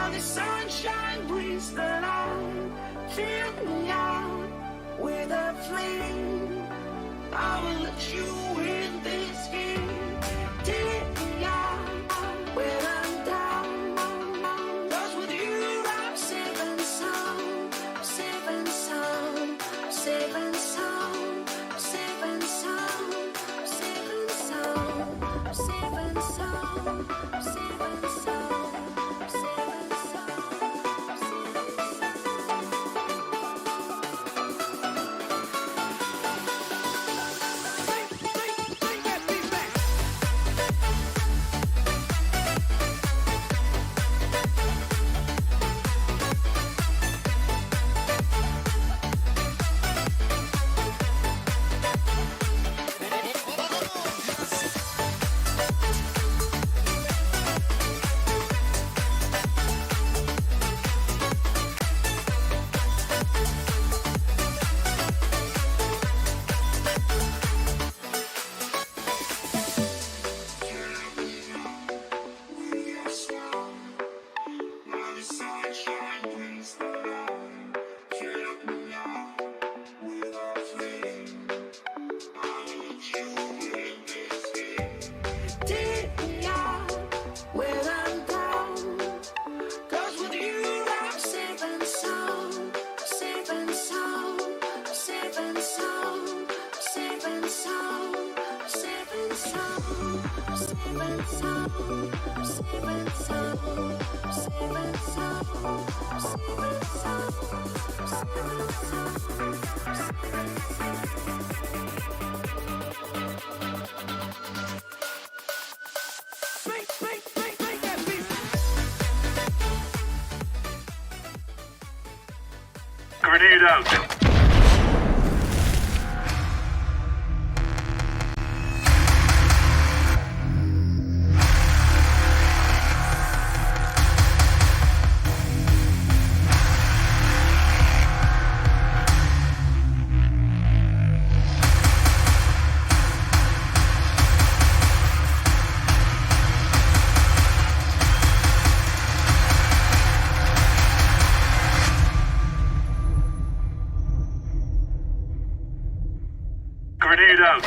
Now the sunshine brings the light. Fill me out with a flame. I will let you in this game. Take me out when I'm down. 'Cause with you I'm safe and sound. I'm safe and sound. I'm safe and sound. I'm safe and sound. I'm safe and sound. I'm safe and sound. I'm safe and sound. I'm safe and sound. I'm safe and Grenade out. Grenade out.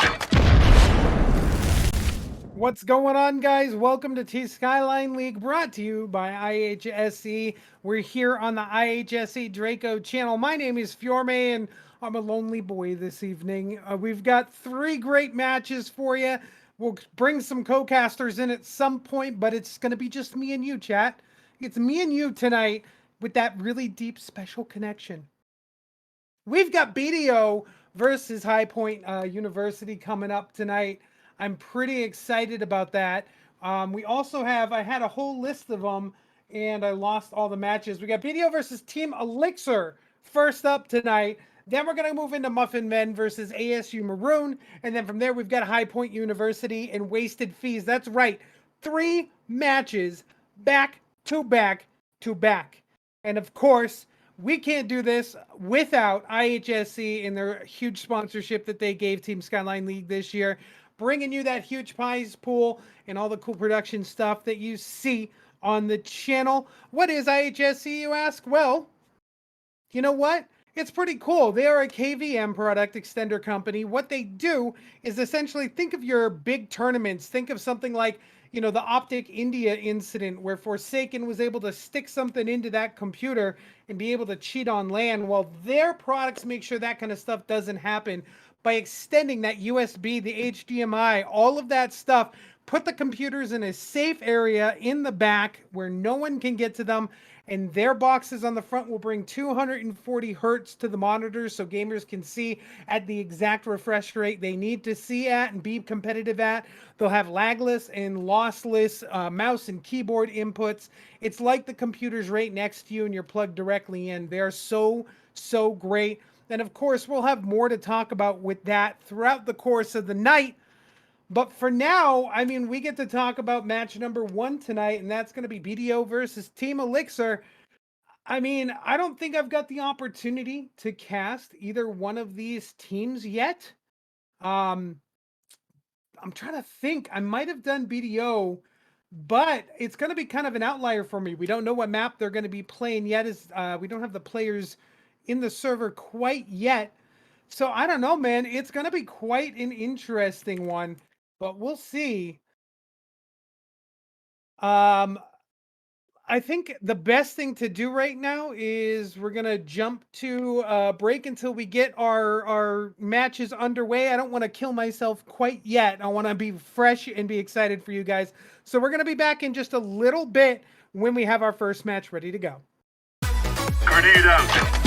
What's going on, guys? Welcome to Skyline League, brought to you by IHSE. We're here on the IHSE Draco channel. My name is Fiorme, and I'm a lonely boy this evening. We've got 3 great matches for you. We'll bring some co-casters in at some point, but it's going to be just me and you, chat. It's me and you tonight with that really deep, special connection. We've got BDO versus High Point University coming up tonight. I'm pretty excited about that. We also have, I had a whole list of them and I lost all the matches. We got BDO versus Team Elixir first up tonight. Then we're going to move into Muffin Men versus ASU Maroon. And then from there, we've got High Point University and Wasted Fees. That's right. 3 matches back to back to back. And of course, we can't do this without IHSC and their huge sponsorship that they gave Team Skyline League this year, bringing you that huge prize pool and all the cool production stuff that you see on the channel. What is IHSC, you ask? Well, you know what? It's pretty cool. They are a KVM product extender company. What they do is essentially think of your big tournaments. Think of something like, you know, the Optic India incident where Forsaken was able to stick something into that computer and be able to cheat on LAN. Well, their products make sure that kind of stuff doesn't happen by extending that USB, the HDMI, all of that stuff. Put the computers in a safe area in the back where no one can get to them. And their boxes on the front will bring 240 hertz to the monitors so gamers can see at the exact refresh rate they need to see at and be competitive at. They'll have lagless and lossless mouse and keyboard inputs. It's like the computer's right next to you and you're plugged directly in. They're so great. And of course, we'll have more to talk about with that throughout the course of the night. But for now, I mean, we get to talk about match number 1 tonight, and that's going to be BDO versus Team Elixir. I mean, I don't think I've got the opportunity to cast either one of these teams yet. I'm trying to think. I might have done BDO but it's going to be kind of an outlier for me. We don't know what map they're going to be playing yet. We don't have the players in the server quite yet. So I don't know, man. It's going to be quite an interesting one, but we'll see. Um, I think the best thing to do right now is we're gonna jump to break until we get our matches underway. I don't want to kill myself quite yet. I want to be fresh and be excited for you guys. So we're gonna be back in just a little bit when we have our first match ready to go. Grenade out.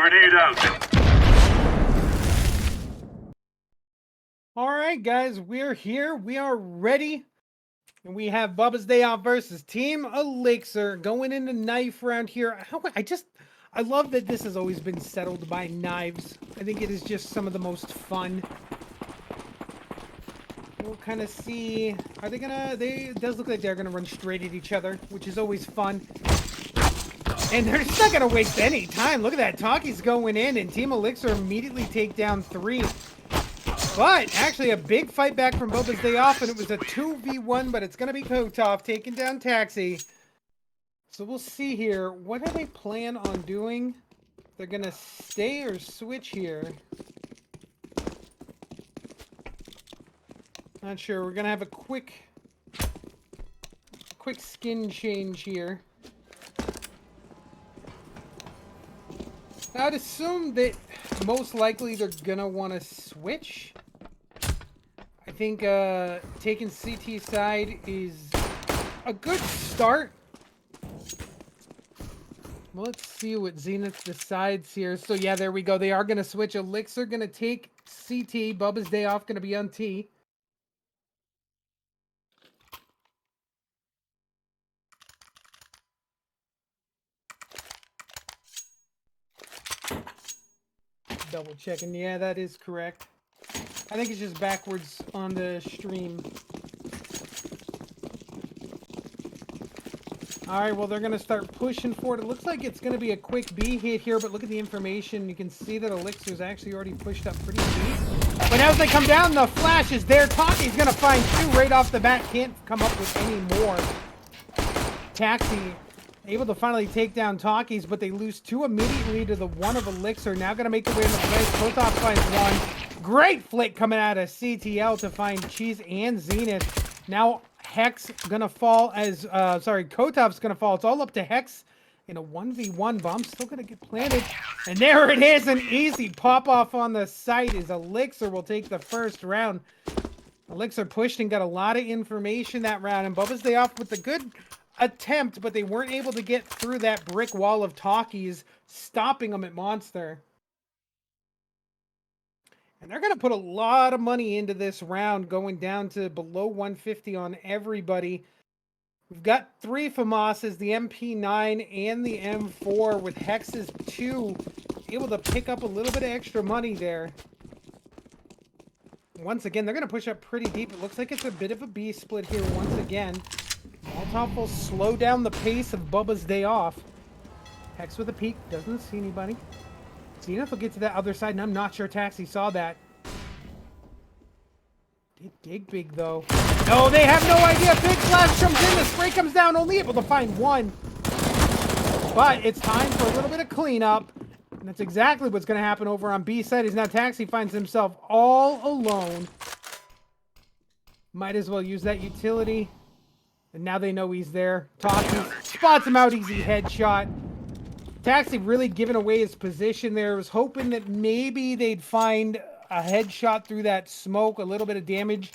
Grenade out. All right, guys, we're here. We are ready. And we have Bubba's Day Off versus Team Elixir going into knife round here. I love that this has always been settled by knives. I think it is just some of the most fun. We'll kind of see. Are they gonna? It does look like they're gonna run straight at each other, which is always fun. And they're just not gonna waste any time. Look at that. Talkie's going in, and Team Elixir immediately take down 3. But actually, a big fight back from Bubba's Day Off, and it was a 2v1. But it's gonna be Kotov taking down Taxi. So we'll see here. What do they plan on doing? They're gonna stay or switch here. Not sure. We're gonna have a quick skin change here. I'd assume that most likely they're gonna want to switch. I think taking CT side is a good start. Well, let's see what Zenith decides here. So yeah, there we go. They are gonna switch. Elixir gonna take CT. Bubba's Day Off gonna be on T. Double checking. Yeah, that is correct. I think it's just backwards on the stream. Alright, well, they're going to start pushing for it. It looks like it's going to be a quick B hit here, but look at the information. You can see that Elixir's actually already pushed up pretty deep. But as they come down, the flash is there. Talkie's going to find 2 right off the bat. Can't come up with any more. Taxi able to finally take down Talkies, but they lose 2 immediately to the 1 of Elixir. Now going to make their way in the place. Kotov finds 1. Great flick coming out of CTL to find Cheese and Zenith. Now Hex gonna fall as, Kotov's gonna fall. It's all up to Hex in a 1v1. Bomb still gonna get planted. And there it is, an easy pop-off on the site as Elixir will take the first round. Elixir pushed and got a lot of information that round. And Bubba's Day Off with a good attempt, but they weren't able to get through that brick wall of Talkies, stopping them at Monster. And they're going to put a lot of money into this round, going down to below 150 on everybody. We've got 3 FAMASs, the MP9 and the M4, with Hex's 2, able to pick up a little bit of extra money there. Once again, they're going to push up pretty deep. It looks like it's a bit of a B split here once again. Molotov will slow down the pace of Bubba's Day Off. Hex with a peek, doesn't see anybody. Zenith will get to that other side, and I'm not sure Taxi saw that. Did dig big, though. No, they have no idea. Big flash comes in. The spray comes down, only able to find 1. But it's time for a little bit of cleanup. And that's exactly what's going to happen over on B side. Is now Taxi finds himself all alone. Might as well use that utility. And now they know he's there. Talkie spots him out. Easy headshot. Taxi really giving away his position there. Was hoping that maybe they'd find a headshot through that smoke, a little bit of damage.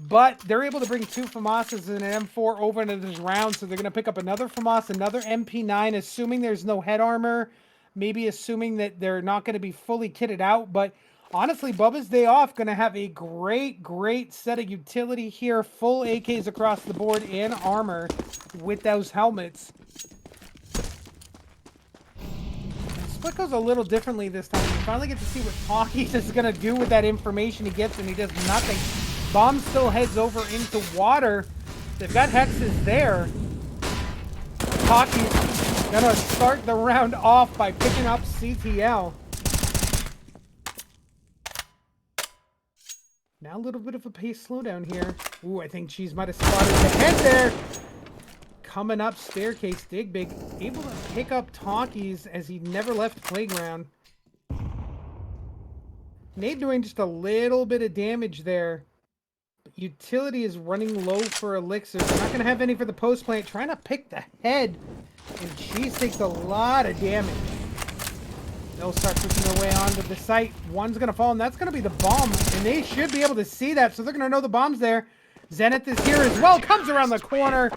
But they're able to bring 2 FAMASs and an M4 over into this round. So they're going to pick up another FAMAS, another MP9, assuming there's no head armor. Maybe assuming that they're not going to be fully kitted out. But honestly, Bubba's Day Off going to have a great set of utility here. Full AKs across the board and armor with those helmets. Split goes a little differently this time. We finally get to see what Talkies is going to do with that information he gets, and he does nothing. Bomb still heads over into water. They've got Hexes there. Talkies going to start the round off by picking up CTL. Now a little bit of a pace slowdown here. Ooh, I think Cheese might have spotted the head there. Coming up staircase, dig big, able to pick up Talkies as he never left playground. Nade doing just a little bit of damage there. But utility is running low for Elixir. They're not going to have any for the post plant. Trying to pick the head. And Cheese takes a lot of damage. They'll start pushing their way onto the site. One's going to fall, and that's going to be the bomb. And they should be able to see that, so they're going to know the bomb's there. Zenith is here as well. Comes around the corner.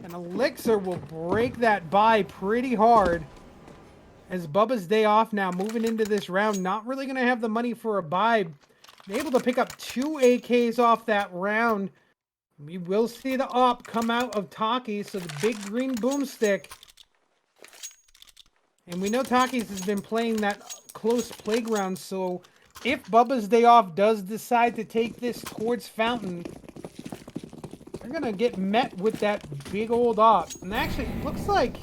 And Elixir will break that by pretty hard. As Bubba's day off now, moving into this round, not really going to have the money for a buy. Able to pick up 2 AKs off that round. We will see the op come out of Taki, so the big green boomstick. And we know Taki's has been playing that close playground, so if Bubba's day off does decide to take this towards Fountain, they're going to get met with that big old op. And actually, it looks like,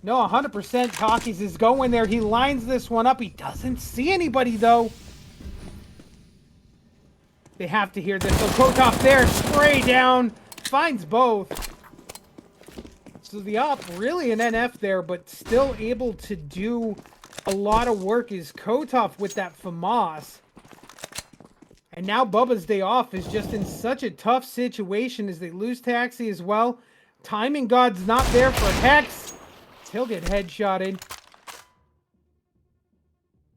no, 100% Taki's is going there. He lines this one up. He doesn't see anybody, though. They have to hear this. So Kotov there, spray down, finds both. So the op, really an NF there, but still able to do a lot of work is Kotov with that FAMAS. And now Bubba's day off is just in such a tough situation as they lose Taxi as well. Timing God's not there for Hex. He'll get headshotted.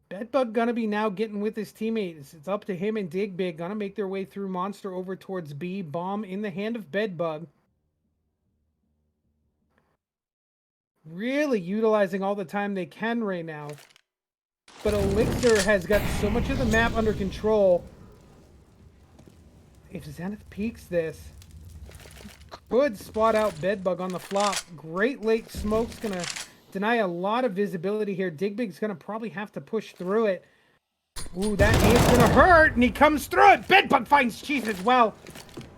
Bedbug gonna be now getting with his teammates. It's up to him and Dig Big. Gonna make their way through Monster over towards B. Bomb in the hand of Bedbug. Really utilizing all the time they can right now. But Elixir has got so much of the map under control. If Zenith peeks this, could spot out Bedbug on the flop. Great late smoke's gonna deny a lot of visibility here. Digbig's gonna probably have to push through it. Ooh, that nade's gonna hurt, and he comes through it. Bedbug finds Cheese as well.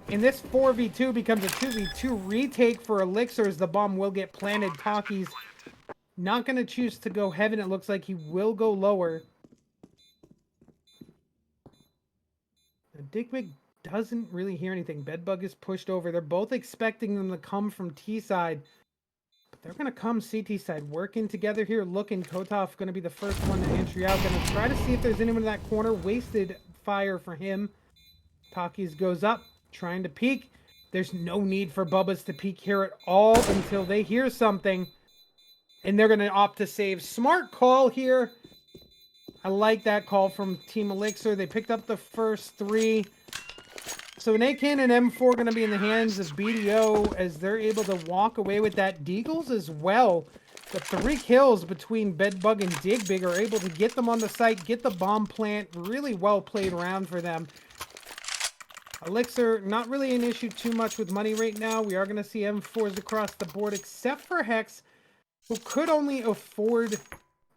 And this 4v2 becomes a 2v2 retake for Elixir as the bomb will get planted. Taki's not gonna choose to go heaven. It looks like he will go lower. Digbig doesn't really hear anything. Bedbug is pushed over. They're both expecting them to come from T side. They're going to come CT side, working together here, looking. Kotov going to be the first one to entry out. Going to try to see if there's anyone in that corner. Wasted fire for him. Takis goes up, trying to peek. There's no need for Bubba's to peek here at all until they hear something. And they're going to opt to save. Smart call here. I like that call from Team Elixir. They picked up the first 3. So an AK and an M4 going to be in the hands of BDO as they're able to walk away with that. Deagles as well. The 3 kills between Bedbug and Digbig are able to get them on the site, get the bomb plant. Really well played round for them. Elixir, not really an issue too much with money right now. We are going to see M4s across the board, except for Hex, who could only afford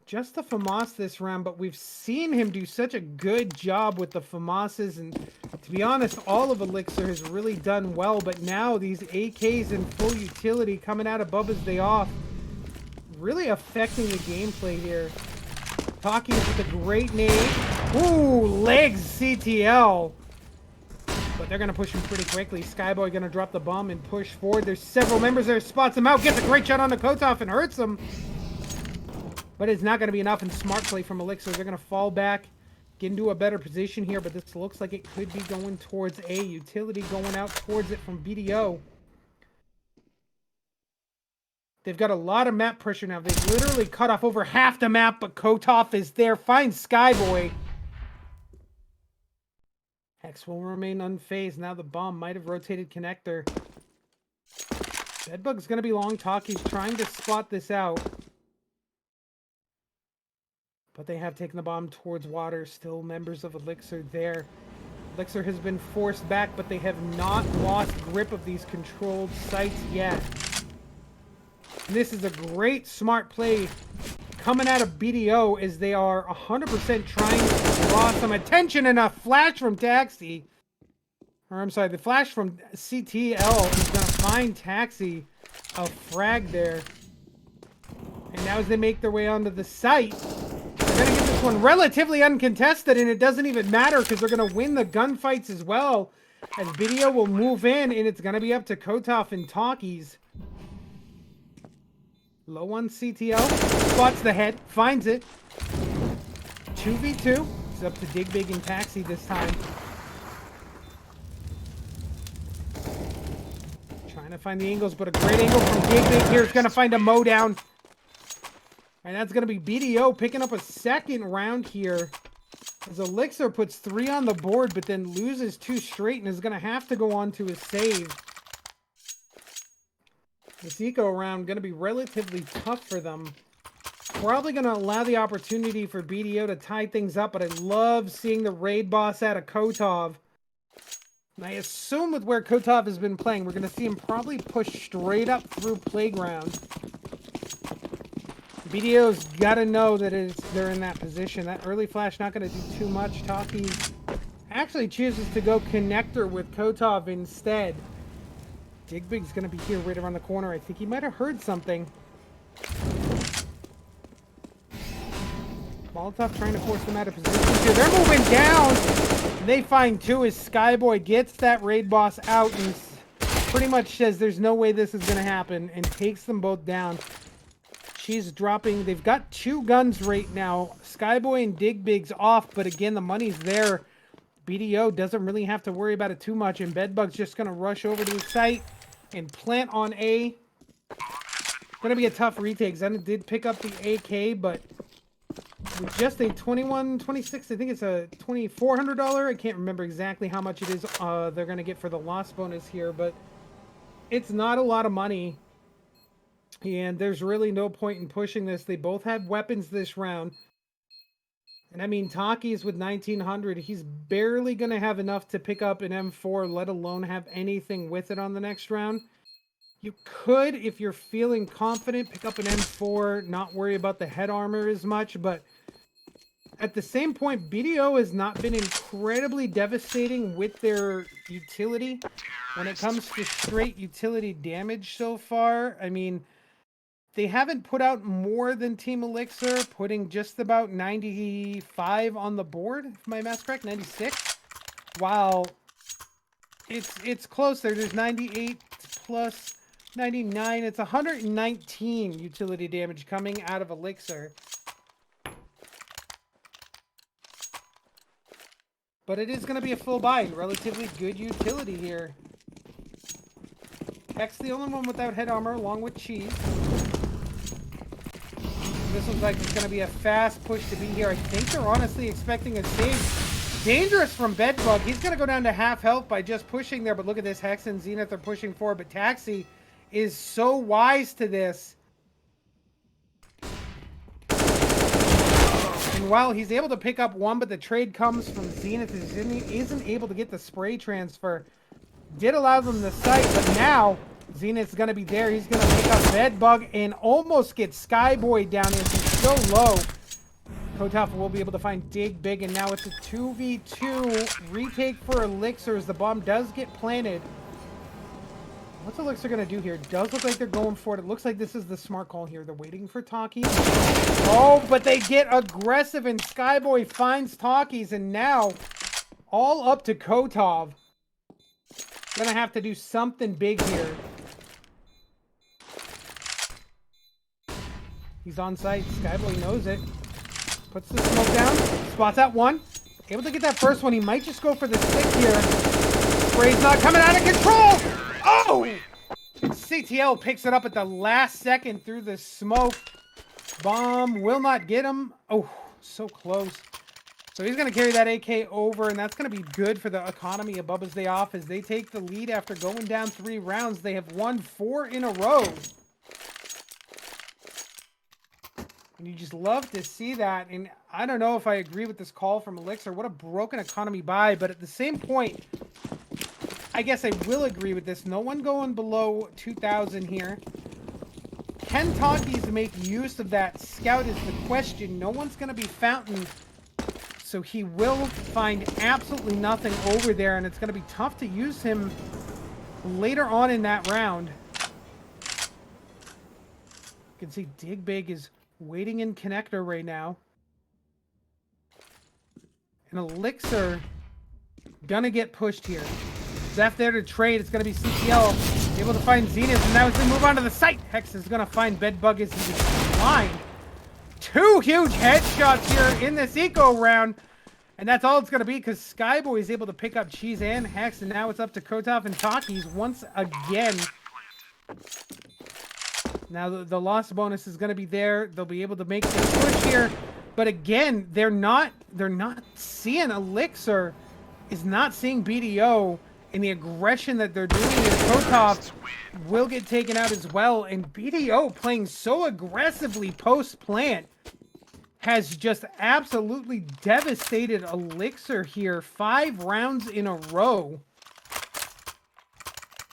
just the FAMAS this round, but we've seen him do such a good job with the FAMASes, and to be honest, all of Elixir has really done well, but now these AKs in full utility coming out of Bubba's day off, really affecting the gameplay here. Talking with a great nade. Ooh, legs CTL. But they're going to push him pretty quickly. Skyboy going to drop the bomb and push forward. There's several members there, spots him out, gets a great shot on the Kotov and hurts him. But it's not going to be enough, and smart play from Elixir. They're going to fall back, get into a better position here, but this looks like it could be going towards A. Utility going out towards it from BDO. They've got a lot of map pressure now. They've literally cut off over half the map, but Kotov is there. Finds Skyboy. Hex will remain unfazed. Now the bomb might have rotated connector. Bedbug's going to be long talk. He's trying to spot this out. But they have taken the bomb towards water. Still members of Elixir there. Elixir has been forced back, but they have not lost grip of these controlled sites yet. And this is a great smart play coming out of BDO as they are 100% trying to draw some attention, and a flash from Taxi. Or I'm sorry, the flash from CTL is going to find Taxi a frag there. And now as they make their way onto the site, they're going to get this one relatively uncontested, and it doesn't even matter because they're going to win the gunfights as well. As BDO will move in, and it's going to be up to Kotov and Talkies. Low on CTL, spots the head, finds it. 2v2. It's up to Digbig and Taxi this time. Trying to find the angles, but a great angle from Digbig here is going to find a mow down. And that's going to be BDO picking up a second round here. As Elixir puts 3 on the board, but then loses 2 straight and is going to have to go on to a save. This eco round going to be relatively tough for them. Probably going to allow the opportunity for BDO to tie things up, but I love seeing the raid boss out of Kotov. And I assume with where Kotov has been playing, we're going to see him probably push straight up through Playground. BDO's got to know that they're in that position. That early flash not going to do too much. Taki actually chooses to go connector with Kotov instead. Digbig's going to be here right around the corner. I think he might have heard something. Molotov trying to force them out of position here. They're moving down. They find two as Skyboy gets that raid boss out and pretty much says there's no way this is going to happen and takes them both down. She's dropping. They've got two guns right now. Skyboy and Digbig's off, but again, the money's there. BDO doesn't really have to worry about it too much, and Bedbug's just going to rush over to the site and plant on A. Going to be a tough retake. Zen did pick up the AK, but with just a 21-26, I think it's a $2,400. I can't remember exactly how much it is they're going to get for the loss bonus here, but it's not a lot of money. And there's really no point in pushing this. They both have weapons this round. And I mean, Taki's with 1900. He's barely going to have enough to pick up an M4, let alone have anything with it on the next round. You could, if you're feeling confident, pick up an M4, not worry about the head armor as much. But at the same point, BDO has not been incredibly devastating with their utility. When it comes to straight utility damage so far, I mean, they haven't put out more than Team Elixir, putting just about 95 on the board, if my math's correct, 96. While it's close there. There's 98 plus 99. It's 119 utility damage coming out of Elixir. But it is going to be a full buy. Relatively good utility here. Hex the only one without head armor, along with Cheese. This looks like it's going to be a fast push to be here. I think they're honestly expecting a save. Dangerous from Bedbug. He's going to go down to half health by just pushing there. But look at this. Hex and Zenith are pushing forward. But Taxi is so wise to this. And while he's able to pick up one, but the trade comes from Zenith, isn't able to get the spray transfer. Did allow them the sight, but now Zenith's going to be there. He's going to pick up Bedbug and almost get Skyboy down as he's so low. Kotov will be able to find Digbig, and now it's a 2v2 retake for Elixir as the bomb does get planted. What's Elixir going to do here? It does look like they're going for it. It looks like this is the smart call here. They're waiting for Talkies. Oh, but they get aggressive, and Skyboy finds Talkies, and now all up to Kotov. Gonna have to do something big here. He's on site. Skyboy knows it. Puts the smoke down. Spots out one. Able to get that first one. He might just go for the stick here. Spray's not coming out of control. Oh! CTL picks it up at the last second through the smoke. Bomb will not get him. Oh, so close. So he's going to carry that AK over, and that's going to be good for the economy of Bubba's Day Off as they take the lead after going down 3 rounds. They have won 4 in a row. And you just love to see that. And I don't know if I agree with this call from Elixir. What a broken economy buy. But at the same point, I guess I will agree with this. No one going below 2,000 here. Can Talkies make use of that scout is the question. No one's going to be fountain. So he will find absolutely nothing over there, and it's going to be tough to use him later on in that round. You can see Digbig is waiting in connector right now. And Elixir gonna get pushed here. Zeph there to trade. It's gonna be CTL able to find Zenith, and now as they move on to the site, Hex is gonna find Bedbug as he's blind. 2 huge headshots here in this eco round. And that's all it's going to be because Skyboy is able to pick up Cheese and Hex. And now it's up to Kotov and Talkies once again. Now the loss bonus is going to be there. They'll be able to make their push here. But again, they're not seeing Elixir is not seeing BDO. and the aggression that they're doing here, Kotov will get taken out as well. And BDO playing so aggressively post-plant has just absolutely devastated Elixir here. 5 rounds in a row.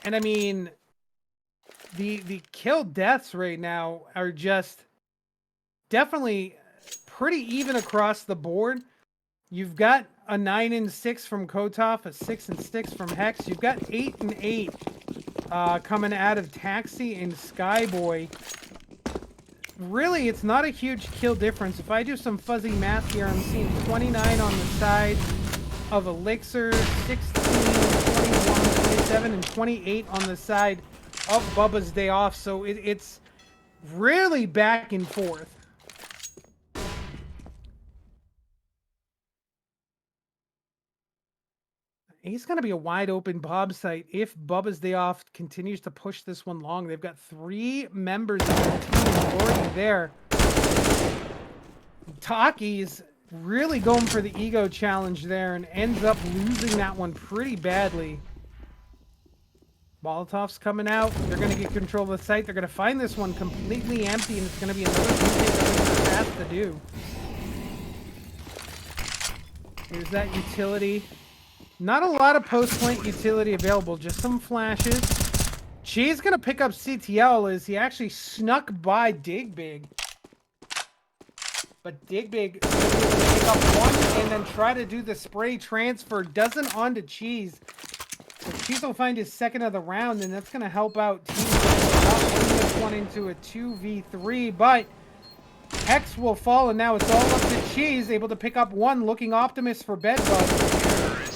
And I mean, the kill deaths right now are just definitely pretty even across the board. You've got a 9 and 6 from Kotov, a 6 and 6 from Hex. You've got 8 and 8 coming out of Taxi and Skyboy. Really, it's not a huge kill difference. If I do some fuzzy math here, I'm seeing 29 on the side of Elixir, 16, 21, 27, and 28 on the side of Bubba's Day Off. So it's really back and forth. He's going to be a wide open Bob site if Bubba's Day Off continues to push this one long. They've got 3 members of the team already there. Taki's really going for the ego challenge there and ends up losing that one pretty badly. Molotov's coming out. They're going to get control of the site. They're going to find this one completely empty, and it's going to be another thing that has to do. Here's that utility. Not a lot of post-plant utility available, just some flashes. She's going to pick up CTL as he actually snuck by Dig Big. But Dig Big is able to pick up one and then try to do the spray transfer. Doesn't onto Cheese. So Cheese will find his second of the round, and that's going to help out Team Bring this one into a 2v3, but Hex will fall, and now it's all up to Cheese, able to pick up one, looking Optimus for Bedbug.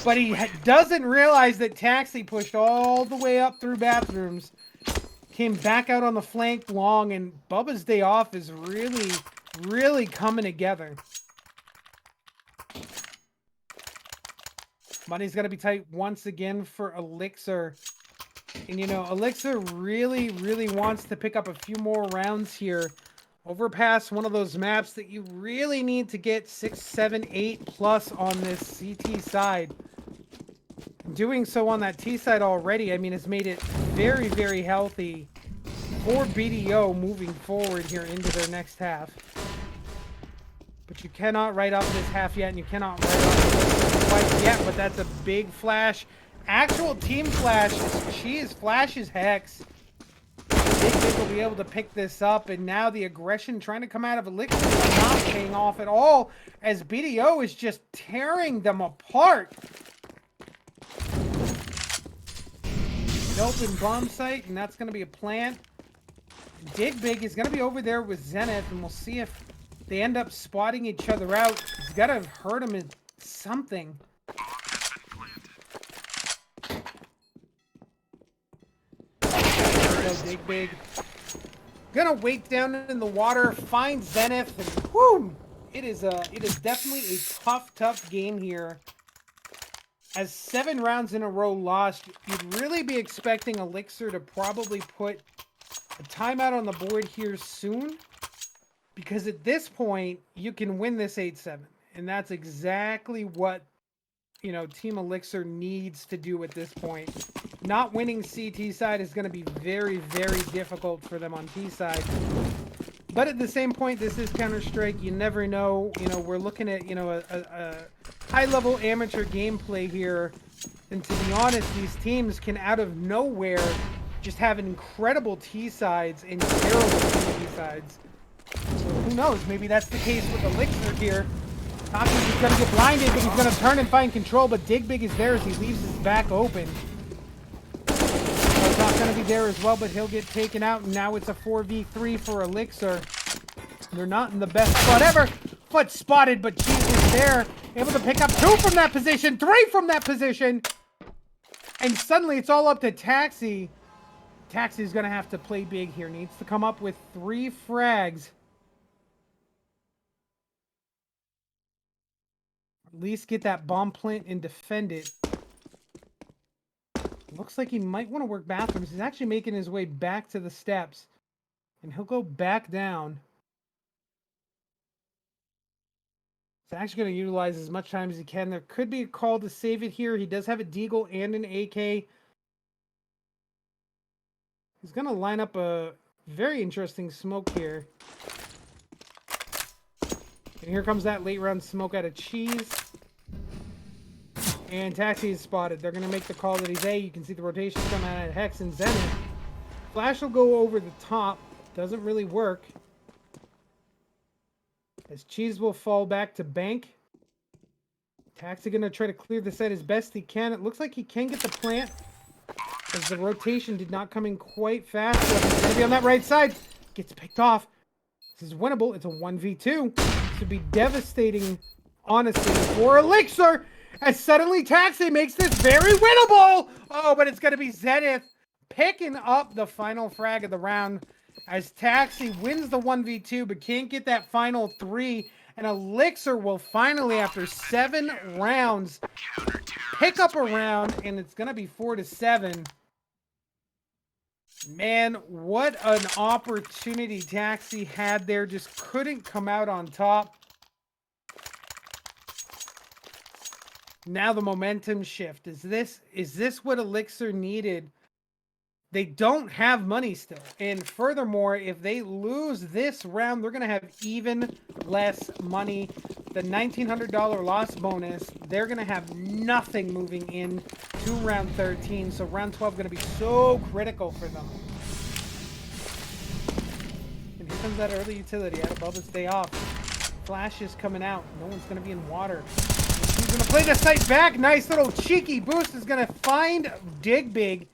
But he doesn't realize that Taxi pushed all the way up through bathrooms, came back out on the flank long, and Bubba's Day Off is really, really coming together. Money's going to be tight once again for Elixir. And, you know, Elixir really, really wants to pick up a few more rounds here. Overpass one of those maps that you really need to get 6, 7, 8 plus on this CT side. Doing so on that T side already, I mean, it's made it very, very healthy for BDO moving forward here into their next half. But you cannot write off this half yet, and you cannot write off this quite yet, but that's a big flash. Actual team flash. Cheese flashes Hex. Big will be able to pick this up, and now the aggression trying to come out of Elixir is not paying off at all, as BDO is just tearing them apart. An open bomb site, and that's going to be a plant. Dig Big is going to be over there with Zenith, and we'll see if they end up spotting each other out. He's got to have heard him in something. Dig Big. Gonna wake down in the water, find Zenith, and whoo! It is definitely a tough game here. As 7 rounds in a row lost, you'd really be expecting Elixir to probably put a timeout on the board here soon. Because at this point, you can win this 8-7. And that's exactly what, you know, Team Elixir needs to do at this point. Not winning CT side is going to be very, very difficult for them on T side. But at the same point, this is Counter-Strike. You never know. You know, we're looking at, you know, a high-level amateur gameplay here. And to be honest, these teams can, out of nowhere, just have incredible T sides and terrible T sides. So who knows? Maybe that's the case with Elixir here. Toxic is going to get blinded, but he's going to turn and find control. But Dig Big is there as he leaves his back open. He's not going to be there as well, but he'll get taken out. And now it's a 4v3 for Elixir. They're not in the best spot ever. Foot spotted, but Cheese is there. Able to pick up 2 from that position, 3 from that position. And suddenly it's all up to Taxi. Taxi's going to have to play big here. Needs to come up with 3 frags. At least get that bomb plant and defend it. Looks like he might want to work bathrooms. He's actually making his way back to the steps. And he'll go back down. He's actually going to utilize as much time as he can. There could be a call to save it here. He does have a deagle and an AK. He's going to line up a very interesting smoke here. And here comes that late round smoke out of Cheese. And Taxi is spotted. They're going to make the call that he's A. You can see the rotations coming out of Hex and Zenith. Flash will go over the top. Doesn't really work. As Cheese will fall back to bank. Taxi going to try to clear the set as best he can. It looks like he can get the plant. As the rotation did not come in quite fast. So he's going to be on that right side. Gets picked off. This is winnable. It's a 1v2. This would be devastating, honestly, for Elixir. As suddenly Taxi makes this very winnable. Oh, but it's going to be Zenith picking up the final frag of the round. As Taxi wins the 1v2, but can't get that final 3. And Elixir will finally, after 7 rounds, pick up a round. And it's going to be 4-7. Man, what an opportunity Taxi had there. Just couldn't come out on top. Now the momentum shift. Is this what Elixir needed? They don't have money still. And furthermore, if they lose this round, they're going to have even less money. The $1,900 loss bonus, they're going to have nothing moving in to round 13. So round 12 going to be so critical for them. And here comes that early utility out above its day off. Flash is coming out. No one's going to be in water. He's going to play the sight back. Nice little cheeky boost is going to find Dig Big.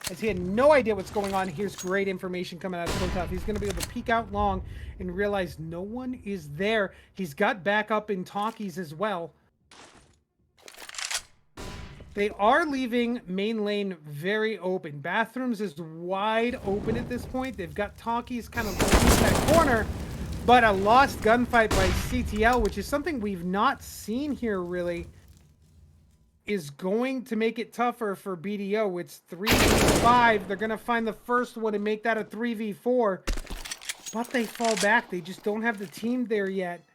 As he had no idea what's going on. Here's great information coming out of Kotov. He's going to be able to peek out long and realize no one is there. He's got backup in talkies as well. They are leaving main lane very open. Bathrooms is wide open at this point. They've got talkies kind of in that corner. But a lost gunfight by CTL, which is something we've not seen here really, is going to make it tougher for BDO. It's 3v5. They're going to find the first one and make that a 3v4. But they fall back. They just don't have the team there yet.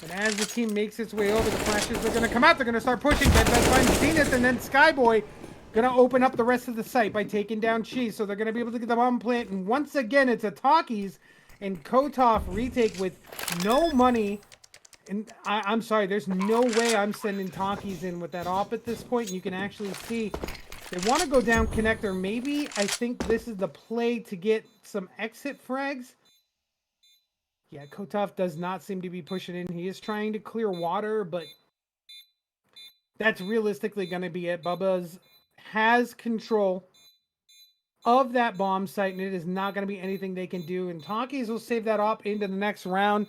And as the team makes its way over, the flashes are going to come out. They're going to start pushing. Dead find Zenith, and then Skyboy going to open up the rest of the site by taking down Cheese. So they're going to be able to get the bomb plant. And once again, it's a talkies and Kotov retake with no money. And I'm sorry, there's no way I'm sending talkies in with that op at this point. And you can actually see they want to go down connector. Maybe I think this is the play to get some exit frags. Yeah, Kotov does not seem to be pushing in. He is trying to clear water, but that's realistically going to be it. Bubba's has control of that bomb site, and it is not going to be anything they can do. And talkies will save that op into the next round.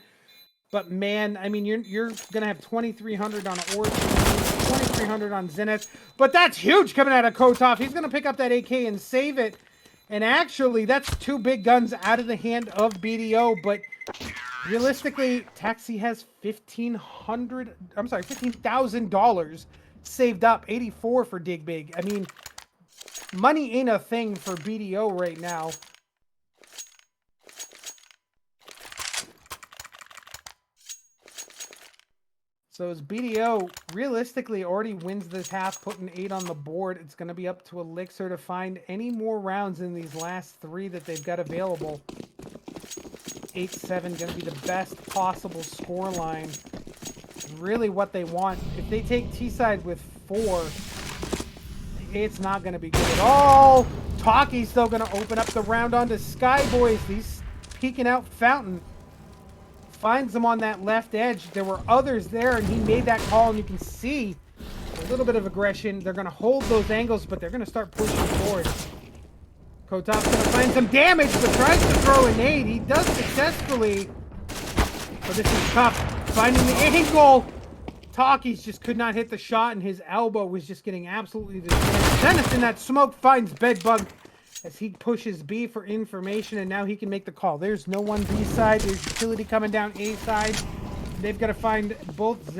But man, I mean, you're going to have 2,300 on Origin, 2,300 on Zenith. But that's huge coming out of Kotov. He's going to pick up that AK and save it. And actually, that's 2 big guns out of the hand of BDO. But realistically, Taxi has $15,000 saved up. 84 for Dig Big. I mean, money ain't a thing for BDO right now. So as BDO realistically already wins this half, putting 8 on the board, it's going to be up to Elixir to find any more rounds in these last 3 that they've got available. 8-7 going to be the best possible score line. Really what they want. If they take T-side with 4, it's not going to be good at all. Talkie's still going to open up the round onto Skyboys. He's peeking out Fountain. Finds them on that left edge. There were others there, and he made that call, and you can see a little bit of aggression. They're going to hold those angles, but they're going to start pushing forward. Kotov's going to find some damage, but tries to throw a nade. He does successfully, but this is tough. Finding the angle. Talkies just could not hit the shot, and his elbow was just getting absolutely destroyed. Zenith in that smoke finds Bedbug as he pushes B for information, and now he can make the call. There's no one B side. There's utility coming down A side. They've got to find both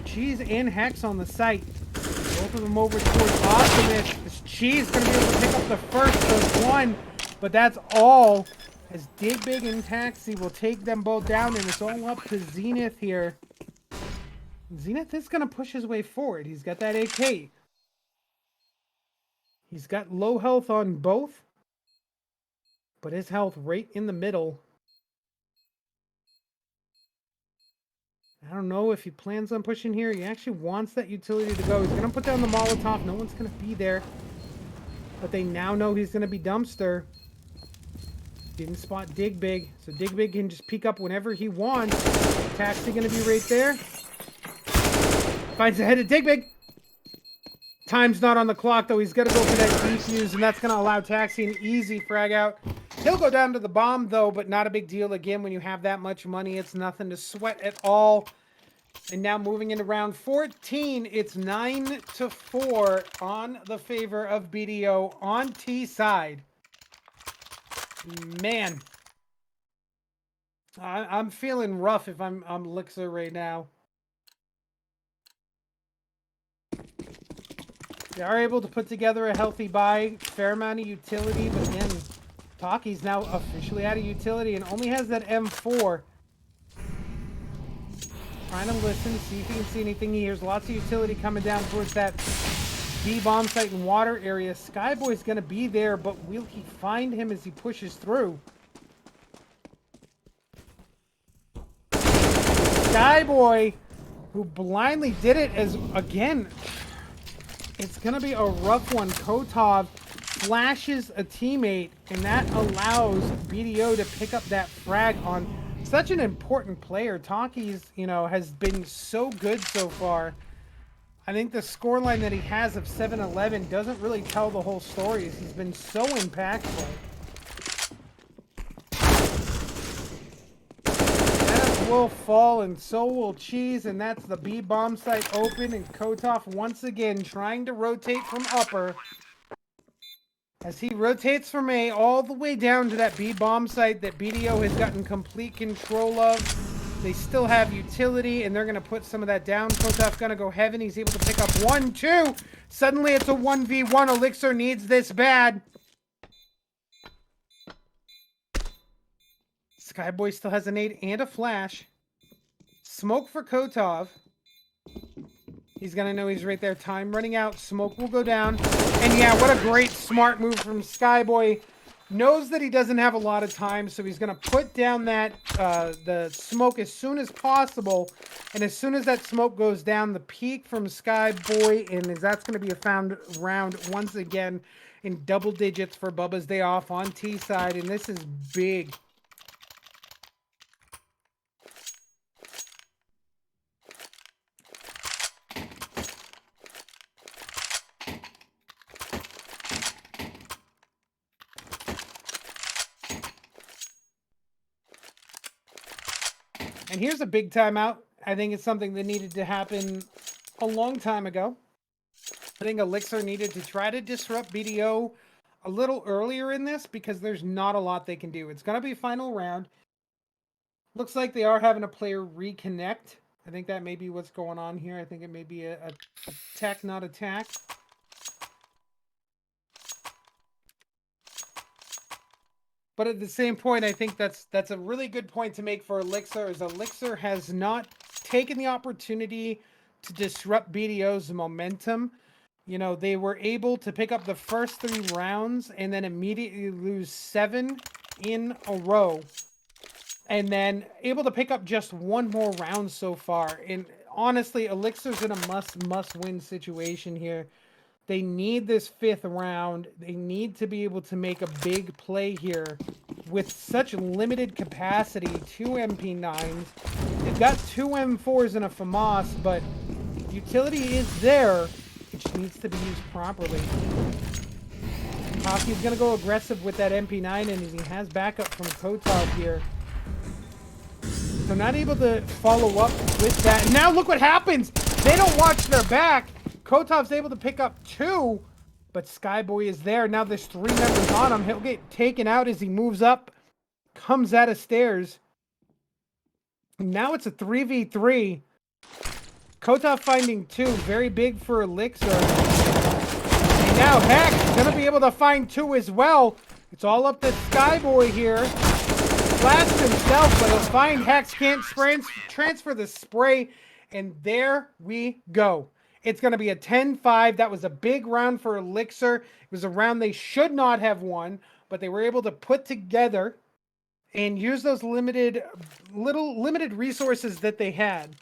Cheese and Hex on the site. Both of them over towards Optimist. This Cheese going to be able to pick up the first of 1, but that's all. As Dig Big and Taxi will take them both down, and it's all up to Zenith here. Zenith is going to push his way forward. He's got that AK. He's got low health on both, but his health right in the middle. I don't know if he plans on pushing here. He actually wants that utility to go. He's going to put down the Molotov. No one's going to be there. But they now know he's going to be dumpster. Didn't spot Dig Big. So Dig Big can just peek up whenever he wants. Taxi going to be right there. Finds the head of Dig Big. Time's not on the clock, though. He's got to go for that defuse, and that's going to allow Taxi an easy frag out. He'll go down to the bomb, though, but not a big deal. Again, when you have that much money, it's nothing to sweat at all. And now moving into round 14, it's 9-4 on the favor of BDO on T side. Man, I'm feeling rough if I'm Elixir right now. They are able to put together a healthy buy, fair amount of utility, but again, Taki's now officially out of utility and only has that M4. Trying to listen, see if he can see anything. He hears lots of utility coming down towards that B bomb site and water area. Skyboy's going to be there, but will he find him as he pushes through? Skyboy, who blindly did it as, again, it's going to be a rough one. Kotov flashes a teammate, and that allows BDO to pick up that frag on such an important player. Taki's, has been so good so far. I think the scoreline that he has of 7-11 doesn't really tell the whole story. He's been so impactful. Dennis will fall, and so will Cheese, and that's the B bomb site open, and Kotov once again trying to rotate from upper. As he rotates from A all the way down to that B bomb site that BDO has gotten complete control of. They still have utility, and they're going to put some of that down. Kotov's going to go heaven. He's able to pick up 1-2. Suddenly it's a 1v1. Elixir needs this bad. Skyboy still has a nade and a flash. Smoke for Kotov. He's going to know he's right there. Time running out. Smoke will go down. And yeah, what a great smart move from Skyboy. Knows that he doesn't have a lot of time, so he's going to put down that the smoke as soon as possible. And as soon as that smoke goes down, the peak from Skyboy, and that's going to be a found round once again in double digits for Bubba's Day Off on T side. And this is big. And here's a big timeout. I think it's something that needed to happen a long time ago. I think Elixir needed to try to disrupt BDO a little earlier in this because there's not a lot they can do. It's going to be final round. Looks like they are having a player reconnect. I think that may be what's going on here. I think it may be a tech, not attack. But at the same point, I think that's a really good point to make for Elixir, is Elixir has not taken the opportunity to disrupt BDO's momentum. They were able to pick up the first 3 rounds and then immediately lose 7 in a row. And then able to pick up just 1 more round so far. And honestly, Elixir's in a must-win situation here. They need this 5th round. They need to be able to make a big play here with such limited capacity. 2 MP9s. They've got 2 M4s and a FAMAS, but utility is there. It just needs to be used properly. Hockey's going to go aggressive with that MP9, and he has backup from Kotov here. So not able to follow up with that. And now look what happens. They don't watch their back. Kotov's able to pick up 2, but Skyboy is there. Now there's 3 members on him. He'll get taken out as he moves up, comes out of stairs. Now it's a 3v3. Kotov finding 2, very big for Elixir. And now Hex is going to be able to find 2 as well. It's all up to Skyboy here. Blast himself, but he'll find Hex. Can't transfer the spray. And there we go. It's going to be a 10-5. That was a big round for Elixir. It was a round they should not have won, but they were able to put together and use those limited resources that they had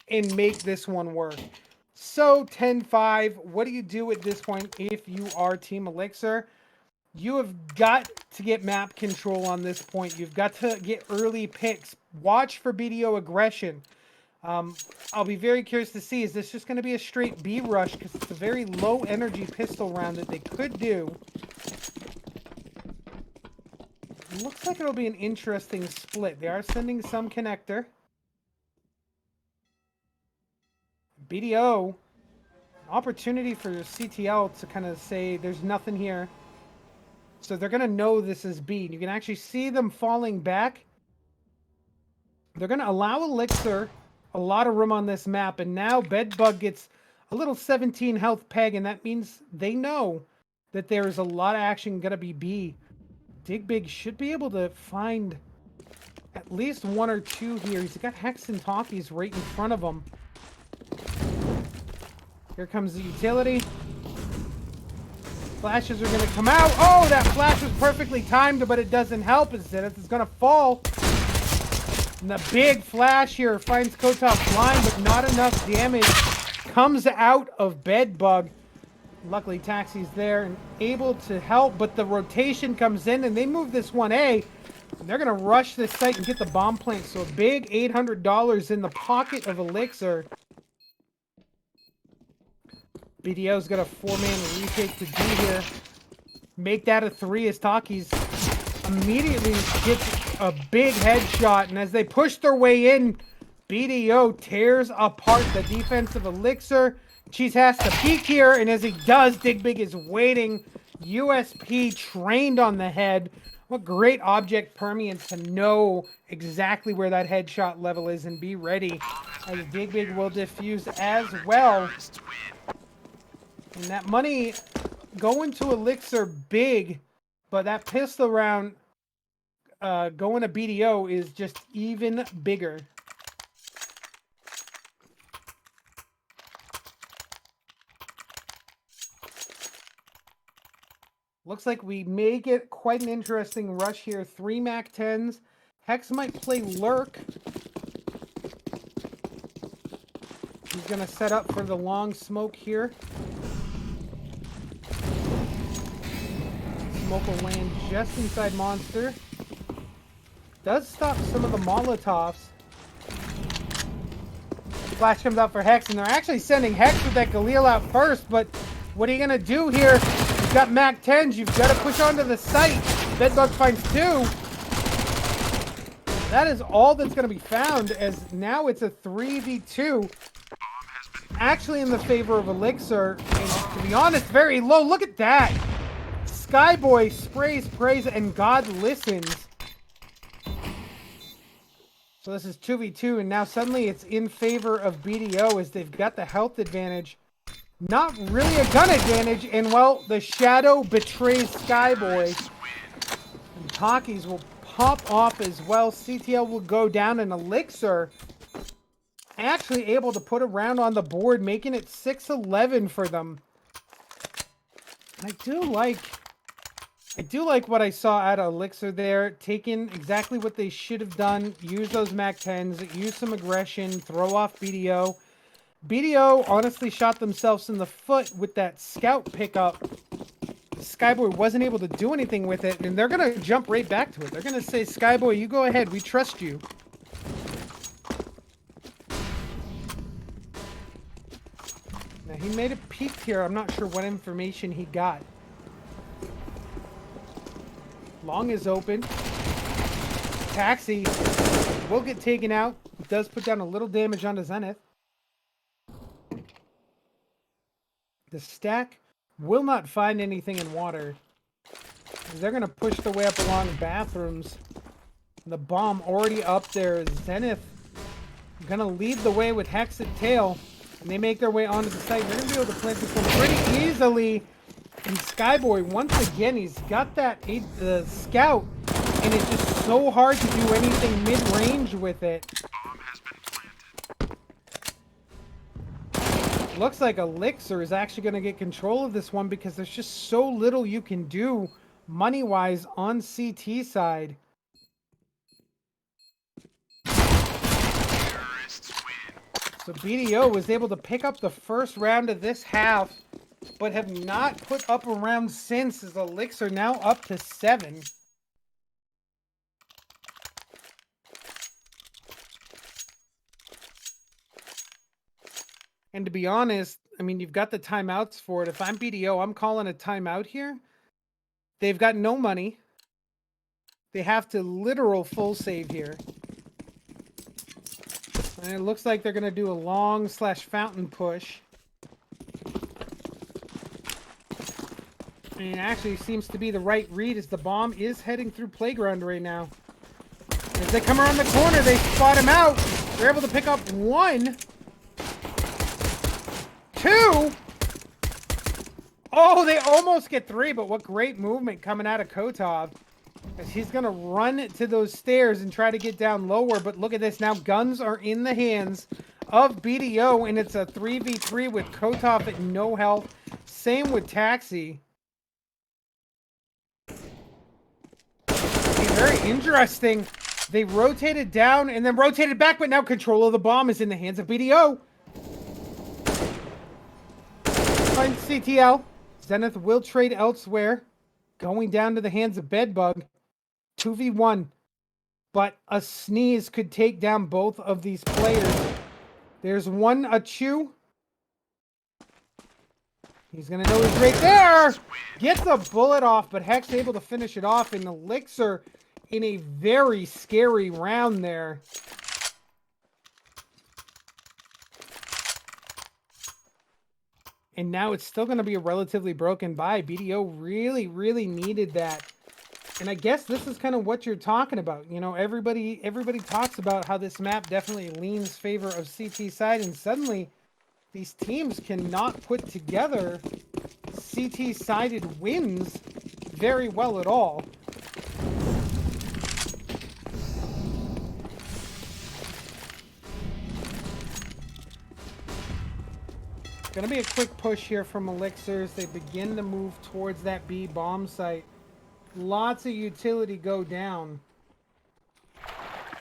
and make this one work. So 10-5, what do you do at this point if you are Team Elixir? You have got to get map control on this point. You've got to get early picks. Watch for BDO aggression. I'll be very curious to see, is this just going to be a straight B rush? Because it's a very low energy pistol round that they could do. Looks like it'll be an interesting split. They are sending some connector. BDO, opportunity for CTL to kind of say there's nothing here. So they're going to know this is B. You can actually see them falling back. They're going to allow Elixir a lot of room on this map. And now Bedbug gets a little 17 health peg. And that means they know that there is a lot of action going to be B. Digbig should be able to find at least one or two here. He's got Hex and Talkies right in front of him. Here comes the utility. Flashes are going to come out. Oh, that flash was perfectly timed, but it doesn't help. Zenith is going to fall. And the big flash here finds Kotov blind, but not enough damage comes out of Bedbug. Luckily, Taxi's there and able to help, but the rotation comes in, and they move this 1A. And they're going to rush this site and get the bomb plant. So a big $800 in the pocket of Elixir. BDO's got a 4-man retake to do here. Make that a 3 as Takis immediately gets a big headshot. And as they push their way in, BDO tears apart the defense of Elixir. Cheese has to peek here, and as he does, Digbig is waiting. USP trained on the head. What great object permeance to know exactly where that headshot level is and be ready. As Digbig will defuse as well. And that money going to Elixir big, but that pistol round going to BDO is just even bigger. Looks like we may get quite an interesting rush here. 3 MAC-10s. Hex might play Lurk. He's going to set up for the long smoke here. Smoke will land just inside Monster. Does stop some of the Molotovs. Flash comes out for Hex, and they're actually sending Hex with that Galil out first, but what are you going to do here? You've got MAC-10s. You've got to push onto the site. Bedbug finds 2. That is all that's going to be found, as now it's a 3v2. Actually in the favor of Elixir. And to be honest, very low. Look at that. Skyboy sprays, prays, and God listens. So this is 2v2, and now suddenly it's in favor of BDO as they've got the health advantage. Not really a gun advantage, and well, the shadow betrays Skyboy. And Takis will pop off as well. CTL will go down, and Elixir actually able to put a round on the board, making it 6-11 for them. I do like what I saw out of Elixir there, taking exactly what they should have done, use those MAC-10s, use some aggression, throw off BDO. BDO honestly shot themselves in the foot with that scout pickup. Skyboy wasn't able to do anything with it, and they're going to jump right back to it. They're going to say, Skyboy, you go ahead. We trust you. Now, he made a peek here. I'm not sure what information he got. Long is open. Taxi will get taken out. It does put down a little damage onto Zenith. The stack will not find anything in water. They're going to push their way up along bathrooms. The bomb already up there. Zenith going to lead the way with Hex at tail. And they make their way onto the site. They're going to be able to plant this one pretty easily. And Skyboy, once again, he's got that scout. And it's just so hard to do anything mid-range with it. Looks like Elixir is actually going to get control of this one because there's just so little you can do money-wise on CT side. So BDO was able to pick up the first round of this half, but have not put up a round since, as Elixir now up to 7. And to be honest, I mean, you've got the timeouts for it. If I'm BDO, I'm calling a timeout here. They've got no money. They have to literal full save here. And it looks like they're going to do a long / fountain push. And it actually seems to be the right read as the bomb is heading through playground right now. As they come around the corner, they spot him out. They're able to pick up 1. 2. Oh, they almost get 3, but what great movement coming out of Kotov. As he's going to run to those stairs and try to get down lower. But look at this. Now guns are in the hands of BDO, and it's a 3v3 with Kotov at no health. Same with Taxi. Okay, very interesting. They rotated down and then rotated back, but now control of the bomb is in the hands of BDO. Find CTL. Zenith will trade elsewhere. Going down to the hands of Bedbug. 2v1. But a sneeze could take down both of these players. There's one, a chew. He's going to know he's right there. Gets a bullet off, but Hex able to finish it off. And Elixir in a very scary round there. And now it's still going to be a relatively broken buy. BDO really, really needed that. And I guess this is kind of what you're talking about. You know, everybody talks about how this map definitely leans favor of CT side. And suddenly, these teams cannot put together CT-sided wins very well at all. Gonna be a quick push here from Elixir as they begin to move towards that B bomb site. Lots of utility go down.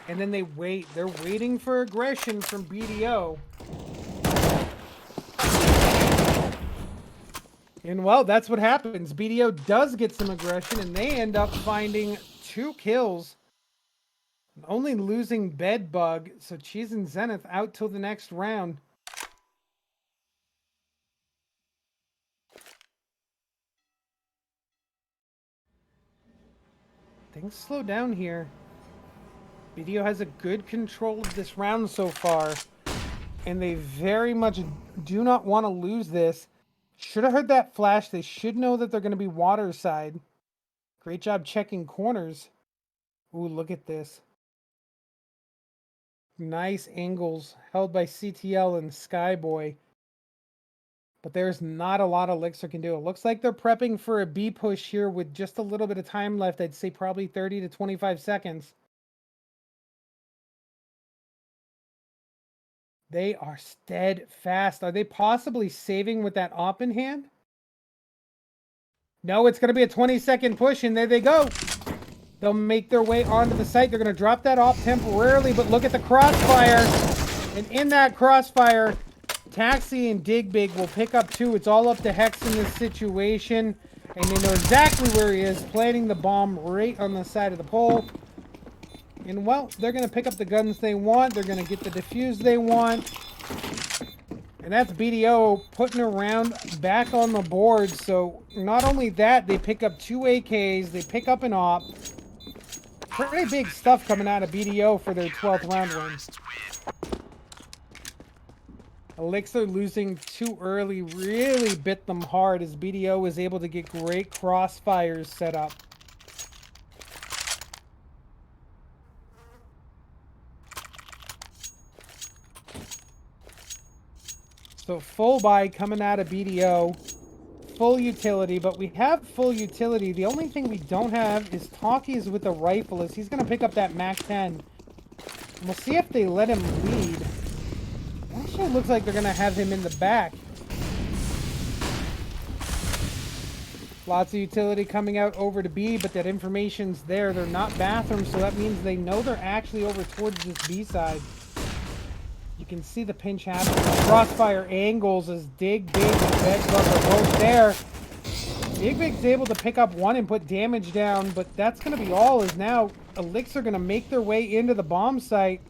And then they wait. They're waiting for aggression from BDO. And well, that's what happens. BDO does get some aggression and they end up finding 2 kills. Only losing Bedbug. So Cheese and Zenith out till the next round. Things slow down here. BDO has a good control of this round so far. And they very much do not want to lose this. Should have heard that flash. They should know that they're going to be water side. Great job checking corners. Ooh, look at this. Nice angles held by CTL and Skyboy. But there's not a lot Elixir can do. It looks like they're prepping for a B push here with just a little bit of time left. I'd say probably 30 to 25 seconds. They are steadfast. Are they possibly saving with that op in hand? No, it's going to be a 20-second push, and there they go. They'll make their way onto the site. They're going to drop that op temporarily, but look at the crossfire. And in that crossfire, Taxi and Digbig will pick up 2. It's all up to Hex in this situation. And they know exactly where he is, planting the bomb right on the side of the pole. And well, they're going to pick up the guns they want. They're going to get the defuse they want. And that's BDO putting a round back on the board. So not only that, they pick up 2 AKs. They pick up an op. Pretty big stuff coming out of BDO for their 12th round win. Elixir losing too early really bit them hard as BDO was able to get great crossfires set up. So full buy coming out of BDO. Full utility, but we have full utility. The only thing we don't have is Talkies with a rifle as he's going to pick up that MAC-10. And we'll see if they let him lead. Actually, also looks like they're going to have him in the back. Lots of utility coming out over to B, but that information's there. They're not bathrooms, so that means they know they're actually over towards this B side. You can see the pinch happening. Crossfire angles as Dig Big and Bedbug are both there. Dig Big's able to pick up one and put damage down, but that's going to be all, as now Elixir going to make their way into the bomb site.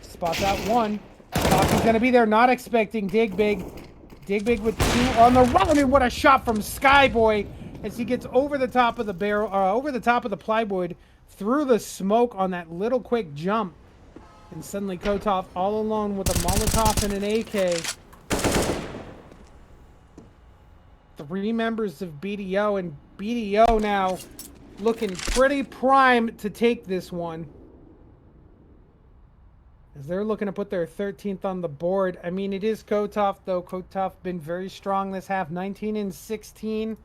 Spots out one. Talkie's going to be there, not expecting Dig Big. Dig Big with two on the run, and what a shot from Skyboy as he gets over the top of the barrel, over the top of the plywood, through the smoke on that little quick jump. And suddenly Kotov all alone with a Molotov and an AK. 3 members of BDO, and BDO now looking pretty prime to take this one. As they're looking to put their 13th on the board. I mean, it is Kotov, though. Kotov been very strong this half. 19 and 16.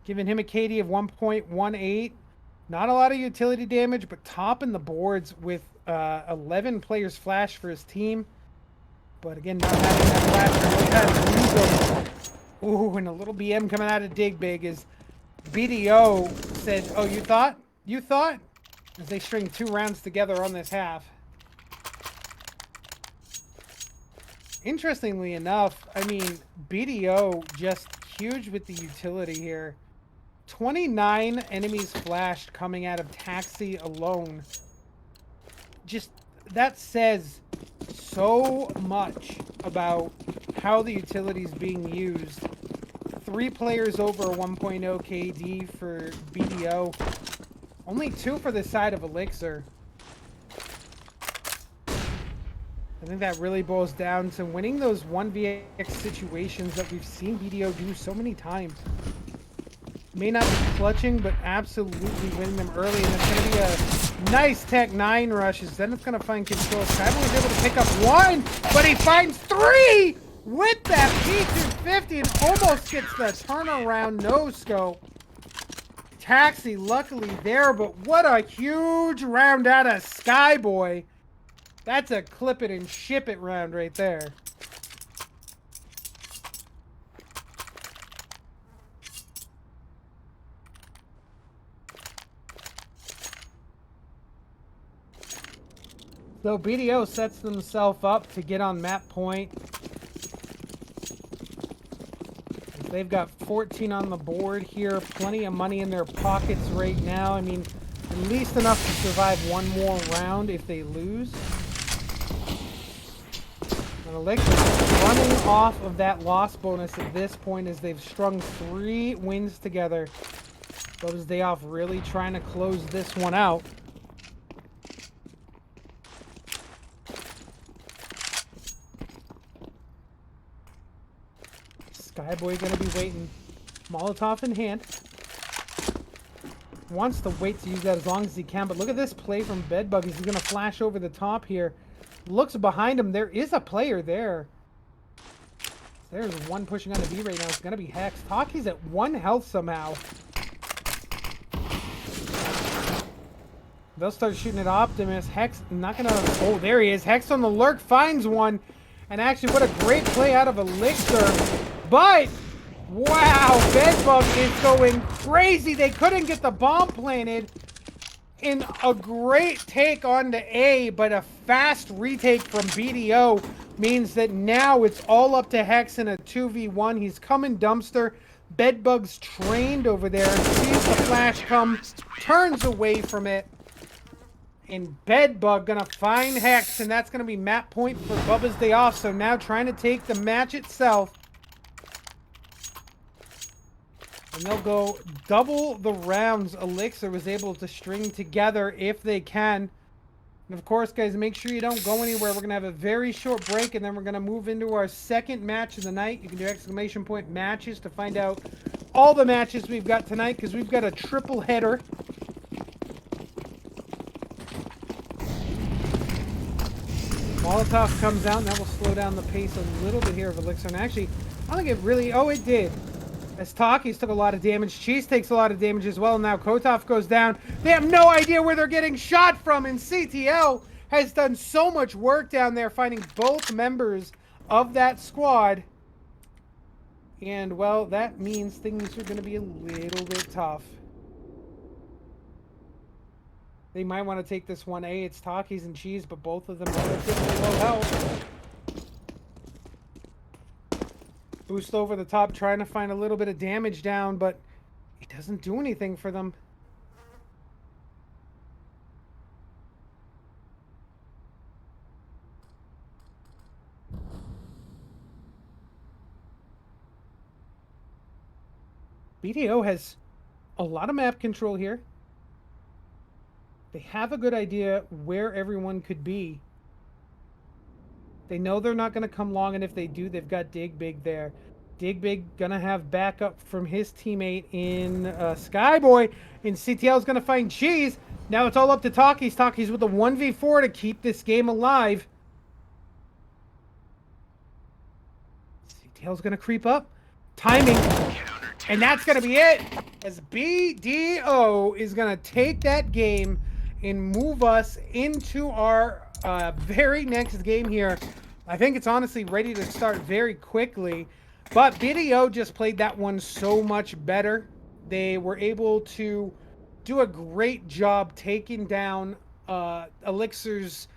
Giving him a KD of 1.18. Not a lot of utility damage, but top in the boards with 11 players flash for his team. But again, not having that flash. Ooh, and a little BM coming out of Dig Big as BDO said, oh, you thought? You thought? As they string 2 rounds together on this half. Interestingly enough, I mean, BDO just huge with the utility here. 29 enemies flashed coming out of Taxi alone. Just, that says so much about how the utility is being used. 3 players over 1.0 KD for BDO. Only 2 for the side of Elixir. I think that really boils down to winning those 1vx situations that we've seen BDO do so many times. May not be clutching, but absolutely winning them early. And it's going to be a nice Tech 9 rushes. Then it's going to find control. Skyboy's able to pick up 1, but he finds 3 with that P250 and almost gets the turnaround no-scope. Taxi luckily there, but what a huge round out of Skyboy. That's a clip it and ship it round right there. So BDO sets themselves up to get on map point. They've got 14 on the board here. Plenty of money in their pockets right now. I mean, at least enough to survive one more round if they lose. And Elixir running off of that loss bonus at this point as they've strung 3 wins together. Bubba's Day Off really trying to close this one out. Skyboy gonna be waiting. Molotov in hand. Wants to wait to use that as long as he can, but look at this play from Bedbug. He's gonna flash over the top here. Looks behind him. There is a player there. There's one pushing on the B right now. It's gonna be Hex. Talkie's at 1 health somehow. They'll start shooting at Optimus. Hex not gonna... Oh, there he is. Hex on the lurk finds one. And actually, what a great play out of Elixir. But, wow, Bedbug is going crazy. They couldn't get the bomb planted in a great take onto A, but a fast retake from BDO means that now it's all up to Hex in a 2v1. He's coming dumpster. Bedbug's trained over there and sees the flash come, turns away from it. And Bedbug gonna find Hex, and that's gonna be map point for Bubba's Day Off. So now trying to take the match itself. And they'll go double the rounds Elixir was able to string together if they can. And of course, guys, make sure you don't go anywhere. We're going to have a very short break, and then we're going to move into our second match of the night. You can do exclamation point matches to find out all the matches we've got tonight, because we've got a triple header. Molotov comes out, and that will slow down the pace a little bit here of Elixir. And actually, I don't think it really... Oh, it did. As Talkies took a lot of damage. Cheese takes a lot of damage as well. Now Kotov goes down. They have no idea where they're getting shot from. And CTL has done so much work down there finding both members of that squad. And, well, that means things are going to be a little bit tough. They might want to take this 1A. It's Takis and Cheese, but both of them are relatively low health. Boost over the top, trying to find a little bit of damage down, but it doesn't do anything for them. BDO has a lot of map control here. They have a good idea where everyone could be. They know they're not going to come long, and if they do, they've got Dig Big there. Dig Big gonna have backup from his teammate in Skyboy, and CTL's gonna find Cheese. Now it's all up to Takis. Takis with a 1v4 to keep this game alive. CTL's gonna creep up. Timing. And that's gonna be it, as BDO is gonna take that game and move us into our very next game here. I think it's honestly ready to start very quickly. But BDO just played that one so much better. They were able to do a great job taking down Elixir's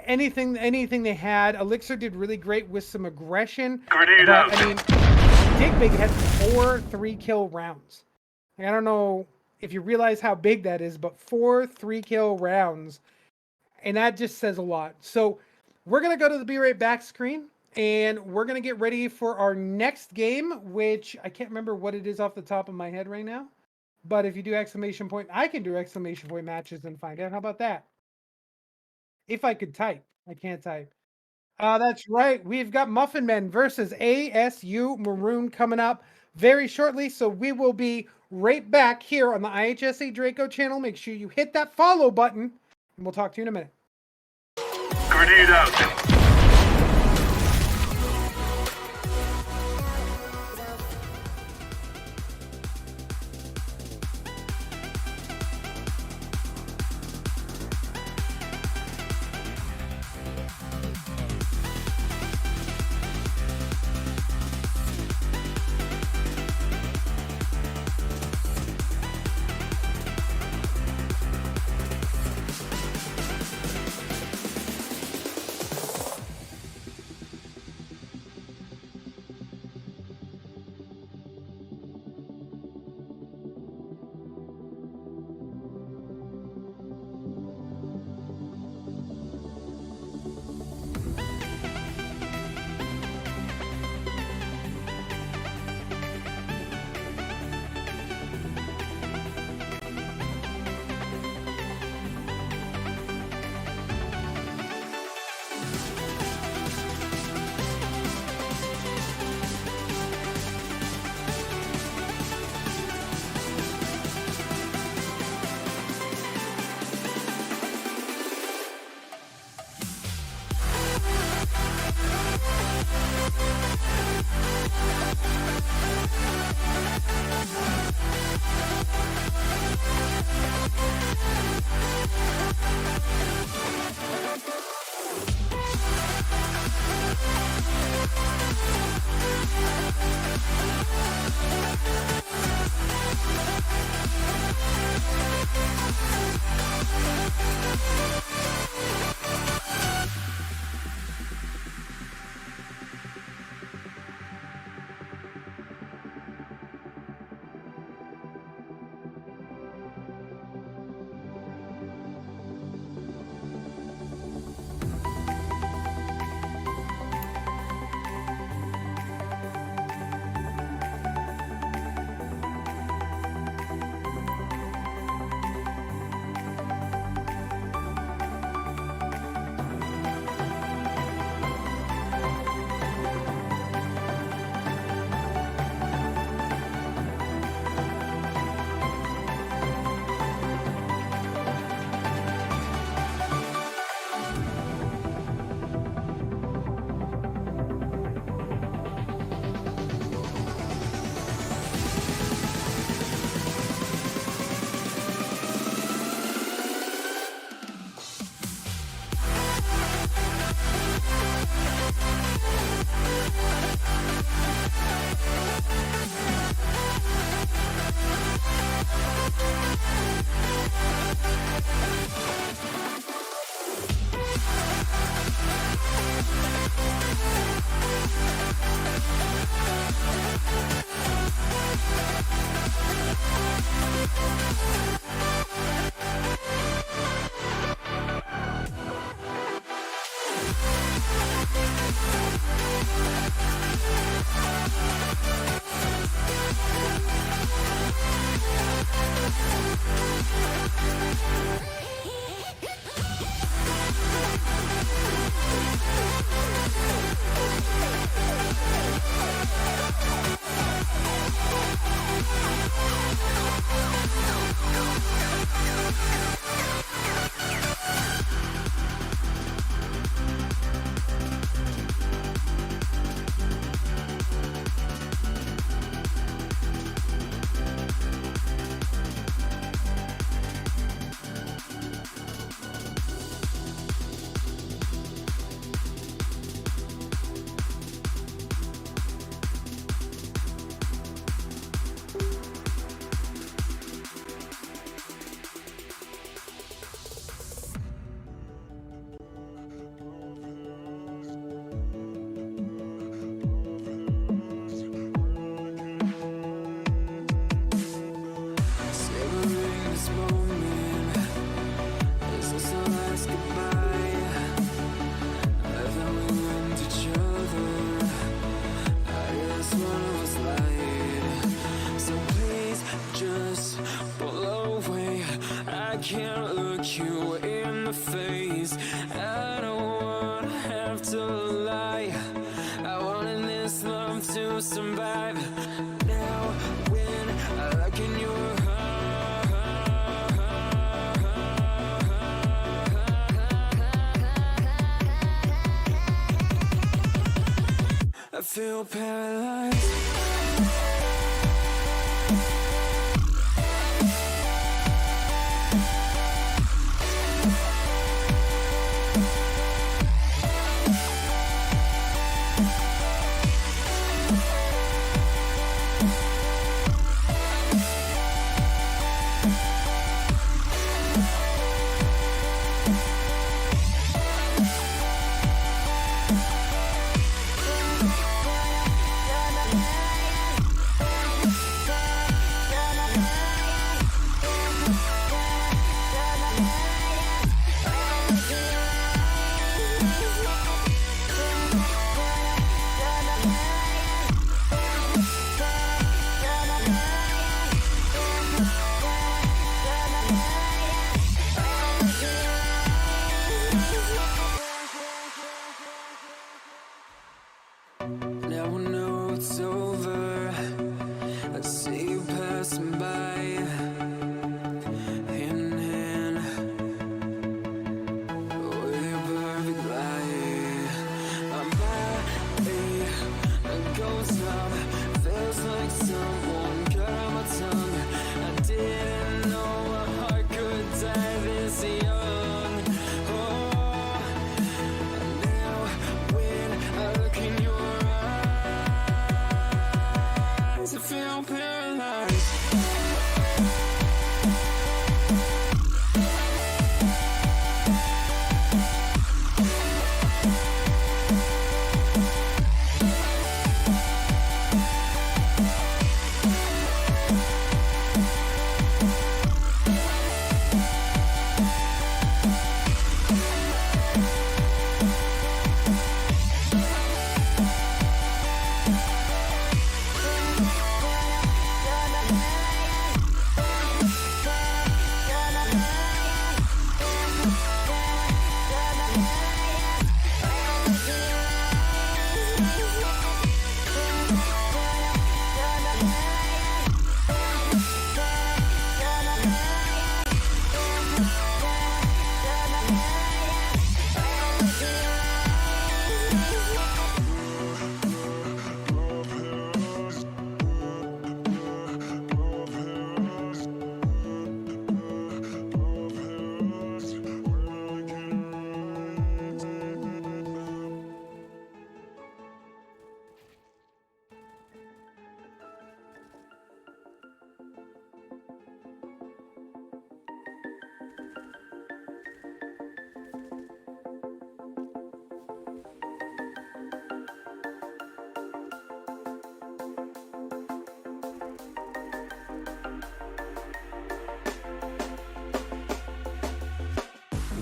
anything they had. Elixir did really great with some aggression. Grenade out. I mean, Dig Big had 4 3-kill rounds. Like, I don't know if you realize how big that is, but 4 3-kill rounds. And that just says a lot. So we're going to go to the Be Right Back screen. And we're going to get ready for our next game, which I can't remember what it is off the top of my head right now. But if you do exclamation point, I can do exclamation point matches and find out. How about that? If I could type. I can't type. That's right. We've got Muffin Men versus ASU Maroon coming up very shortly. So we will be right back here on the IHSA Draco channel. Make sure you hit that follow button. And we'll talk to you in a minute. Grenade out. can't look you in the face. I don't wanna have to lie. I wanted this love to survive. Now when I look in your I feel paralyzed. Now I know it's over. I see you passing by, hand in hand, with your perfect light. My body goes numb, feels like someone cut out my tongue. I didn't know a heart could die this young. Oh, now when I look in your eyes, I feel paralyzed.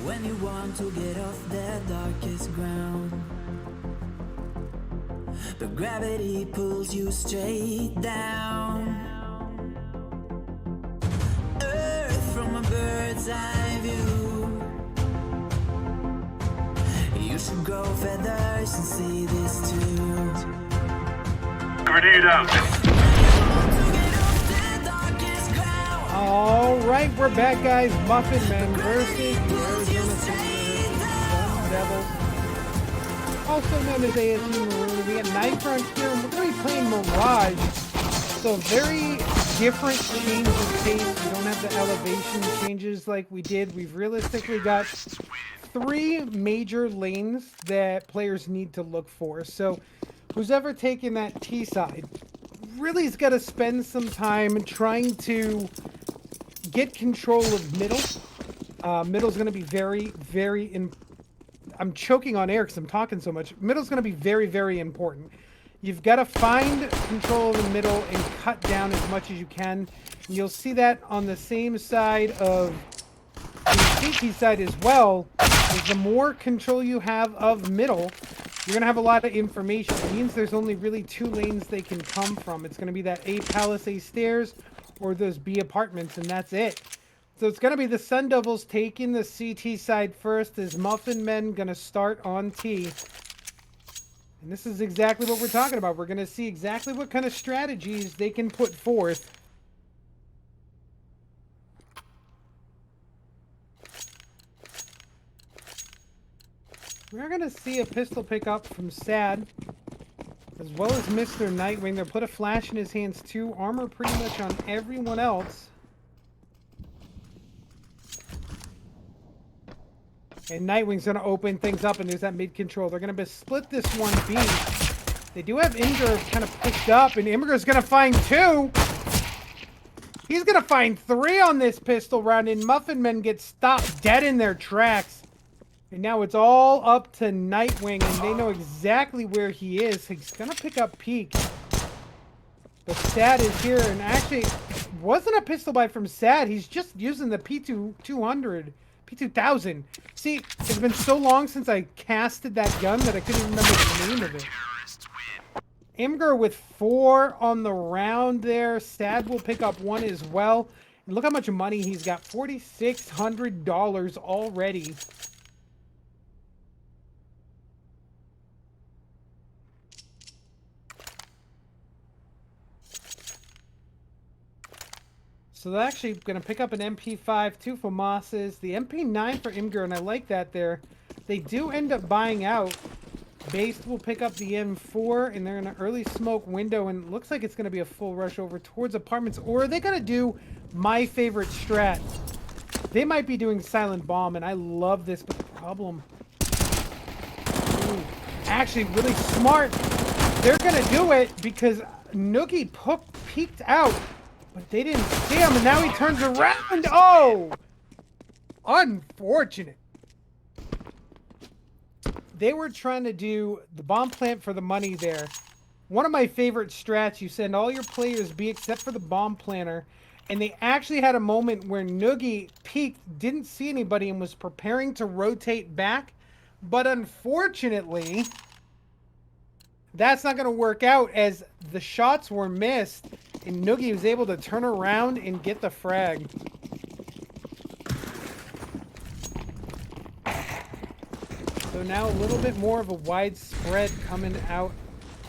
When you want to get off the darkest ground, but gravity pulls you straight down. Earth from a bird's eye view. You should grow feathers and see this too. Grenade out. All right, we're back, guys. Muffin Man versus the Arizona State Devils, also known as ASU Maroon. We got Knife Run here, and we're going to be playing Mirage. So very different change of pace. We don't have the elevation changes like we did. We've realistically got 3 major lanes that players need to look for. So who's ever taken that T side really has got to spend some time trying to get control of middle. Middle's going to be very I'm choking on air because I'm talking so much. Middle's going to be very important. You've got to find control of the middle and cut down as much as you can. And you'll see that on the same side of the CT side as well. Is the more control you have of middle, you're going to have a lot of information. It means there's only really 2 lanes they can come from. It's going to be that A Palace A Stairs or those B apartments, and that's it. So it's going to be the Sun Devils taking the CT side first as Muffin Men going to start on T. And this is exactly what we're talking about. We're going to see exactly what kind of strategies they can put forth. We're going to see a pistol pickup from Sad, as well as Mr. Nightwing. They'll put a flash in his hands too. Armor pretty much on everyone else. And Nightwing's going to open things up, and there's that mid-control. They're going to split this 1B. They do have Imgur kind of pushed up, and Imgur's going to find 2. He's going to find 3 on this pistol round, and Muffin Men get stopped dead in their tracks. And now it's all up to Nightwing, and they know exactly where he is. He's going to pick up Peak. But Sad is here, and actually, it wasn't a pistol buy from Sad. He's just using the P200. P2000. See, it's been so long since I casted that gun that I couldn't even remember the name of it. Imgur with 4 on the round there. Sad will pick up 1 as well. And look how much money he's got. $4,600 already. So they're actually going to pick up an MP5, 2 for Mosses, the MP9 for Imgur, and I like that there. They do end up buying out. Based will pick up the M4, and they're in an early smoke window, and it looks like it's going to be a full rush over towards apartments. Or are they going to do my favorite strat? They might be doing Silent Bomb, and I love this, but the problem... Ooh, actually, really smart. They're going to do it because Noogie peeked out. But they didn't see him, and now he turns around. Oh! Unfortunate. They were trying to do the bomb plant for the money there. One of my favorite strats, you send all your players B except for the bomb planter. And they actually had a moment where Noogie peeked, didn't see anybody, and was preparing to rotate back. But unfortunately, that's not going to work out as the shots were missed. And Noogie was able to turn around and get the frag. So now a little bit more of a widespread coming out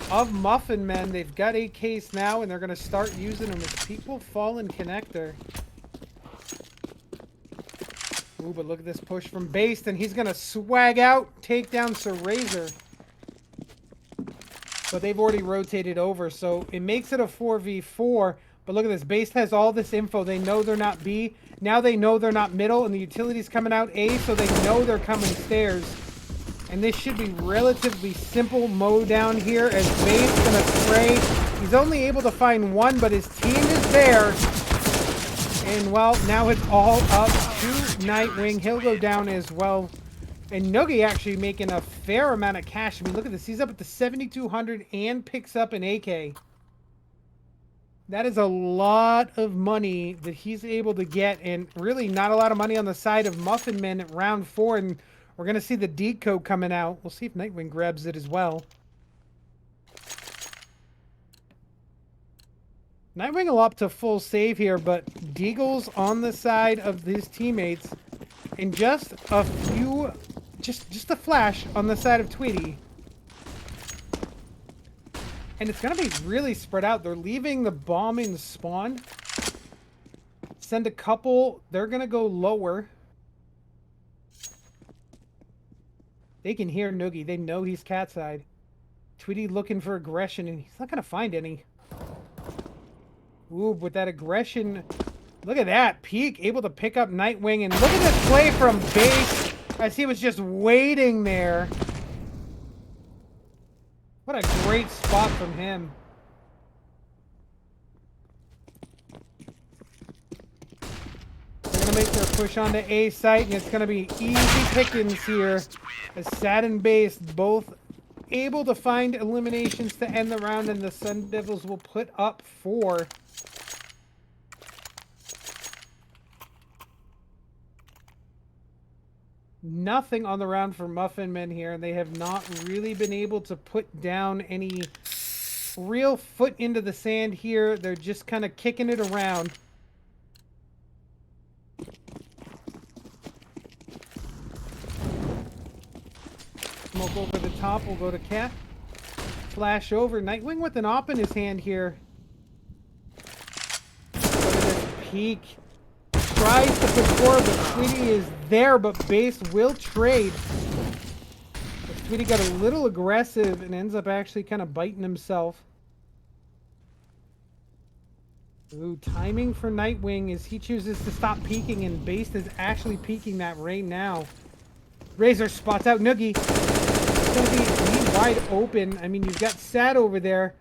of Muffin Men. They've got AKs now, and they're going to start using them as people fall in connector. Ooh, but look at this push from Based, and he's going to swag out, take down Sir Razor. But they've already rotated over, so it makes it a 4v4. But look at this. Based has all this info. They know they're not B. Now they know they're not middle, and the utility's coming out A, so they know they're coming stairs. And this should be relatively simple mow down here as Based gonna spray. He's only able to find 1, but his team is there. And, well, now it's all up to Nightwing. He'll go down as well. And Noogie actually making a fair amount of cash. I mean, look at this. He's up at the 7,200 and picks up an AK. That is a lot of money that he's able to get. And really not a lot of money on the side of Muffin Men at round 4. And we're going to see the D code coming out. We'll see if Nightwing grabs it as well. Nightwing will up to full save here, but Deagle's on the side of his teammates. And just a few... Just a flash on the side of Tweety. And it's going to be really spread out. They're leaving the bomb in spawn. Send a couple. They're going to go lower. They can hear Noogie. They know he's cat side. Tweety looking for aggression, and he's not going to find any. Ooh, with that aggression. Look at that. Peak able to pick up Nightwing. And look at this play from Base. As he was just waiting there. What a great spot from him. They're going to make their push onto A site, and it's going to be easy pickings here. As Sad and Base both able to find eliminations to end the round, and the Sun Devils will put up 4. Nothing on the round for Muffin Men here, and they have not really been able to put down any real foot into the sand here. They're just kind of kicking it around. Smoke over the top will go to Cat. Flash over. Nightwing with an op in his hand here. Look at this peek. Tries to put forward, but Tweety is there, but Base will trade. But Tweety got a little aggressive and ends up actually kind of biting himself. Ooh, timing for Nightwing as he chooses to stop peeking, and Base is actually peeking that right now. Razor spots out Noogie. It's going to be wide open. I mean, you've got Sad over there,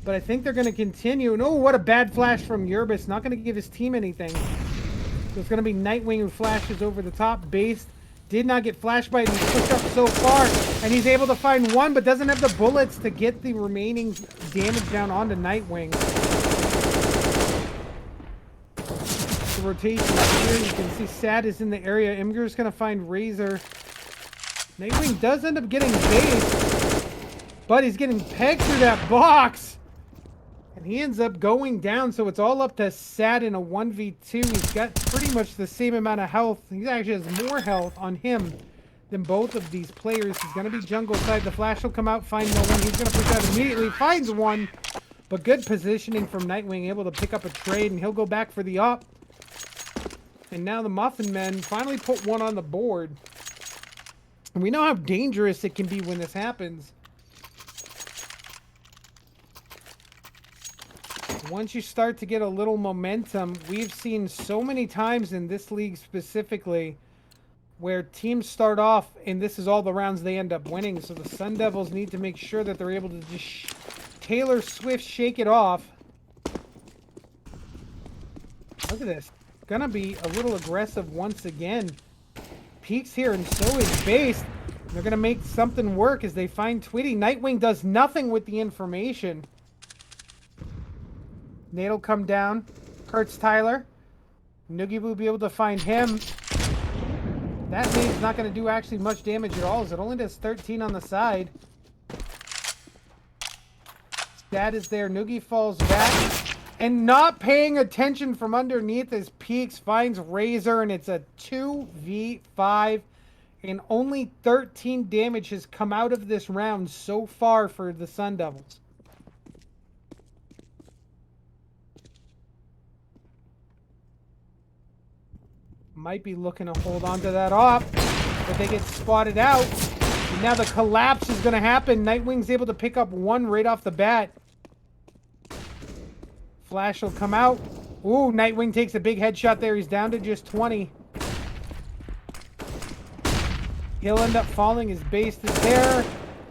but I think they're going to continue. And oh, what a bad flash from Yerbis. Not going to give his team anything. So it's going to be Nightwing who flashes over the top. Base did not get flashed by it. He's pushed up so far, and he's able to find one, but doesn't have the bullets to get the remaining damage down onto Nightwing. The rotation here, you can see Sad is in the area. Imgur's going to find Razor. Nightwing does end up getting Base, but he's getting pegged through that box. And he ends up going down, so it's all up to Sad in a 1v2. He's got pretty much the same amount of health. He actually has more health on him than both of these players. He's going to be jungle side. The flash will come out, find no one. He's going to push out immediately, finds one. But good positioning from Nightwing, able to pick up a trade, and he'll go back for the op. And now the Muffin men finally put one on the board. And we know how dangerous it can be when this happens. Once you start to get a little momentum, we've seen so many times in this league specifically where teams start off and this is all the rounds they end up winning. So the Sun Devils need to make sure that they're able to just Taylor Swift shake it off. Look at this. Gonna be a little aggressive once again. Peeks here, and so is Base. They're gonna make something work as they find Tweety. Nightwing does nothing with the information. Nate'll come down. Hurts Tyler. Noogie will be able to find him. That nade's not gonna do actually much damage at all, as it only does 13 on the side. Dad is there. Noogie falls back. And not paying attention from underneath his peaks, finds Razor, and it's a 2v5. And only 13 damage has come out of this round so far for the Sun Devils. Might be looking to hold on to that op, but they get spotted out. And now the collapse is going to happen. Nightwing's able to pick up one right off the bat. Flash will come out. Ooh, Nightwing takes a big headshot there. He's down to just 20. He'll end up falling. His base is there.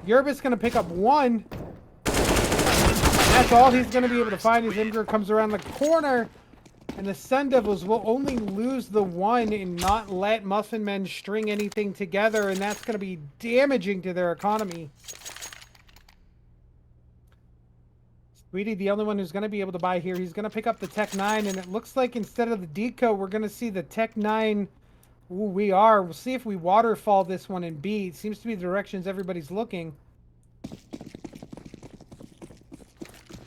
Yerbis going to pick up one. That's all he's going to be able to find as Imgur comes around the corner. And the Sun Devils will only lose the one and not let Muffin Men string anything together. And that's going to be damaging to their economy. Tweety, the only one who's going to be able to buy here. He's going to pick up the Tech 9, and it looks like instead of the Deco, we're going to see the Tech 9. Ooh, we are. We'll see if we waterfall this one in B. It seems to be the directions everybody's looking.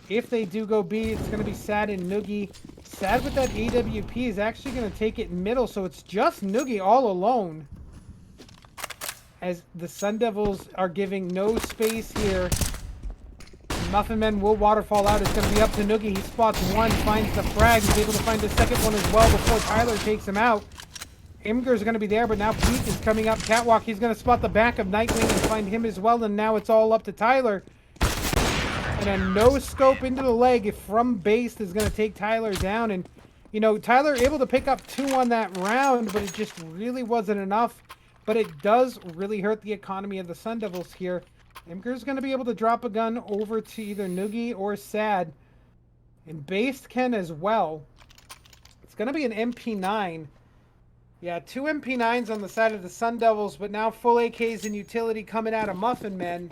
If they do go B, it's going to be Sad and Noogie. Sad with that AWP is actually going to take it middle, so it's just Noogie all alone. As the Sun Devils are giving no space here. Muffin Men will waterfall out. It's going to be up to Noogie. He spots one, finds the frag. He's able to find the second one as well before Tyler takes him out. Imgur's going to be there, but now Peak is coming up. Catwalk, he's going to spot the back of Nightwing and find him as well, and now it's all up to Tyler. And a no-scope into the leg from base is going to take Tyler down. And, you know, Tyler able to pick up 2 on that round, but it just really wasn't enough. But it does really hurt the economy of the Sun Devils here. Imgur's going to be able to drop a gun over to either Noogie or Sad. And Base can as well. It's going to be an MP9. Yeah, 2 MP9s on the side of the Sun Devils, but now full AKs and utility coming out of Muffin Men.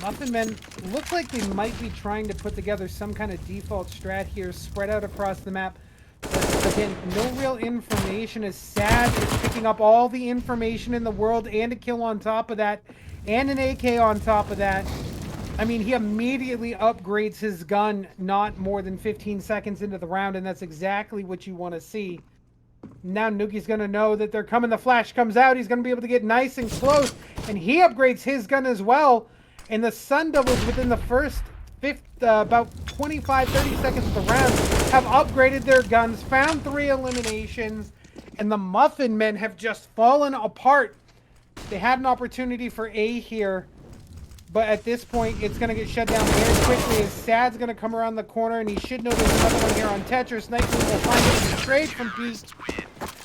Muffin Men look like they might be trying to put together some kind of default strat here, spread out across the map. But again, no real information. As Sad is picking up all the information in the world and a kill on top of that, and an AK on top of that. I mean, he immediately upgrades his gun not more than 15 seconds into the round, and that's exactly what you want to see. Now Nuki's going to know that they're coming. The flash comes out. He's going to be able to get nice and close. And he upgrades his gun as well. And the Sun Devils within the first about 25, 30 seconds of the round have upgraded their guns, found 3 eliminations. And the Muffin Men have just fallen apart. They had an opportunity for A here. But at this point, it's going to get shut down very quickly as Sad's going to come around the corner, and he should know there's another one here on Tetris. Nightwing will find it in the trade from Peak.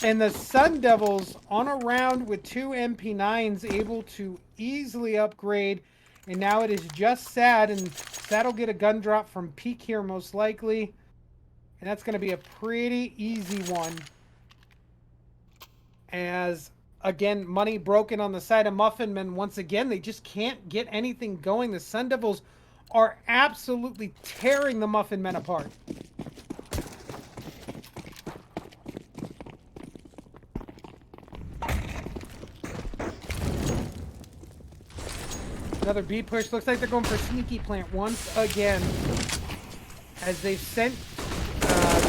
And the Sun Devils on a round with 2 MP9s able to easily upgrade. And now it is just Sad, and Sad will get a gun drop from Peak here most likely. And that's going to be a pretty easy one. As... again, money broken on the side of Muffin Men. Once again, they just can't get anything going. The Sun Devils are absolutely tearing the Muffin Men apart. Another B push. Looks like they're going for Sneaky Plant once again. As they've sent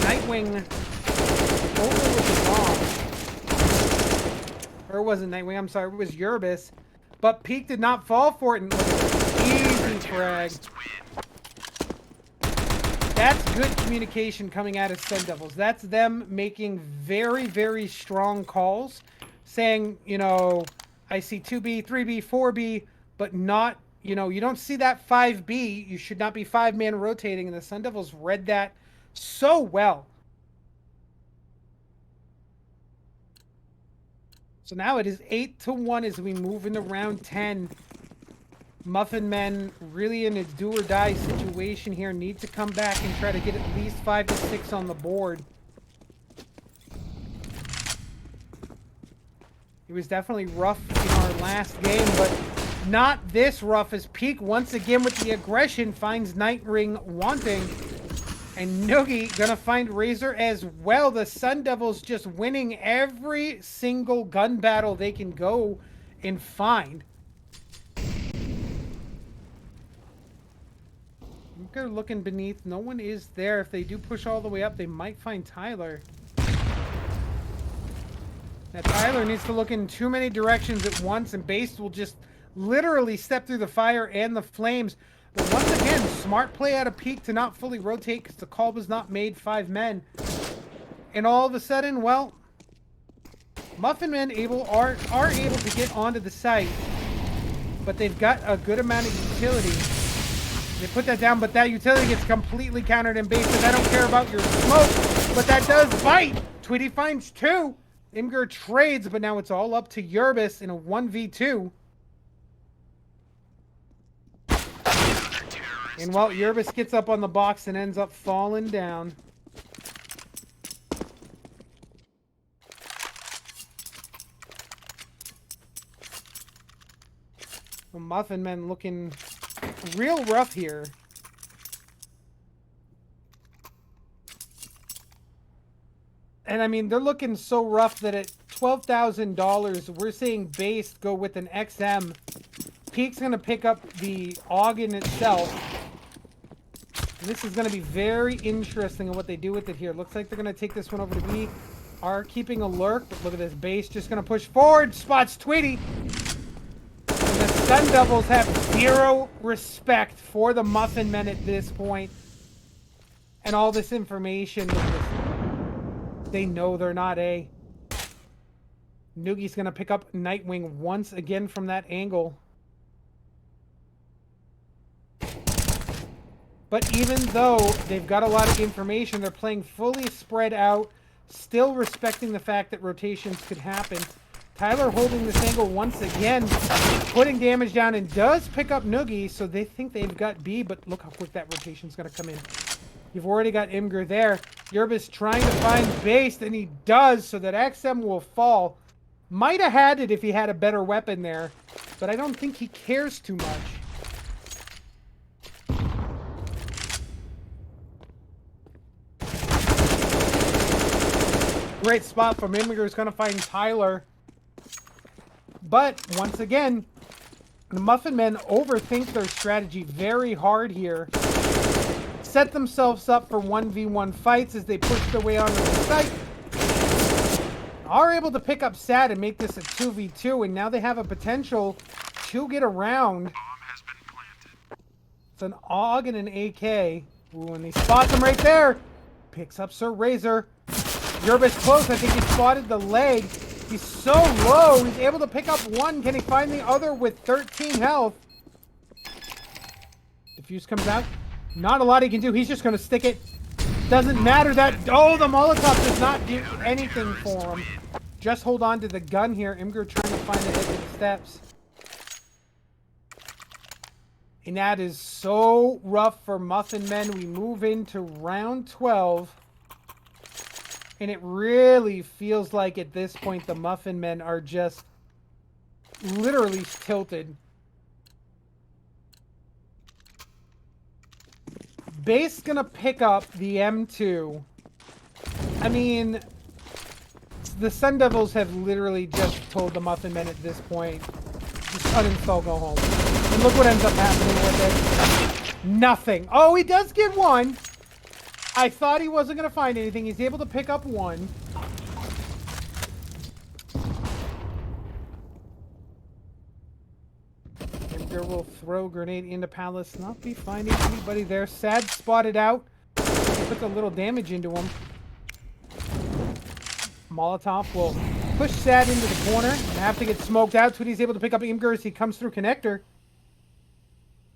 Nightwing over with the bomb. Or it wasn't Nightwing, I'm sorry, it was Yerbis. But Peak did not fall for it, and look at this. Easy frag. That's good communication coming out of Sun Devils. That's them making very, very strong calls. Saying, you know, I see 2B, 3B, 4B, but not, you know, you don't see that 5B. You should not be 5-man rotating, and the Sun Devils read that so well. So now it is 8-1 as we move into round 10. Muffin Men really in a do-or-die situation here. Need to come back and try to get at least 5 to 6 on the board. It was definitely rough in our last game, but not this rough as Peak once again with the aggression finds Nightwing wanting. And Noogie gonna find Razor as well. The Sun Devils just winning every single gun battle they can go and find. They're looking beneath. No one is there. If they do push all the way up, they might find Tyler. Now Tyler needs to look in too many directions at once, and Base will just literally step through the fire and the flames. But once again, smart play out of Peak to not fully rotate because the call was not made 5 men. And all of a sudden, well, Muffin Men are able to get onto the site, but they've got a good amount of utility. They put that down, but that utility gets completely countered in Base. I don't care about your smoke, but that does bite. Tweety finds 2. Imgur trades, but now it's all up to Yerbis in a 1v2. And well, Yerbis gets up on the box and ends up falling down. The Muffin Men looking real rough here. And I mean, they're looking so rough that at $12,000, we're seeing Base go with an XM. Peak's going to pick up the AUG in itself. And this is going to be very interesting in what they do with it here. Looks like they're going to take this one over to B. Are keeping a lurk, but look at this. Base just going to push forward. Spots Tweety. And the Sun Devils have 0 respect for the Muffin Men at this point. And all this information. They know they're not A. Noogie's going to pick up Nightwing once again from that angle. But even though they've got a lot of information, they're playing fully spread out, still respecting the fact that rotations could happen. Tyler holding this angle once again, putting damage down, and does pick up Noogie, so they think they've got B, but look how quick that rotation's going to come in. You've already got Imgur there. Yerbis trying to find Base, and he does, so that XM will fall. Might have had it if he had a better weapon there, but I don't think he cares too much. Great spot from Imgur, is going to find Tyler. But once again, the Muffin Men overthink their strategy very hard here. Set themselves up for 1v1 fights as they push their way onto the site. are able to pick up Sad and make this a 2v2, and now they have a potential to get around. It's an AUG and an AK. Ooh, and he spots him right there. Picks up Sir Razor. Yerbis close. I think he spotted the leg. He's so low. He's able to pick up one. Can he find the other with 13 health? Diffuse comes out. Not a lot he can do. He's just going to stick it. Doesn't matter that... Oh, the Molotov does not do anything for him. Just hold on to the gun here. Imgur trying to find the edge of the steps. And that is so rough for Muffin Men. We move into round 12. And it really feels like at this point the Muffin Men are just literally tilted. Base gonna pick up the M2. I mean, the Sun Devils have literally just told the Muffin Men at this point, just uninstall, go home. And look what ends up happening with it. Nothing. Oh, he does get one. I thought he wasn't going to find anything. He's able to pick up one. Imgur will throw grenade into Palace. Not be finding anybody there. Sad spotted out. Puts a little damage into him. Molotov will push Sad into the corner and have to get smoked out. Tweety's able to pick up Imgur as he comes through connector.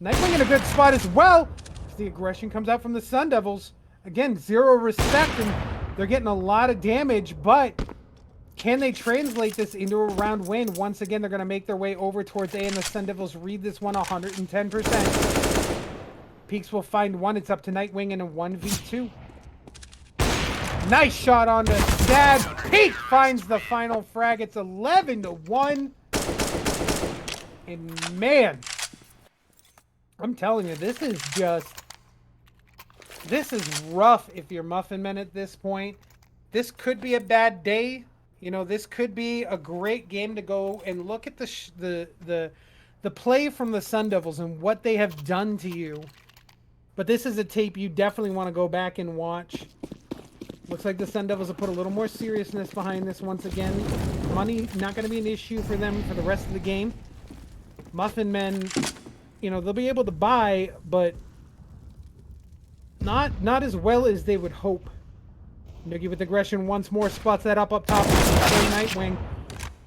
Nightwing in a good spot as well. As the aggression comes out from the Sun Devils. Again, zero respect, and they're getting a lot of damage, but can they translate this into a round win? Once again, they're going to make their way over towards A, and the Sun Devils read this one 110%. Peaks will find one. It's up to Nightwing in a 1v2. Nice shot on the Sad. Peak finds the final frag. It's 11-1. And man, I'm telling you, this is rough if you're Muffin Men at this point. This could be a bad day. You know, this could be a great game to go and look at the play from the Sun Devils and what they have done to you. But this is a tape you definitely want to go back and watch. Looks like the Sun Devils have put a little more seriousness behind this once again. Money not going to be an issue for them for the rest of the game. Muffin Men, you know, they'll be able to buy, but not as well as they would hope. Noogie with aggression once more, spots that up top. Nightwing.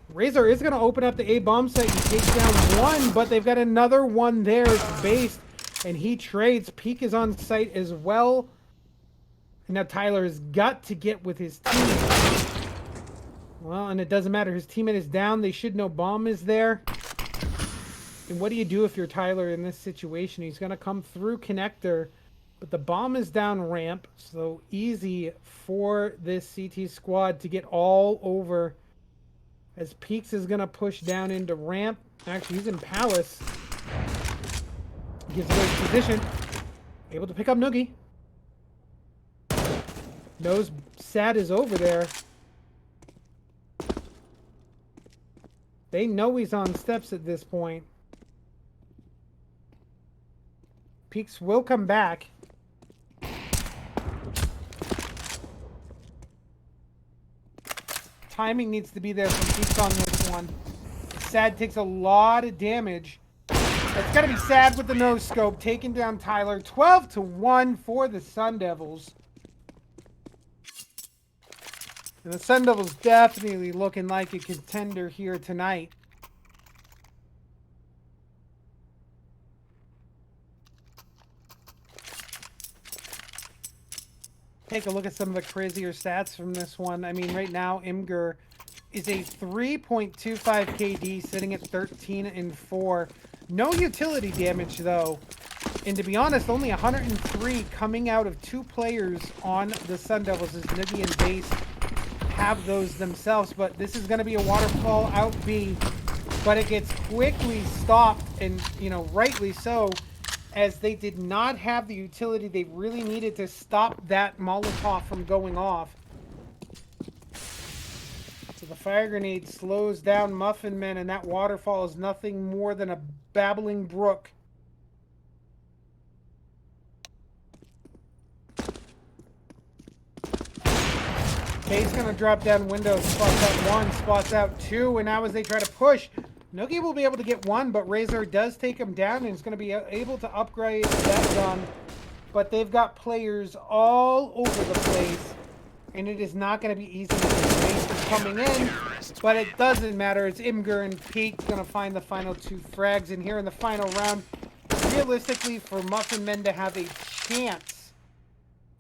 Razor is going to open up the A bomb site and take down one, but they've got another one there. It's based, and he trades. Peak is on site as well. And now Tyler has got to get with his team. Well, and it doesn't matter. His teammate is down. They should know bomb is there. And what do you do if you're Tyler in this situation? He's going to come through connector, but the bomb is down ramp. So easy for this CT squad to get all over. As Peaks is going to push down into ramp. Actually, he's in Palace. Gives away his position. Able to pick up Noogie. Knows Sad is over there. They know he's on steps at this point. Peaks will come back. Timing needs to be there from Peaks on this one. Sad takes a lot of damage. It's got to be Sad with the no scope, taking down Tyler. 12-1 for the Sun Devils. And the Sun Devils definitely looking like a contender here tonight. Take a look at some of the crazier stats from this one. I mean, right now, Imgur is a 3.25 KD, sitting at 13-4. No utility damage, though. And to be honest, only 103 coming out of 2 players on the Sun Devils as Noogie and Base have those themselves. But this is going to be a waterfall out B. But it gets quickly stopped, and, you know, rightly so, as they did not have the utility they really needed to stop that Molotov from going off. So the fire grenade slows down Muffin Men, and that waterfall is nothing more than a babbling brook. Faye's going to drop down window, spots out 1, spots out 2, and now as they try to push, Noogie will be able to get 1, but Razor does take him down and is going to be able to upgrade that gun. But they've got players all over the place, and it is not going to be easy with Razor coming in, but it doesn't matter. It's Imgur and Peak going to find the final 2 frags, and here in the final round, realistically, for Muffin Men to have a chance,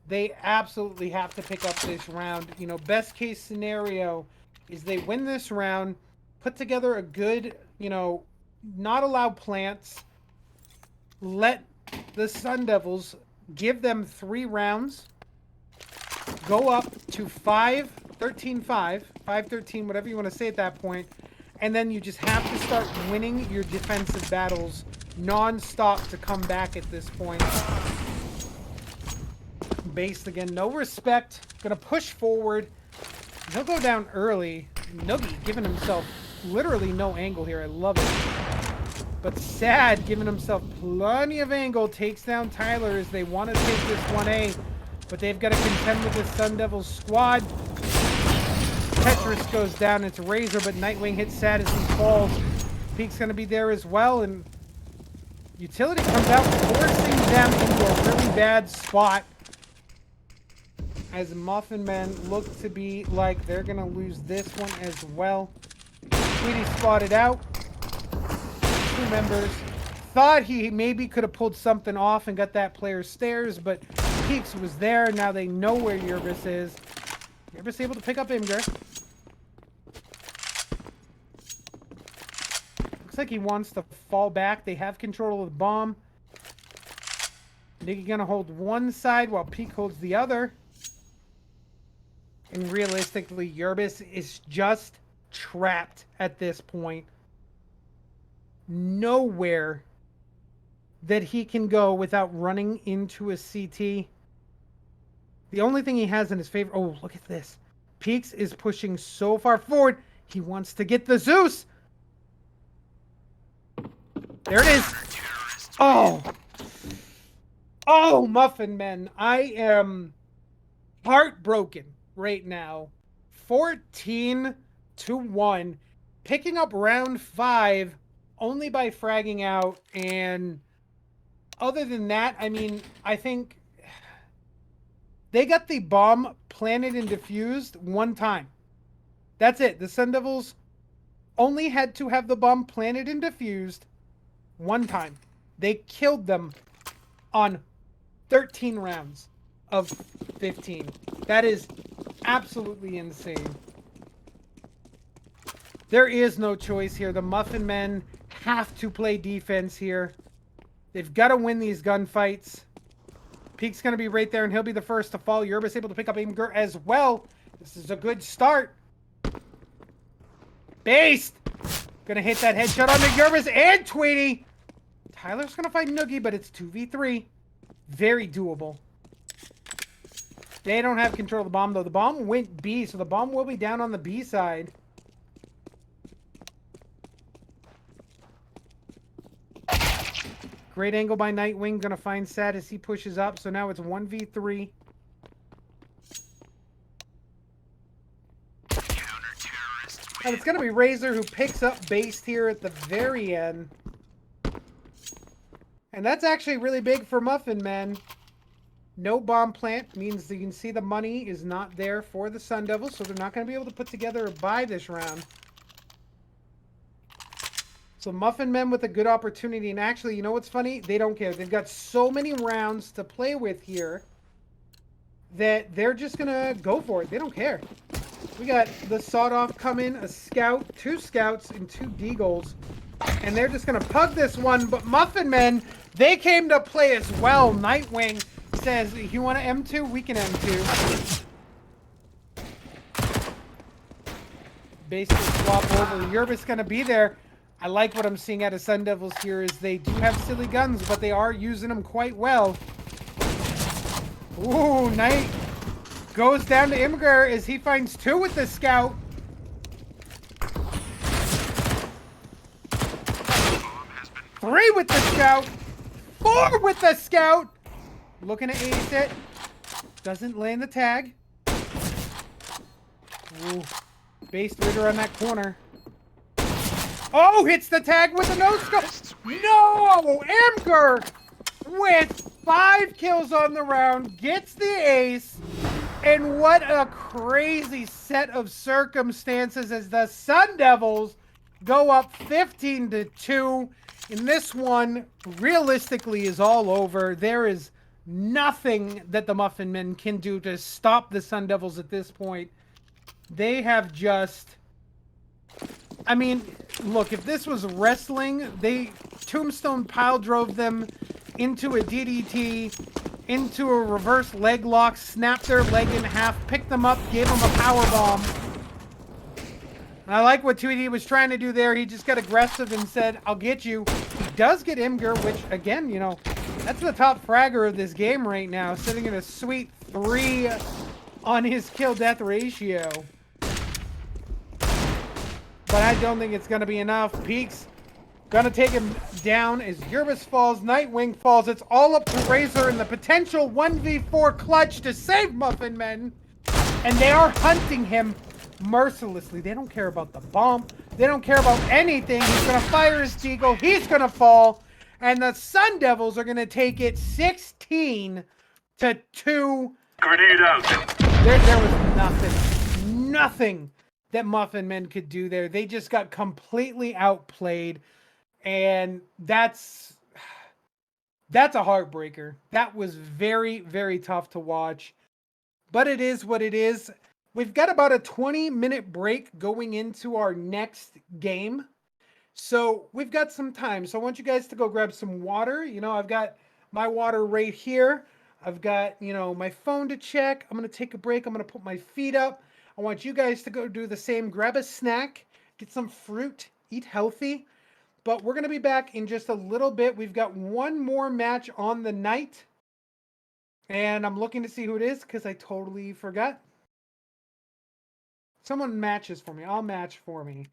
they absolutely have to pick up this round. You know, best case scenario is they win this round, put together a good, you know, not allow plants, let the Sun Devils give them 3 rounds, go up to 5, 13, 5, 5, 13, whatever you want to say at that point, and then you just have to start winning your defensive battles non-stop to come back at this point. Based again, no respect, gonna push forward. He'll go down early. Noogie giving himself literally no angle here. I love it. But Sad giving himself plenty of angle, takes down Tyler as they want to take this 1A, but they've got to contend with the Sun Devils squad. Tetris goes down, it's Razor, but Nightwing hits Sad as he falls. Peak's gonna be there as well, and Utility comes out, forcing them into a really bad spot. As Muffin Men look to be like they're going to lose this one as well. Tweety spotted out. 2 members. Thought he maybe could have pulled something off and got that player's stairs, but Peaks was there. Now they know where Yerbis is. Yerbis able to pick up Imgur. Looks like he wants to fall back. They have control of the bomb. Niggy going to hold one side while Peak holds the other. And realistically, Yerbis is just trapped at this point. Nowhere that he can go without running into a CT. The only thing he has in his favor... Oh, look at this. Peaks is pushing so far forward. He wants to get the Zeus. There it is. Oh. Oh, Muffin Men. I am heartbroken right now. 14-1, picking up round 5 only by fragging out, and other than that, I mean, I think they got the bomb planted and defused 1 time. That's it. The Sun Devils only had to have the bomb planted and defused 1 time. They killed them on 13 rounds of 15. That is absolutely insane. There is no choice here. The Muffin Men have to play defense here. They've got to win these gunfights. Peak's going to be right there, and he'll be the first to fall. Yerbis able to pick up Imgur as well. This is a good start. Based! Going to hit that headshot on the Yerbis and Tweety. Tyler's going to fight Noogie, but it's 2v3. Very doable. They don't have control of the bomb, though. The bomb went B, so the bomb will be down on the B side. Great angle by Nightwing. Going to find Sad as he pushes up. So now it's 1v3. And it's going to be Razor who picks up Based here at the very end. And that's actually really big for Muffin Men. No bomb plant means you can see the money is not there for the Sun Devils, so they're not going to be able to put together a buy this round. So Muffin Men with a good opportunity, and actually, you know what's funny? They don't care. They've got so many rounds to play with here that they're just going to go for it. They don't care. We got the sawed-off coming, a scout, 2 scouts, and 2 deagles, and they're just going to pug this one. But Muffin Men, they came to play as well. Nightwing says, if you want to M2, we can M2. Basically swap over. Yerbis going to be there. I like what I'm seeing out of Sun Devils here is they do have silly guns, but they are using them quite well. Ooh, Knight goes down to Imgur as he finds 2 with the scout. Three with the scout. 4 with the scout. Looking to ace it. Doesn't land the tag. Ooh. Base Ritter on that corner. Oh, hits the tag with a no-scope. No! Amger with 5 kills on the round, gets the ace. And what a crazy set of circumstances as the Sun Devils go up 15-2. And this one, realistically, is all over. There is nothing that the Muffin Men can do to stop the Sun Devils at this point. They have just... I mean, look, if this was wrestling, they Tombstone pile drove them into a DDT, into a reverse leg lock, snapped their leg in half, picked them up, gave them a power bomb. And I like what 2D was trying to do there. He just got aggressive and said, I'll get you. He does get Imgur, which, again, you know, that's the top fragger of this game right now, sitting at a sweet 3 on his kill-death ratio. But I don't think it's going to be enough. Peaks going to take him down as Yerbis falls, Nightwing falls. It's all up to Razor and the potential 1v4 clutch to save Muffin Men. And they are hunting him mercilessly. They don't care about the bomb. They don't care about anything. He's going to fire his deagle. He's going to fall. And the Sun Devils are going to take it 16-2. Grenade out. There was nothing that Muffin Men could do there. They just got completely outplayed. And that's a heartbreaker. That was very, very tough to watch. But it is what it is. We've got about a 20-minute break going into our next game. So we've got some time. So I want you guys to go grab some water. You know, I've got my water right here. I've got, you know, my phone to check. I'm going to take a break. I'm going to put my feet up. I want you guys to go do the same. Grab a snack, get some fruit, eat healthy. But we're going to be back in just a little bit. We've got one more match on the night. And I'm looking to see who it is because I totally forgot. Someone matches for me. I'll match for me.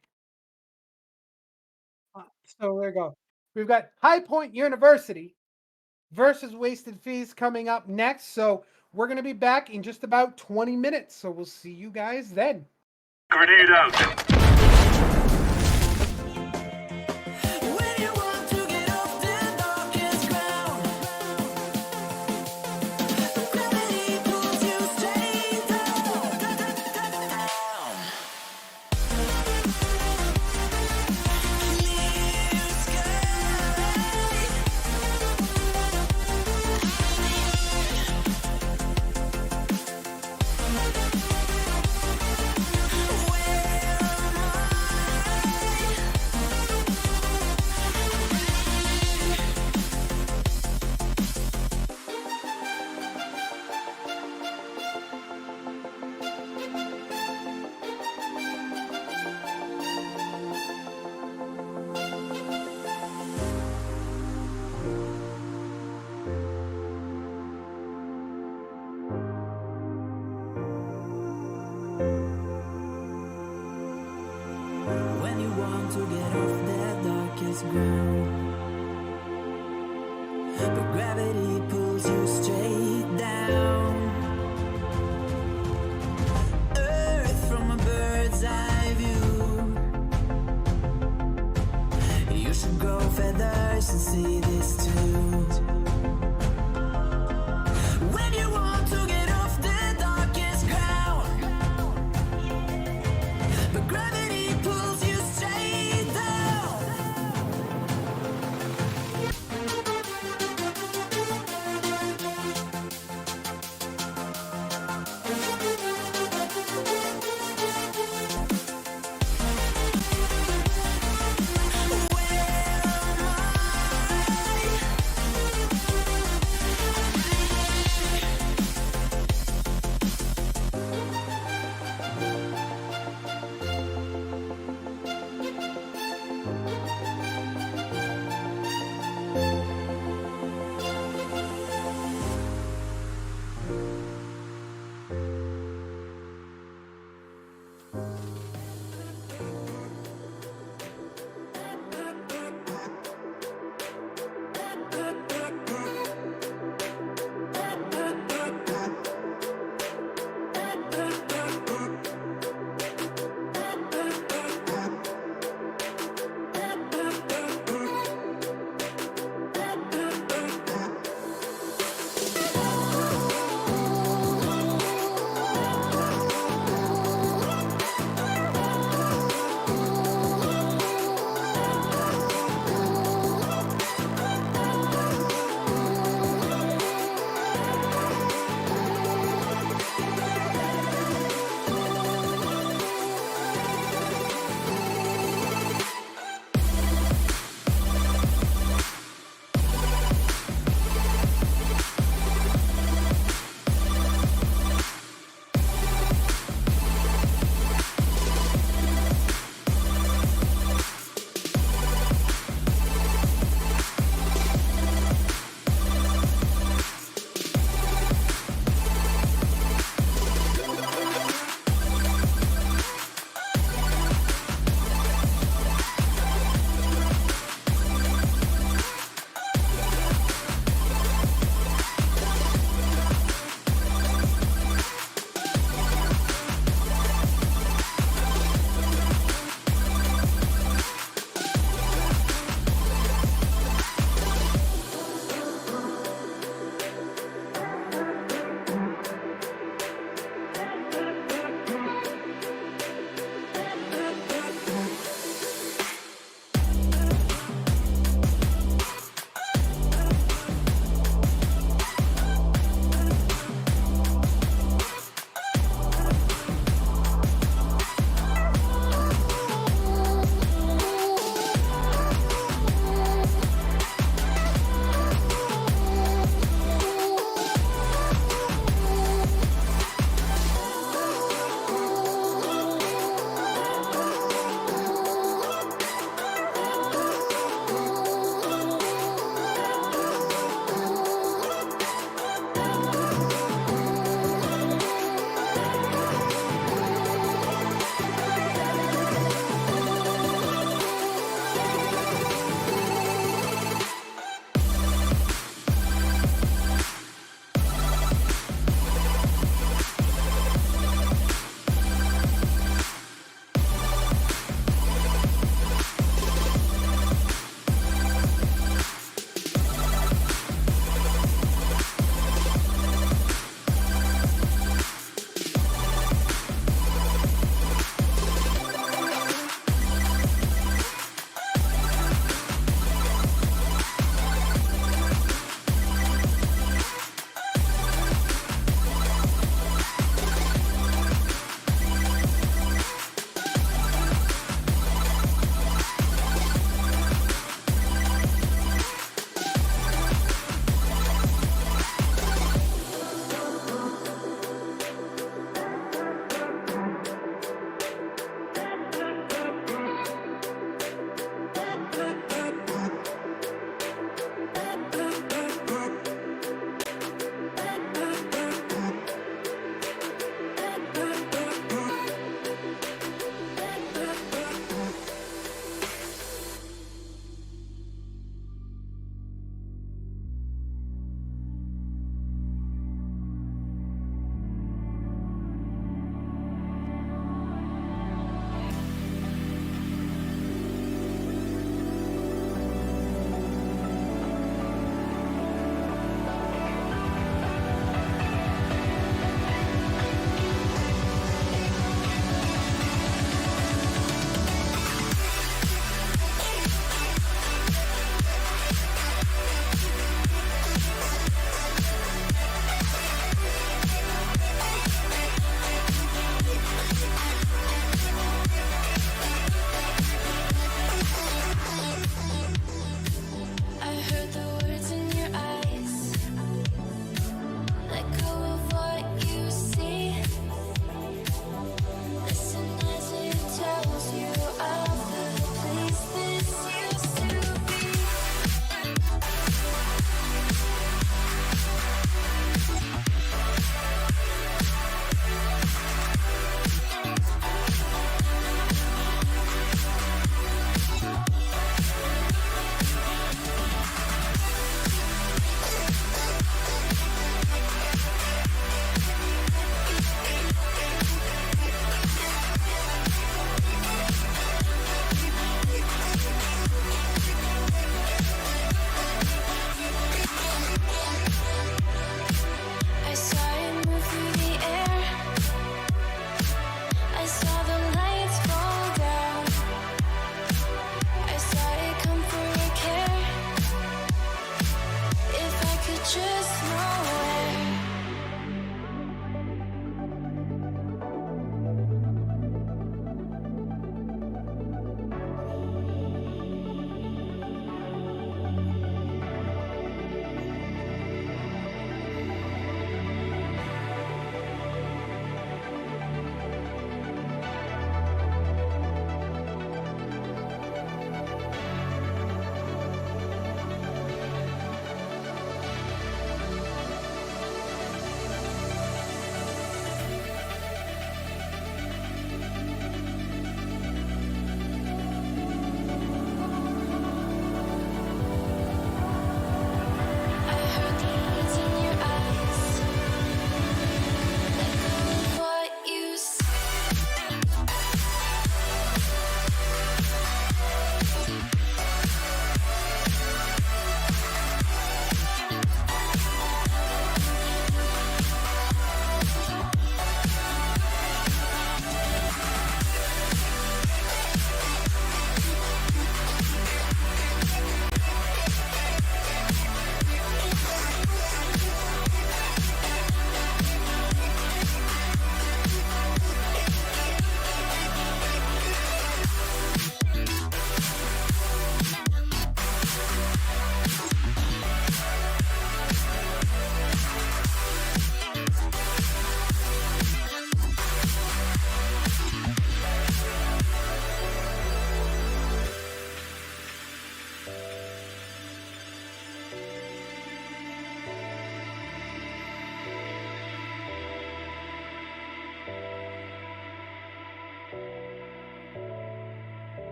So there we go. We've got High Point University versus Wasted Fees coming up next. So we're going to be back in just about 20 minutes. So we'll see you guys then. Grenade out. When you want to get off the darkest ground, gravity pulls you straight down. Clear sky.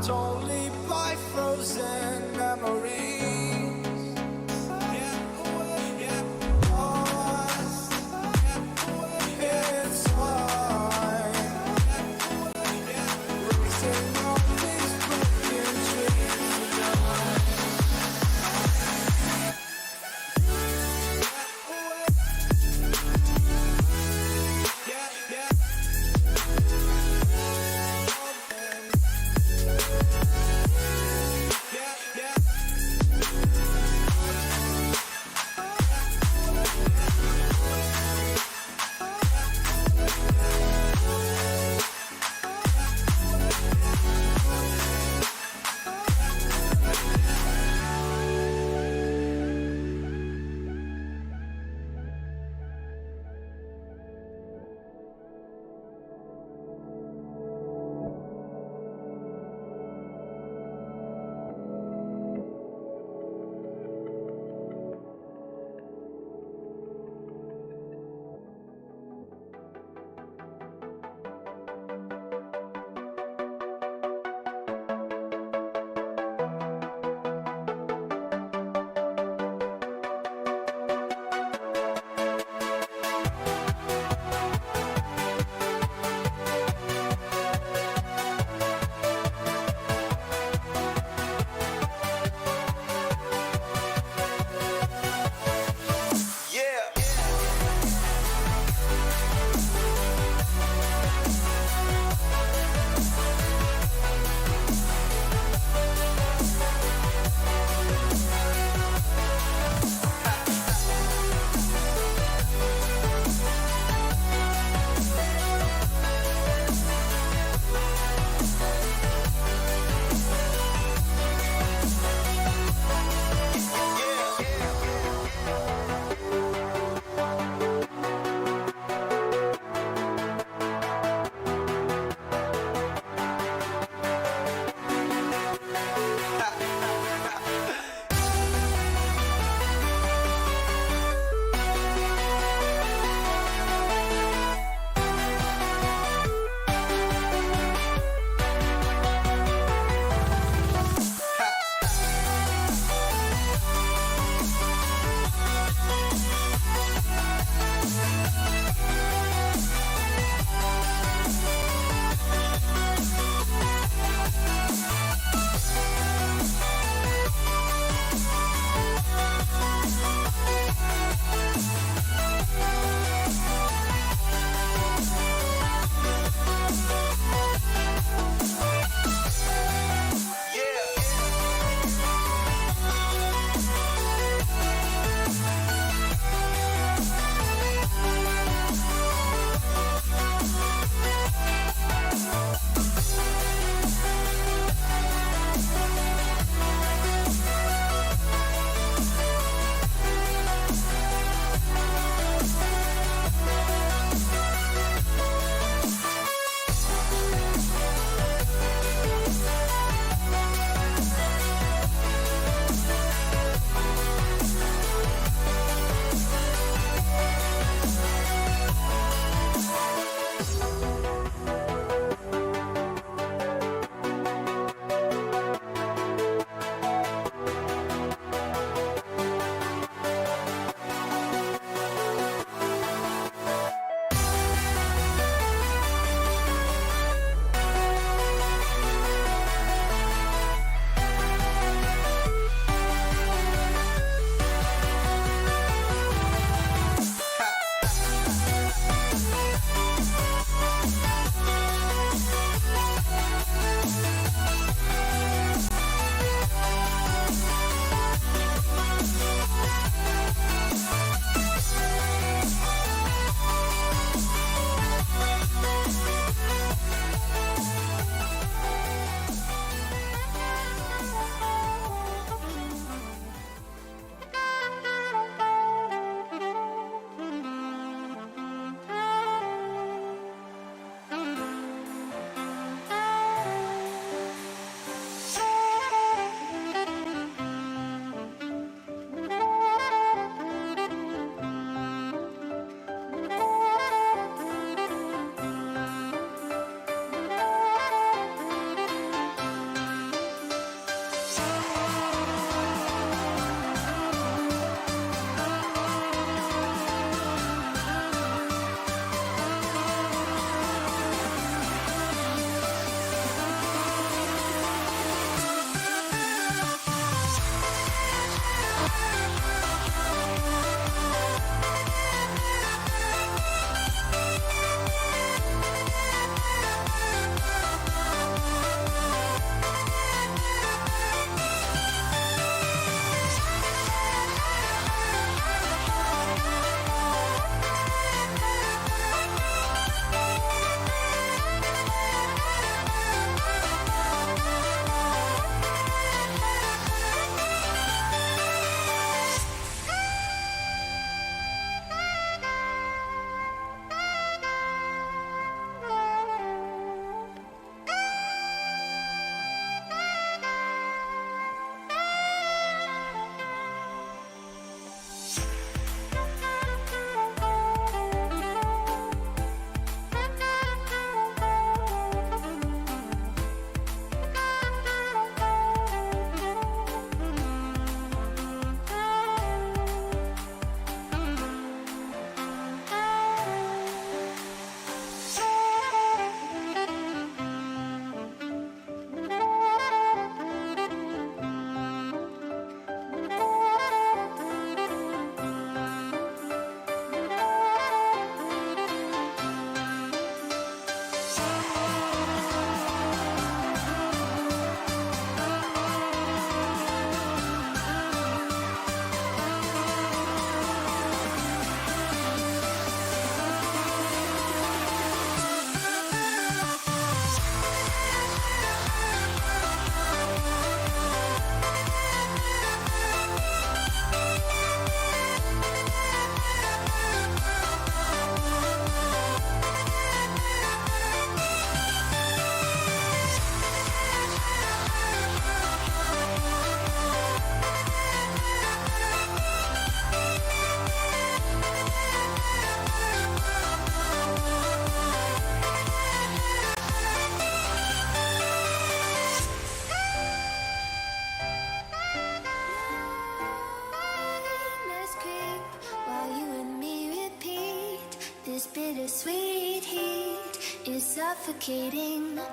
bound only by frozen memories. Lost in time, racing on these broken dreams tonight. suffocating. I'm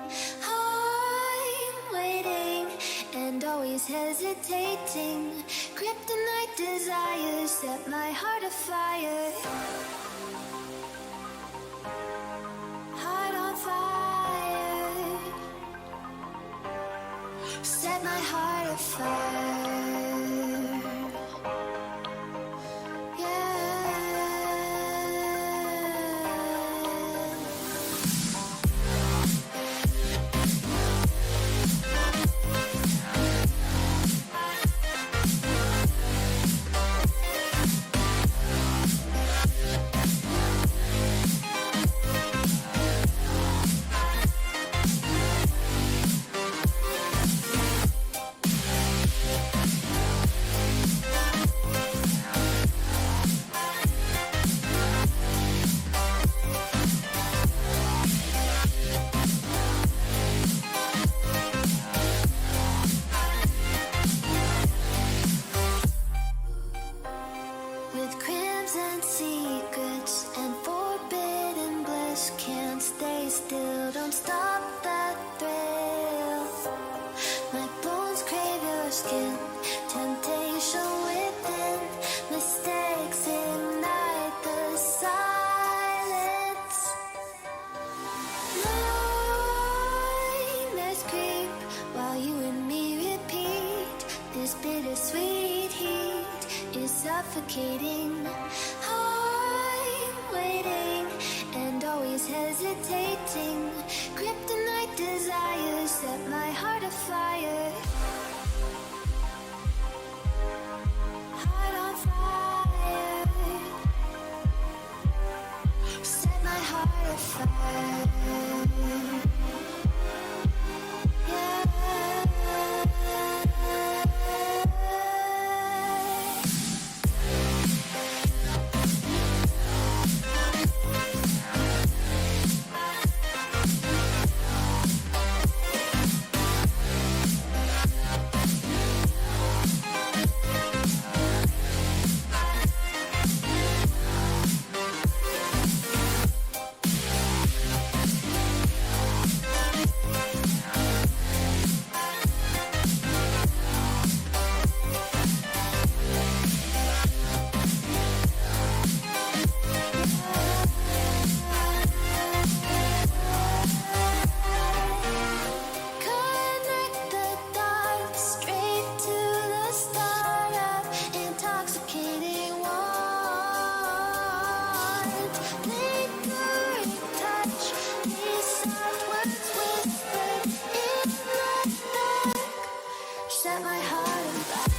waiting and always hesitating. Kryptonite desires set my heart afire. Heart on fire. Set my heart afire. With crimson secrets and forbidden bliss, can't stay still, don't stop that thrill. My bones crave your skin, temptation within, mistakes ignite the silence. Nightmares creep while you and me repeat. This bittersweet heat is suffocating. I'm waiting and always hesitating. Kryptonite desires set my heart afire. Heart on fire. Set my heart afire. Yeah. Connect the dots straight to the start of intoxicating want. Lingering touch, these soft words whispered in the dark. Set my heart on fire.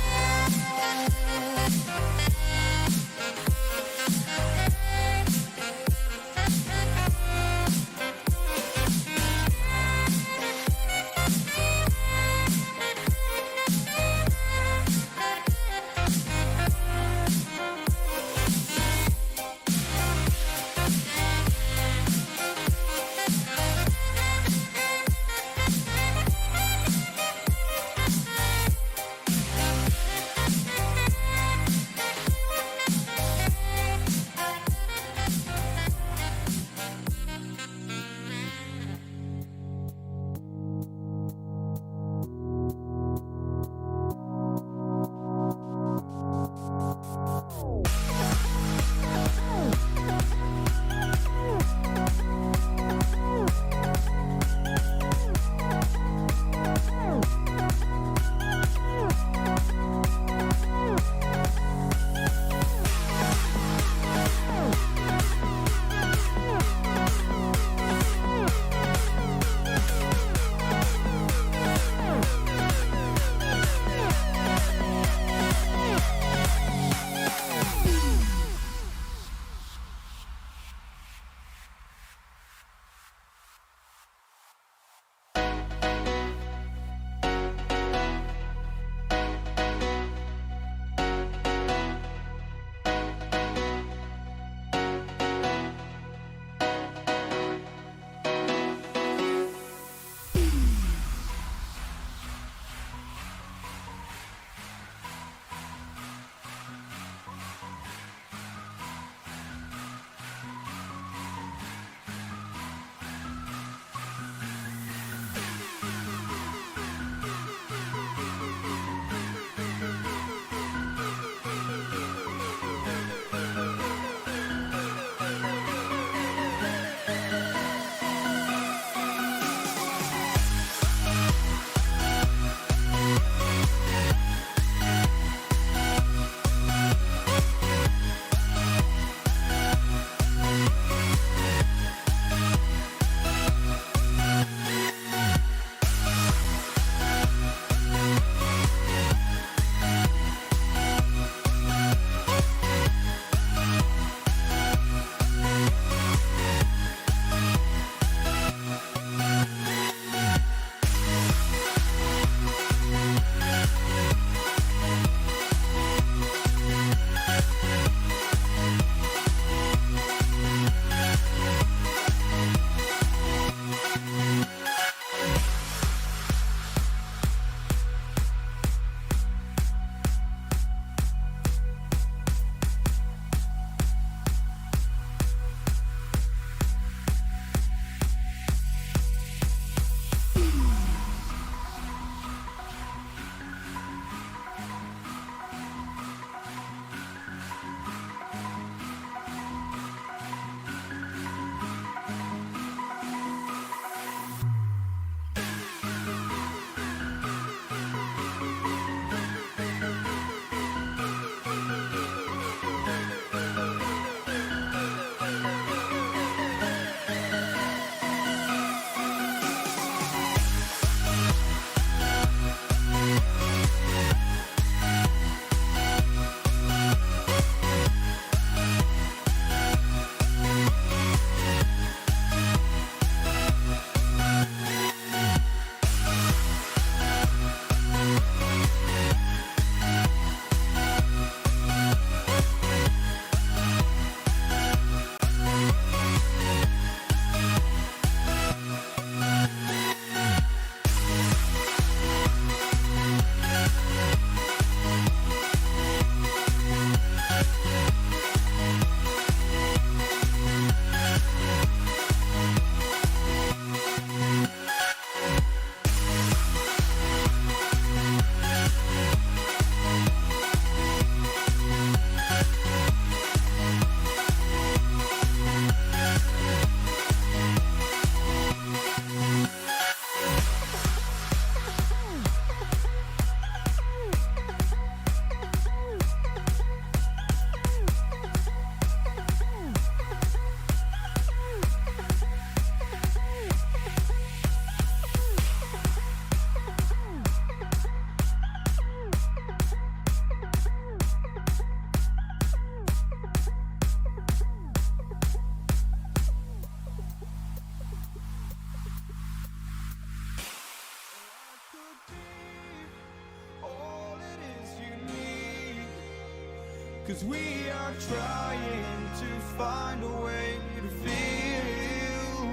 'cause we are trying to find a way to feel.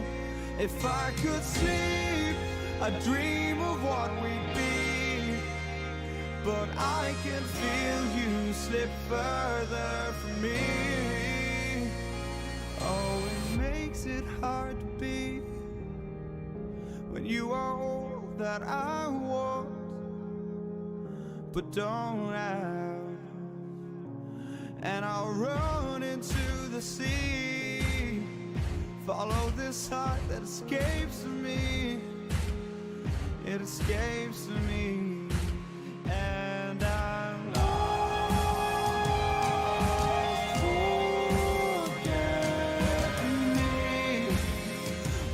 If I could sleep, I'd dream of what we'd be, but I can feel you slip further from me. Oh, it makes it hard to be when you are all that I want but don't have. And I'll run into the sea, follow this heart that escapes me. It escapes me, and I'm lost. Forget me,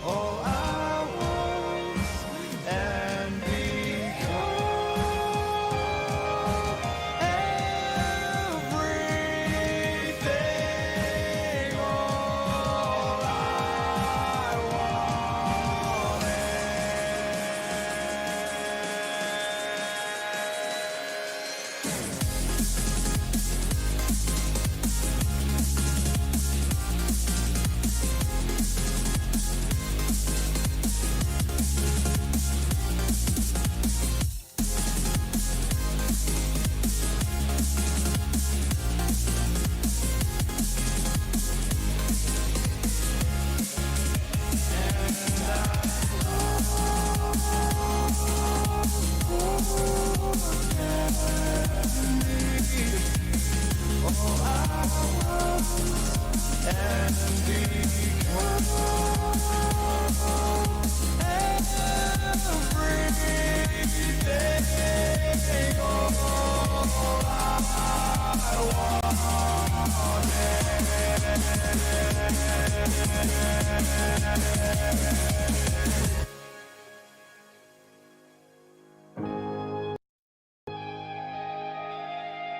all I was and become everything, all I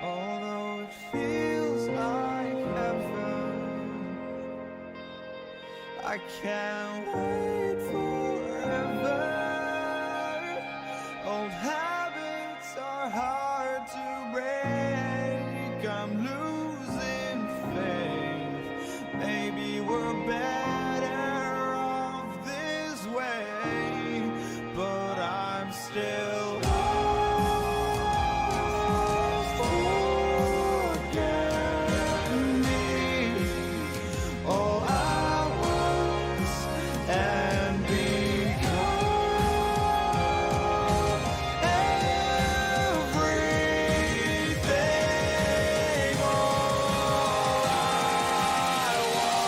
Although it feels like heaven, I can't wait forever. Old habits are hard to break. I'm losing faith. Maybe we're better off this way, but I'm still lost. Forget me, all I was and become everything, all I wanted.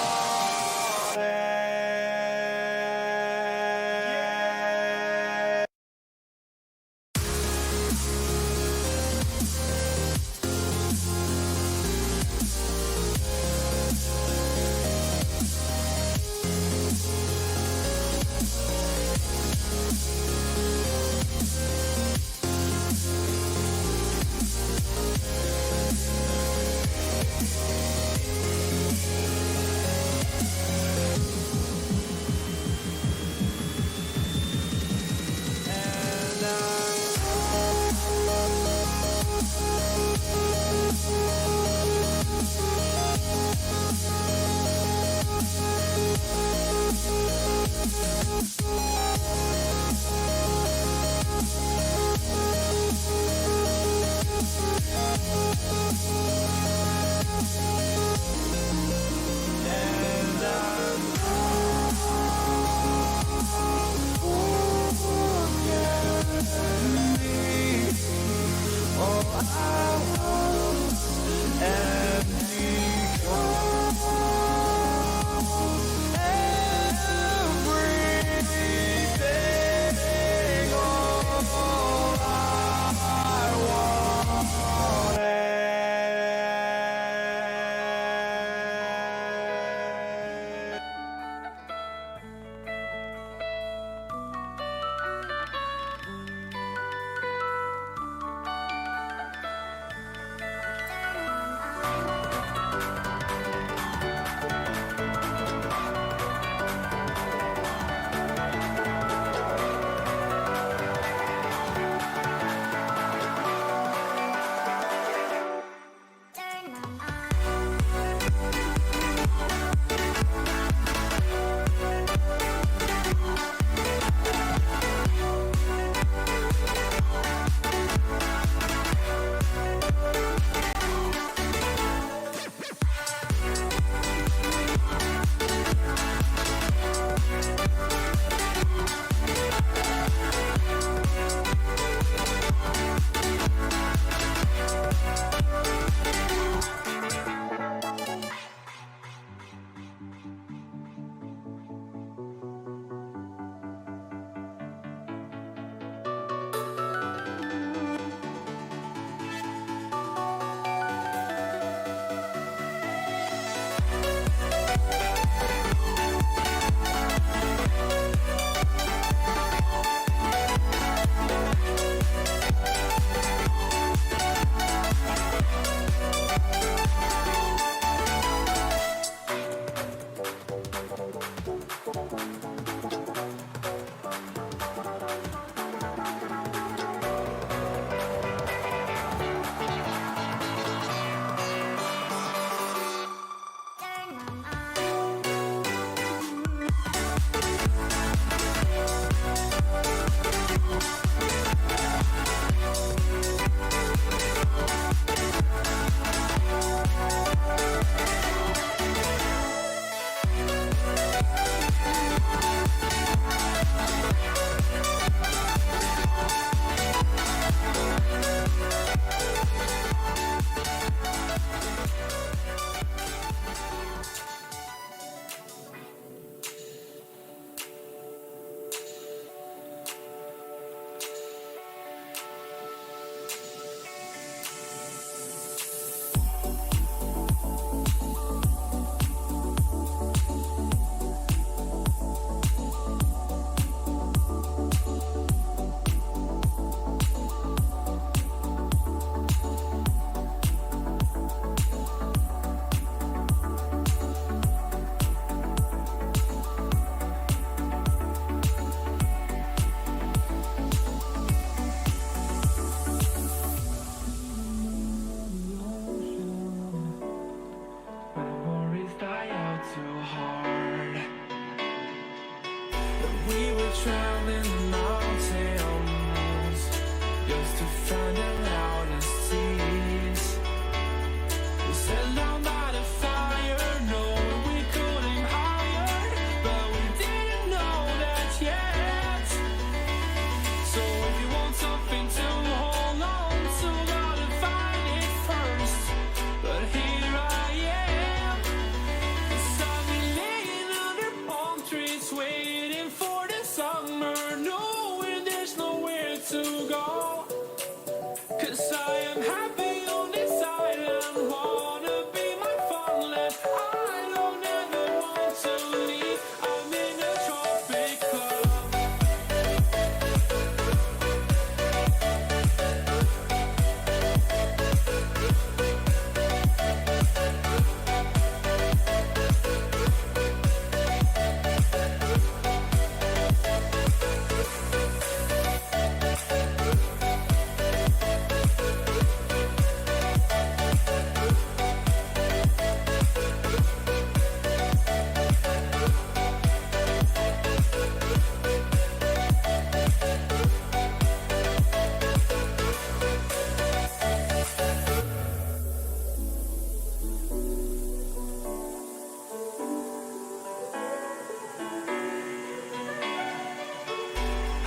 happy on this island. Wanna be my farmland. I don't ever want to leave. I'm in a tropic club.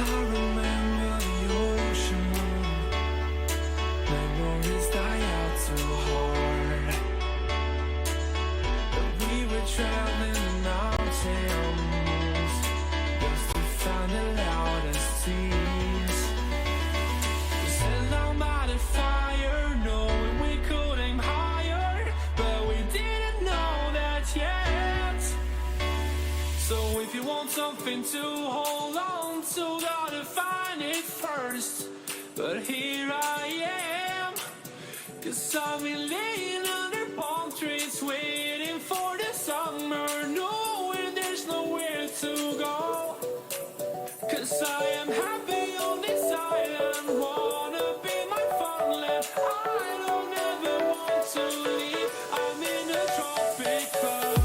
I remember the ocean moon. Memories die out too hard. But we were traveling the mountains just to find the loudest tears. We set down by the fire, knowing we could aim higher, but we didn't know that yet. So if you want something to hold on to, gotta find it first. But here I am, 'cause I've been laying under palm trees, waiting for the summer, knowing there's nowhere to go. 'Cause I am happy on this island, wanna be my farmland. I don't ever want to leave, I'm in a tropic club.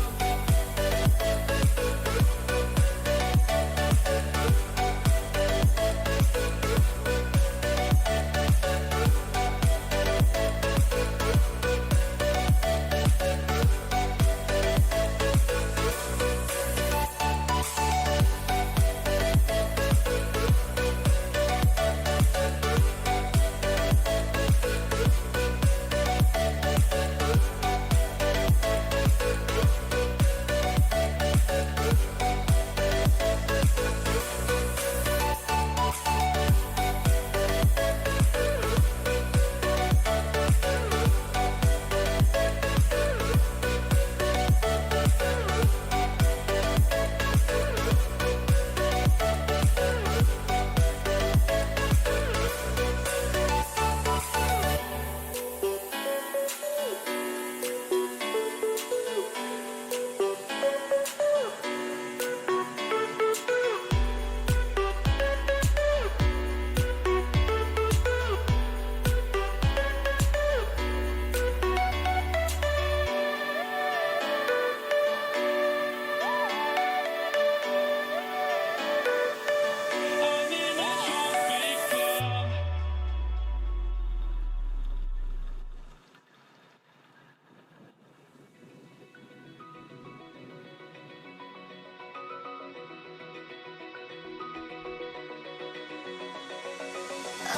I'm in a tropic club.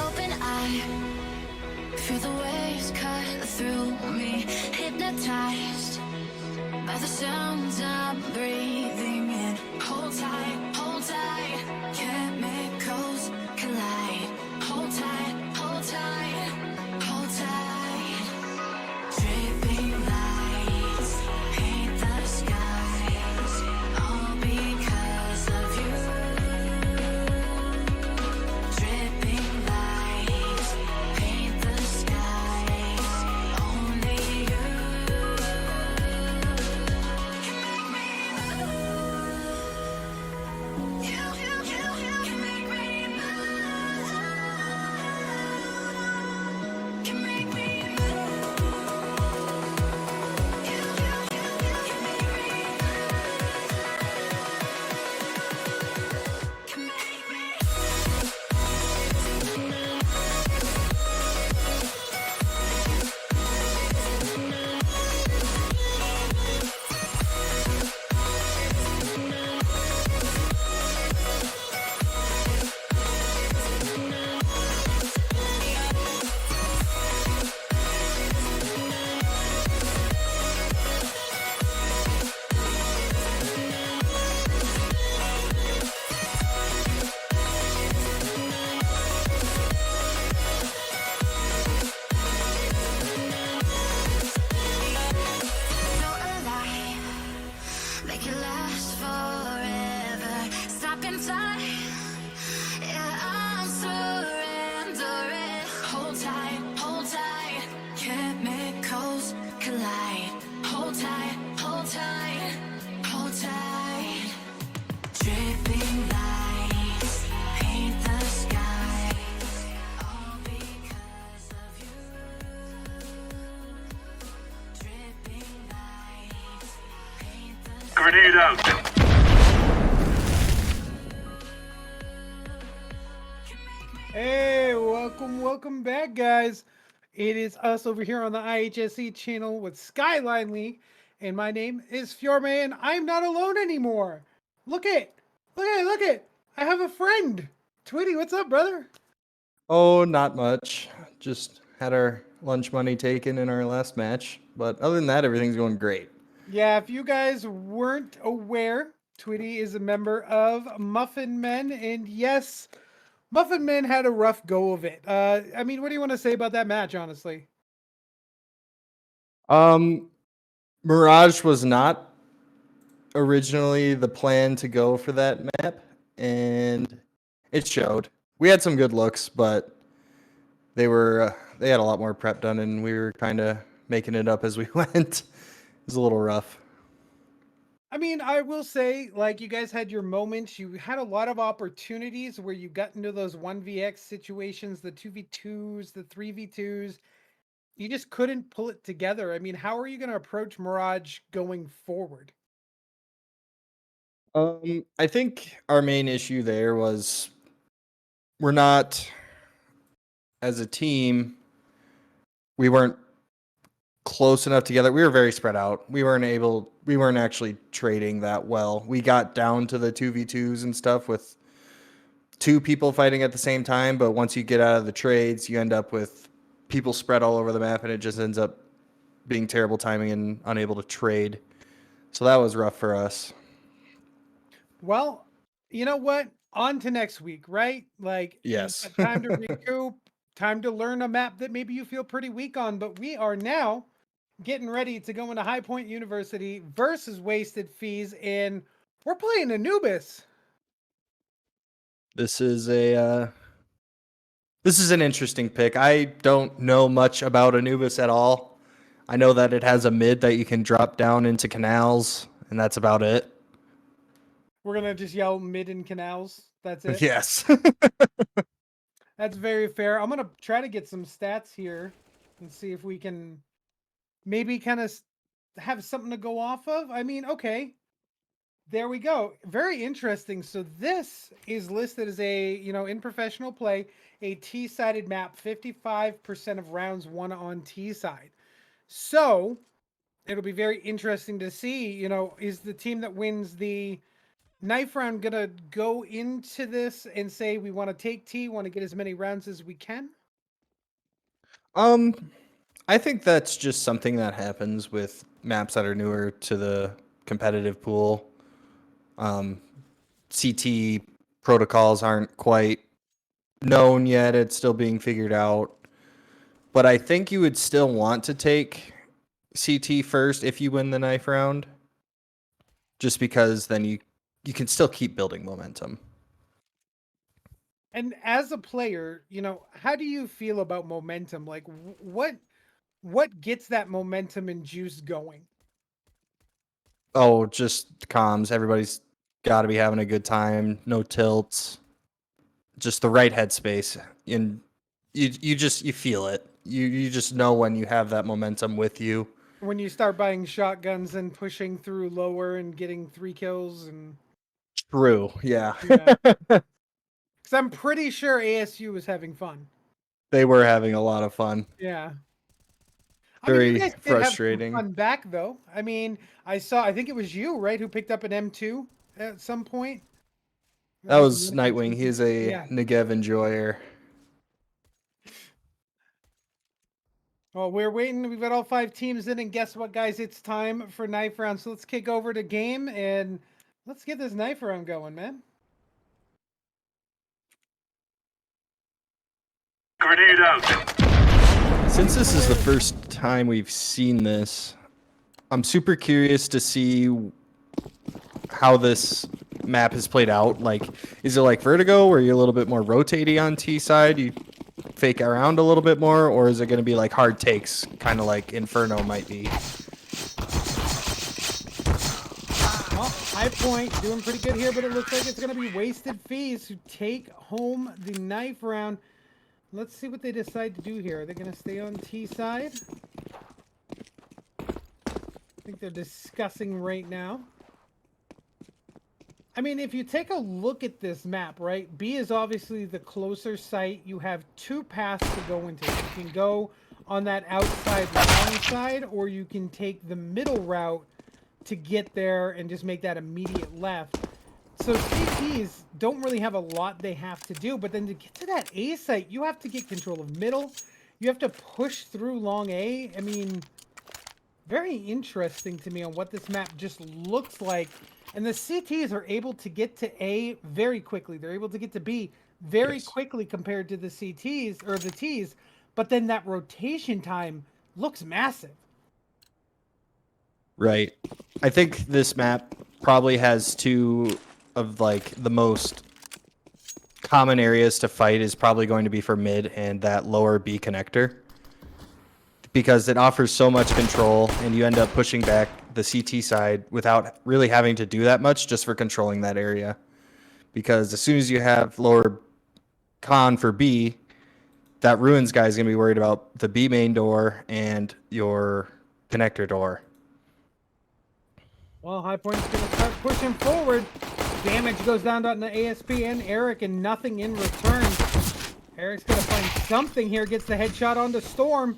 Open eye, feel the waves cut through me. Hypnotized by the sounds I'm breathing in. Hold tight, chemicals collide. Hold tight, hold tight, hold tight. Dripping lights paint the skies, all because of you. Dripping lights paint the skies, only you. Grenade out. Hey, welcome back, guys. It is us over here on the IHSE channel with Skyline League, and my name is Fiorme, and I'm not alone anymore. Look it, look it. I have a friend. Tweety, what's up, brother? Oh, not much. Just had our lunch money taken in our last match. But other than that, everything's going great. Yeah, if you guys weren't aware, Tweety is a member of Muffin Men, and yes, Muffin Men had a rough go of it. I mean, what do you want to say about that match, honestly? Mirage was not originally the plan to go for that map, and it showed. We had some good looks, but they had a lot more prep done, and we were kind of making it up as we went. It was a little rough. I mean, I will say, like, you guys had your moments. You had a lot of opportunities where you got into those 1vx situations, the 2v2s, the 3v2s. You just couldn't pull it together. I mean, how are you going to approach Mirage going forward? I think our main issue there was we're not, as a team, we weren't close enough together. We were very spread out. We weren't actually trading that well. We got down to the 2v2s and stuff with two people fighting at the same time, but once you get out of the trades, you end up with people spread all over the map, and it just ends up being terrible timing and unable to trade. So that was rough for us. Well, you know what? On to next week, right? Like, Yes. you've got time to recoup, time to learn a map that maybe you feel pretty weak on, but we are now getting ready to go into High Point University versus Wasted Fees, and we're playing Anubis. This is an interesting pick. I don't know much about Anubis at all. I know that it has a mid that you can drop down into canals, and that's about it. We're gonna just yell mid and canals. That's it. Yes. That's very fair. I'm gonna try to get some stats here and see if we can maybe kind of have something to go off of. I mean, okay, there we go. Very interesting. So this is listed as a, in professional play, a T-sided map, 55% of rounds won on T-side. So it'll be very interesting to see, is the team that wins the knife round gonna go into this and say we want to take T, want to get as many rounds as we can? I think that's just something that happens with maps that are newer to the competitive pool. CT protocols aren't quite known yet. It's still being figured out. But I think you would still want to take CT first if you win the knife round. Just because then you can still keep building momentum. And as a player, how do you feel about momentum? Like, what gets that momentum and juice going? Oh, just comms. Everybody's got to be having a good time. No tilts. Just the right headspace. And you feel it. You just know when you have that momentum with you. When you start buying shotguns and pushing through lower and getting 3 kills and True. Yeah. yeah. Because I'm pretty sure ASU was having fun. They were having a lot of fun. Yeah. Very you guys did frustrating. have some fun back though. I mean, I think it was you, right, who picked up an M2 at some point. That was Nightwing. He is a Yeah. Negev enjoyer. Well, we're waiting. We've got all 5 teams in, and guess what, guys? It's time for knife round. So let's kick over to game and let's get this knife round going, man. Grenade out. Since this is the first time we've seen this, I'm super curious to see how this map has played out. Like, is it like Vertigo, where you're a little bit more rotating on T side, you fake around a little bit more, or is it going to be like hard takes, kind of like Inferno might be? Well, High Point doing pretty good here, but it looks like it's going to be Wasted Fees who take home the knife round. Let's see what they decide to do here. Are they going to stay on T side? I think they're discussing right now. I mean, if you take a look at this map, right? B is obviously the closer site. You have two paths to go into. You can go on that outside long side, or you can take the middle route to get there and just make that immediate left. So CTs don't really have a lot they have to do, but then to get to that A site, you have to get control of middle. You have to push through long A. I mean, very interesting to me on what this map just looks like. And the CTs are able to get to A very quickly. They're able to get to B very quickly compared to the CTs or the Ts. But then that rotation time looks massive. Right. I think this map probably has two of like the most common areas to fight is probably going to be for mid and that lower B connector. Because it offers so much control and you end up pushing back the CT side without really having to do that much just for controlling that area. Because as soon as you have lower con for B, that ruins guy is going to be worried about the B main door and your connector door. Well, High Point's going to start pushing forward. Damage goes down to the ASP and Eric, and nothing in return. Eric's going to find something here. Gets the headshot onto Storm.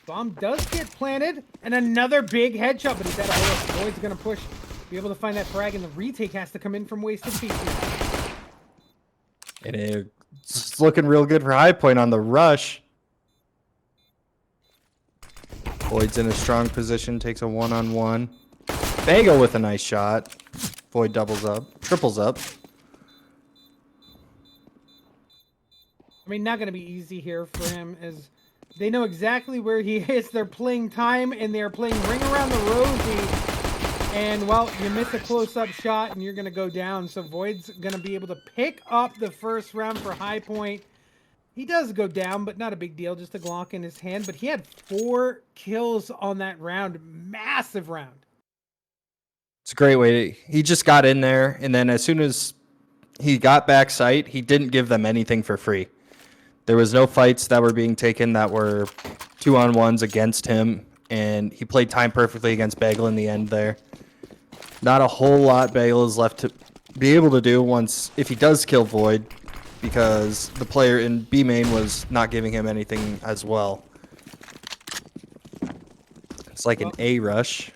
Bomb does get planted, and another big headshot, but he's at a hole. Boyd's going to push, be able to find that frag, and the retake has to come in from wasted pieces. And it's looking real good for High Point on the rush. Void's in a strong position, takes a one-on-one. Bagel with a nice shot. Void doubles up, triples up. I mean, not going to be easy here for him, as they know exactly where he is. They're playing time, and they're playing ring around the rosy. And, well, you miss a close-up shot, and you're going to go down. So Void's going to be able to pick up the first round for High Point. He does go down, but not a big deal. Just a Glock in his hand. But he had 4 kills on that round. Massive round. It's a great way. He just got in there, and then as soon as he got back sight, he didn't give them anything for free. There was no fights that were being taken that were 2-on-1s against him, and he played time perfectly against Bagel in the end there. Not a whole lot Bagel is left to be able to do once if he does kill Void, because the player in B main was not giving him anything as well. It's like an A rush.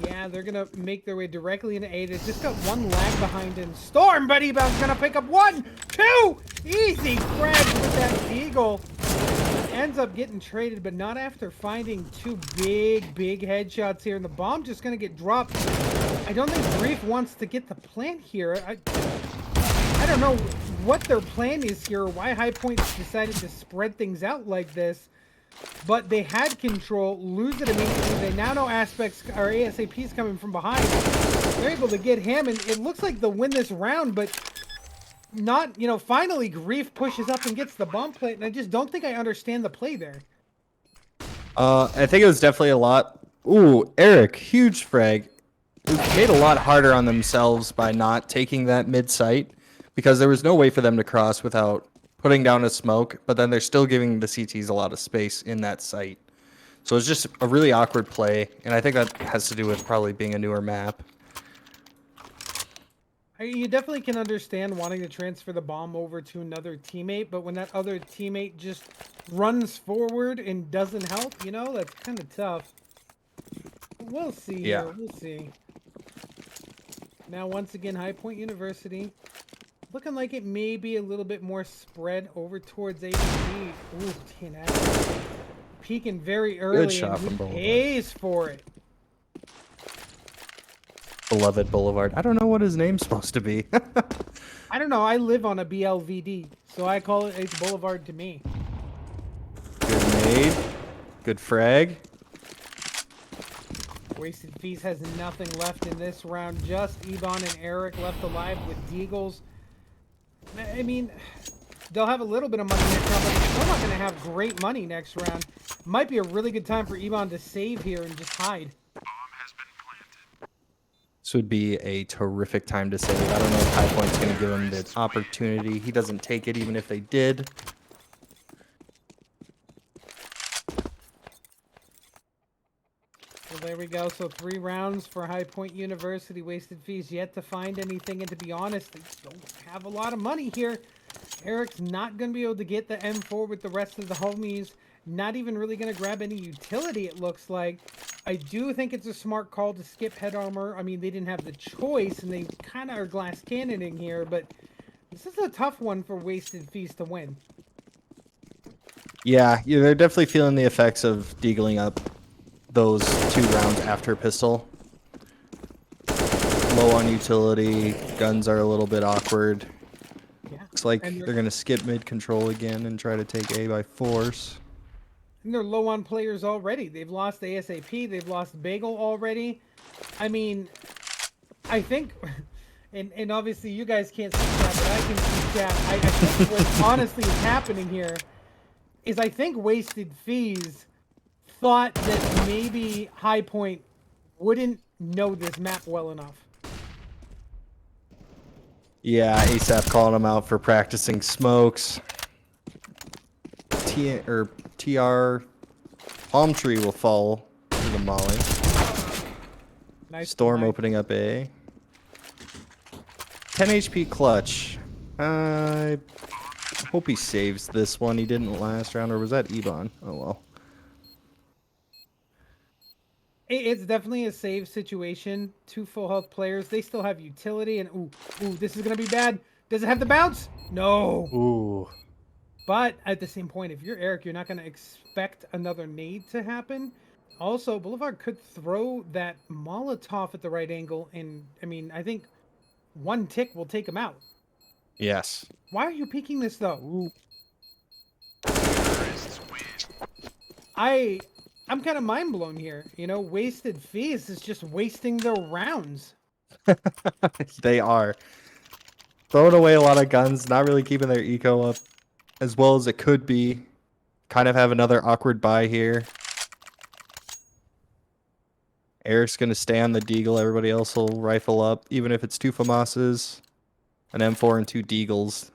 Yeah, they're going to make their way directly into A. They just got one lag behind in Storm, but Ebound's going to pick up 1, 2. Easy frags with that Eagle. Ends up getting traded, but not after finding 2 big headshots here. And the bomb just going to get dropped. I don't think Grief wants to get the plant here. I don't know what their plan is here, or why High Point decided to spread things out like this. But they had control, lose it immediately. They now know Aspects or ASAP's coming from behind. They're able to get him, and it looks like they'll win this round, but not, you know, finally Grief pushes up and gets the bomb plant, and I just don't think I understand the play there. I think it was definitely a lot. Ooh, Eric, huge frag. It was made a lot harder on themselves by not taking that mid site, because there was no way for them to cross without putting down a smoke, but then they're still giving the CTs a lot of space in that site. So it's just a really awkward play, and I think that has to do with probably being a newer map. You definitely can understand wanting to transfer the bomb over to another teammate, but when that other teammate just runs forward and doesn't help, you know, that's kind of tough. We'll see Yeah. here. We'll see. Now, once again, High Point University. Looking like it may be a little bit more spread over towards ABG. Ooh, TNS. Peeking very early, shot and from he Boulevard. pays for it. Beloved Boulevard. I don't know what his name's supposed to be. I don't know. I live on a BLVD, so I call it H Boulevard to me. Good nade. Good frag. Wasted Feast has nothing left in this round. Just Ebon and Eric left alive with Deagles. I mean, they'll have a little bit of money next round, but they're still not going to have great money next round. Might be a really good time for Ebon to save here and just hide. This would be a terrific time to save. I don't know if High Point's going to give him the opportunity. He doesn't take it even if they did. there we go. So 3 rounds for High Point University. Wasted Fees yet to find anything. And to be honest, they don't have a lot of money here. Eric's not going to be able to get the M4 with the rest of the homies. Not even really going to grab any utility, it looks like. I do think it's a smart call to skip head armor. I mean, they didn't have the choice, and they kind of are glass cannoning here. But this is a tough one for Wasted Fees to win. Yeah, they're definitely feeling the effects of deagling up those 2 rounds after pistol. Low on utility, guns are a little bit awkward. Yeah. Looks like And they're going to skip mid control again and try to take A by force. And they're low on players already. They've lost ASAP. They've lost Bagel already. I mean, I think, and obviously you guys can't see that, but I can see that. I think what honestly is happening here is I think Wasted Fees thought that maybe High Point wouldn't know this map well enough. Yeah, ASAP calling them out for practicing smokes. TR Palm Tree will fall to the molly. Nice Storm play. opening up A. 10 HP clutch. I hope he saves this one. He didn't last round, or was that Ebon? Oh well. It's definitely a save situation. 2 full health players. They still have utility, and ooh, this is gonna be bad. Does it have the bounce? No. Ooh. But at the same point, if you're Eric, you're not going to expect another nade to happen. Also, Boulevard could throw that Molotov at the right angle, and I mean, I think 1 tick will take him out. Yes. Why are you peeking this though? Ooh. I'm kind of mind blown here. You know, Wasted Fees is just wasting their rounds. They are throwing away a lot of guns, not really keeping their eco up as well as it could be. Kind of have another awkward buy here. Eric's going to stay on the deagle. Everybody else will rifle up, even if it's 2 FAMASs, an M4, and 2 deagles.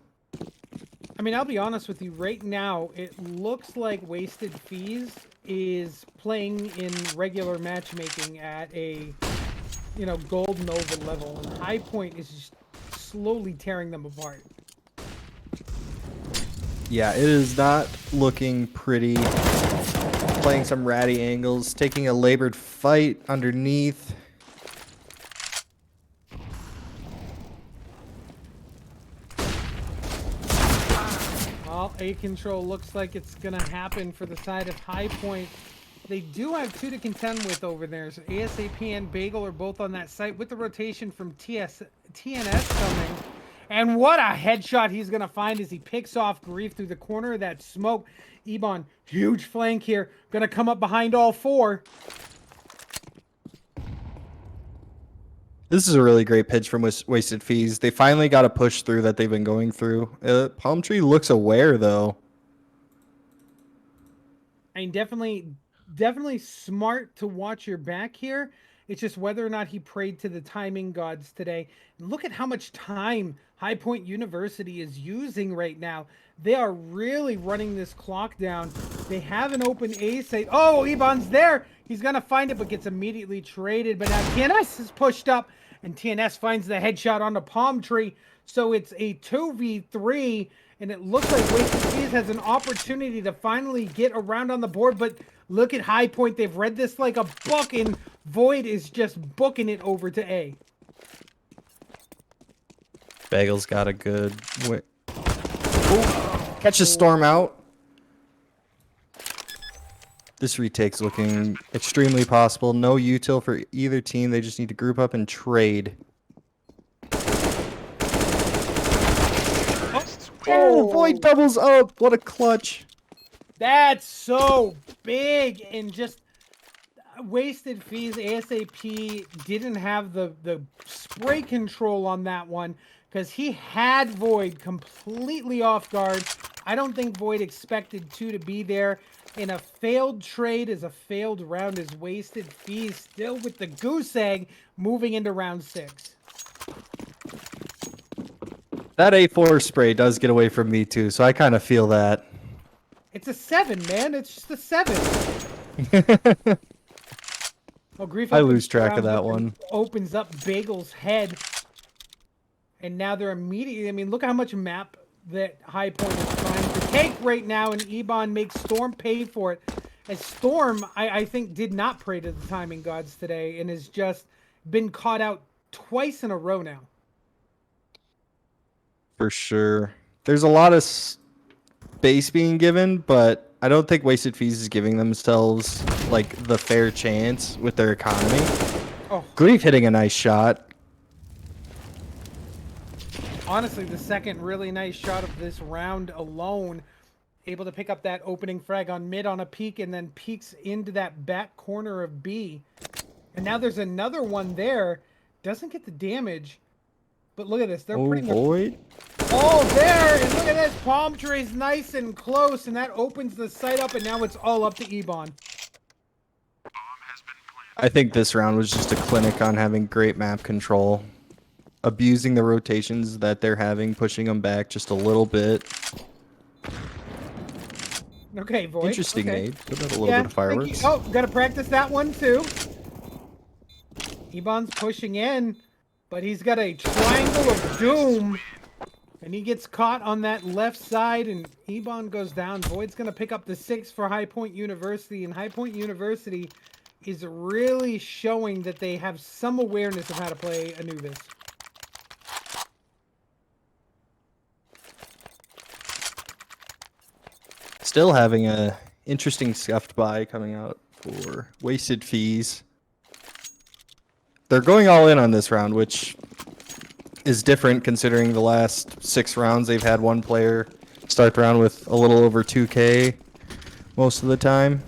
I mean, I'll be honest with you. Right now, it looks like Wasted Fees is playing in regular matchmaking at a, you know, Gold Nova level. And High Point is just slowly tearing them apart. Yeah, it is not looking pretty. Playing some ratty angles, taking a labored fight underneath. Well, A control looks like it's going to happen for the side of High Point. They do have 2 to contend with over there. So ASAP and Bagel are both on that site with the rotation from TNS coming. And what a headshot he's going to find as he picks off Grief through the corner of that smoke. Ebon, huge flank here. Going to come up behind all 4. This is a really great pitch from Wasted Fees. They finally got a push through that they've been going through. Palm Tree looks aware, though. I mean, definitely smart to watch your back here. It's just whether or not he prayed to the timing gods today. Look at how much time High Point University is using right now. They are really running this clock down. They have an open ace. Oh, Ebon's there. He's going to find it, but gets immediately traded. But now TNS is pushed up, and TNS finds the headshot on the Palm Tree. So it's a 2v3, and it looks like Wasted Fees has an opportunity to finally get around on the board. But look at High Point. They've read this like a book, and Void is just booking it over to A. Bagel's got a good... Catches Storm out. This retake's looking extremely possible. No util for either team. They just need to group up and trade. Oh, Void doubles up. What a clutch. That's so big, and just Wasted Fees. ASAP didn't have the spray control on that one because he had Void completely off guard. I don't think Void expected 2 to be there. And a failed trade is a failed round as Wasted Fees still with the goose egg moving into round 6. That A4 spray does get away from me too, so I kind of feel that. It's a 7, man. It's just a 7. Oh, Grief I opens lose track of around that and one. Opens up Bagel's head. And now they're immediately, I mean, look how much map that High Point is trying to take right now, and Ebon makes Storm pay for it. As Storm, I think, did not pray to the timing gods today and has just been caught out twice in a row now. For sure. There's a lot of space being given, but I don't think Wasted Fees is giving themselves like the fair chance with their economy. Oh, Grief hitting a nice shot. honestly, the second really nice shot of this round alone. Able to pick up that opening frag on mid on a peek and then peeks into that back corner of B. And now there's another one there. Doesn't get the damage. But look at this. They're pretty much Void. all there. And look at this. Palm tree's nice and close. And that opens the site up. And now it's all up to Ebon. I think this round was just a clinic on having great map control. Abusing the rotations that they're having, pushing them back just a little bit. Okay, Void. Interesting okay. nade. Put out a little bit of fireworks. Oh, gotta practice that one too. Ebon's pushing in, but he's got a triangle of doom. And he gets caught on that left side, and Ebon goes down. Void's gonna pick up the 6 for High Point University, and High Point University is really showing that they have some awareness of how to play Anubis. Still having a interesting scuffed buy coming out for Wasted Fees. They're going all in on this round, which is different considering the last 6 rounds they've had one player start the round with a little over 2K most of the time.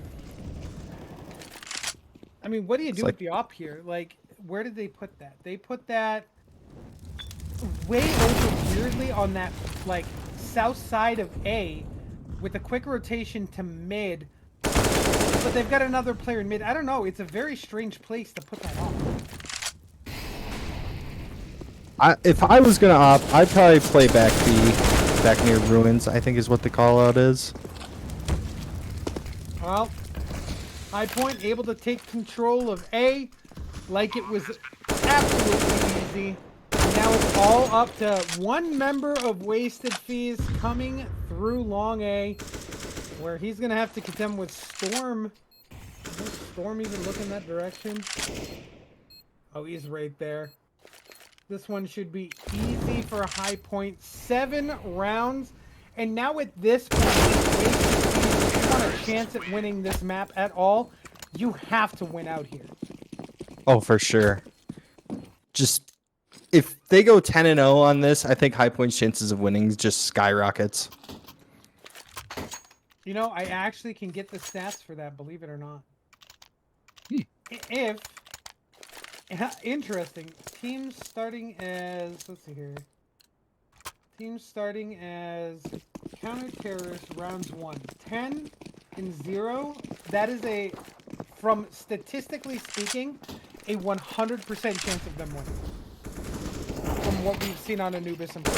I mean, what do you do like- with the op here? Like, where did they put that? They put that way over weirdly on that, like, south side of A with a quick rotation to mid. But they've got another player in mid. I don't know. It's a very strange place to put that on. If I was going to opt, I'd probably play back B, back near Ruins, I think is what the call out is. Well, High Point able to take control of A like it was absolutely easy. Now it's all up to one member of Wasted Fees coming through long A, where he's going to have to contend with Storm. Is Storm even looking that direction? Oh, he's right there. This one should be easy for High Point. 7 rounds. And now at this point, if you want a chance at winning this map at all, you have to win out here. Oh, for sure. Just, if they go 10-0 on this, I think High Point's chances of winning just skyrockets. You know, I actually can get the stats for that, believe it or not. If... Interesting. Teams starting as... Let's see here. Teams starting as counter-terrorist rounds 1. 10 and 0. That is a... From statistically speaking, a 100% chance of them winning. From what we've seen on Anubis and...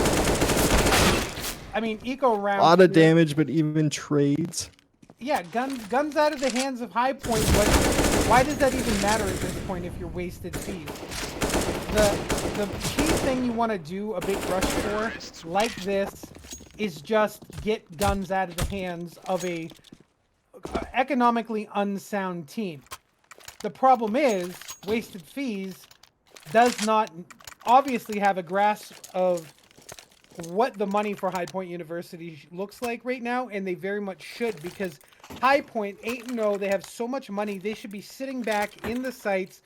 I mean, eco rounds... A lot of damage, but even trades. Yeah, guns out of the hands of High Point, but why does that even matter at this point if you're Wasted Fees? The key thing you want to do a big rush for, like this, is just get guns out of the hands of a economically unsound team. The problem is, Wasted Fees does not obviously have a grasp of what the money for High Point University looks like right now, and they very much should, because High Point 8-0, they have so much money, they should be sitting back in the sites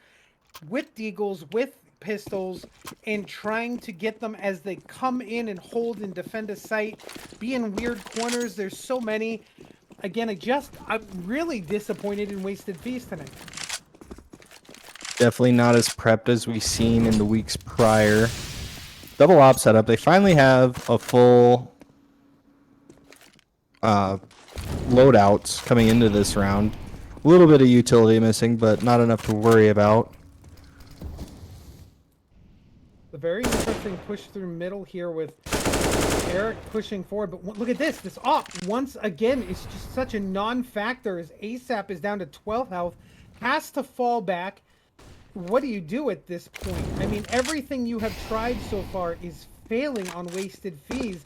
with deagles, with pistols, and trying to get them as they come in and hold and defend a site, be in weird corners. There's so many. Again, I'm really disappointed in Wasted Fees tonight. Definitely not as prepped as we've seen in the weeks prior. Double op setup. They finally have a full loadouts coming into this round. A little bit of utility missing, but not enough to worry about. The very interesting push through middle here with Eric pushing forward. But look at this. This op, once again, is just such a non-factor as ASAP is down to 12 health. Has to fall back. what do you do at this point? I mean, everything you have tried so far is failing on wasted fees.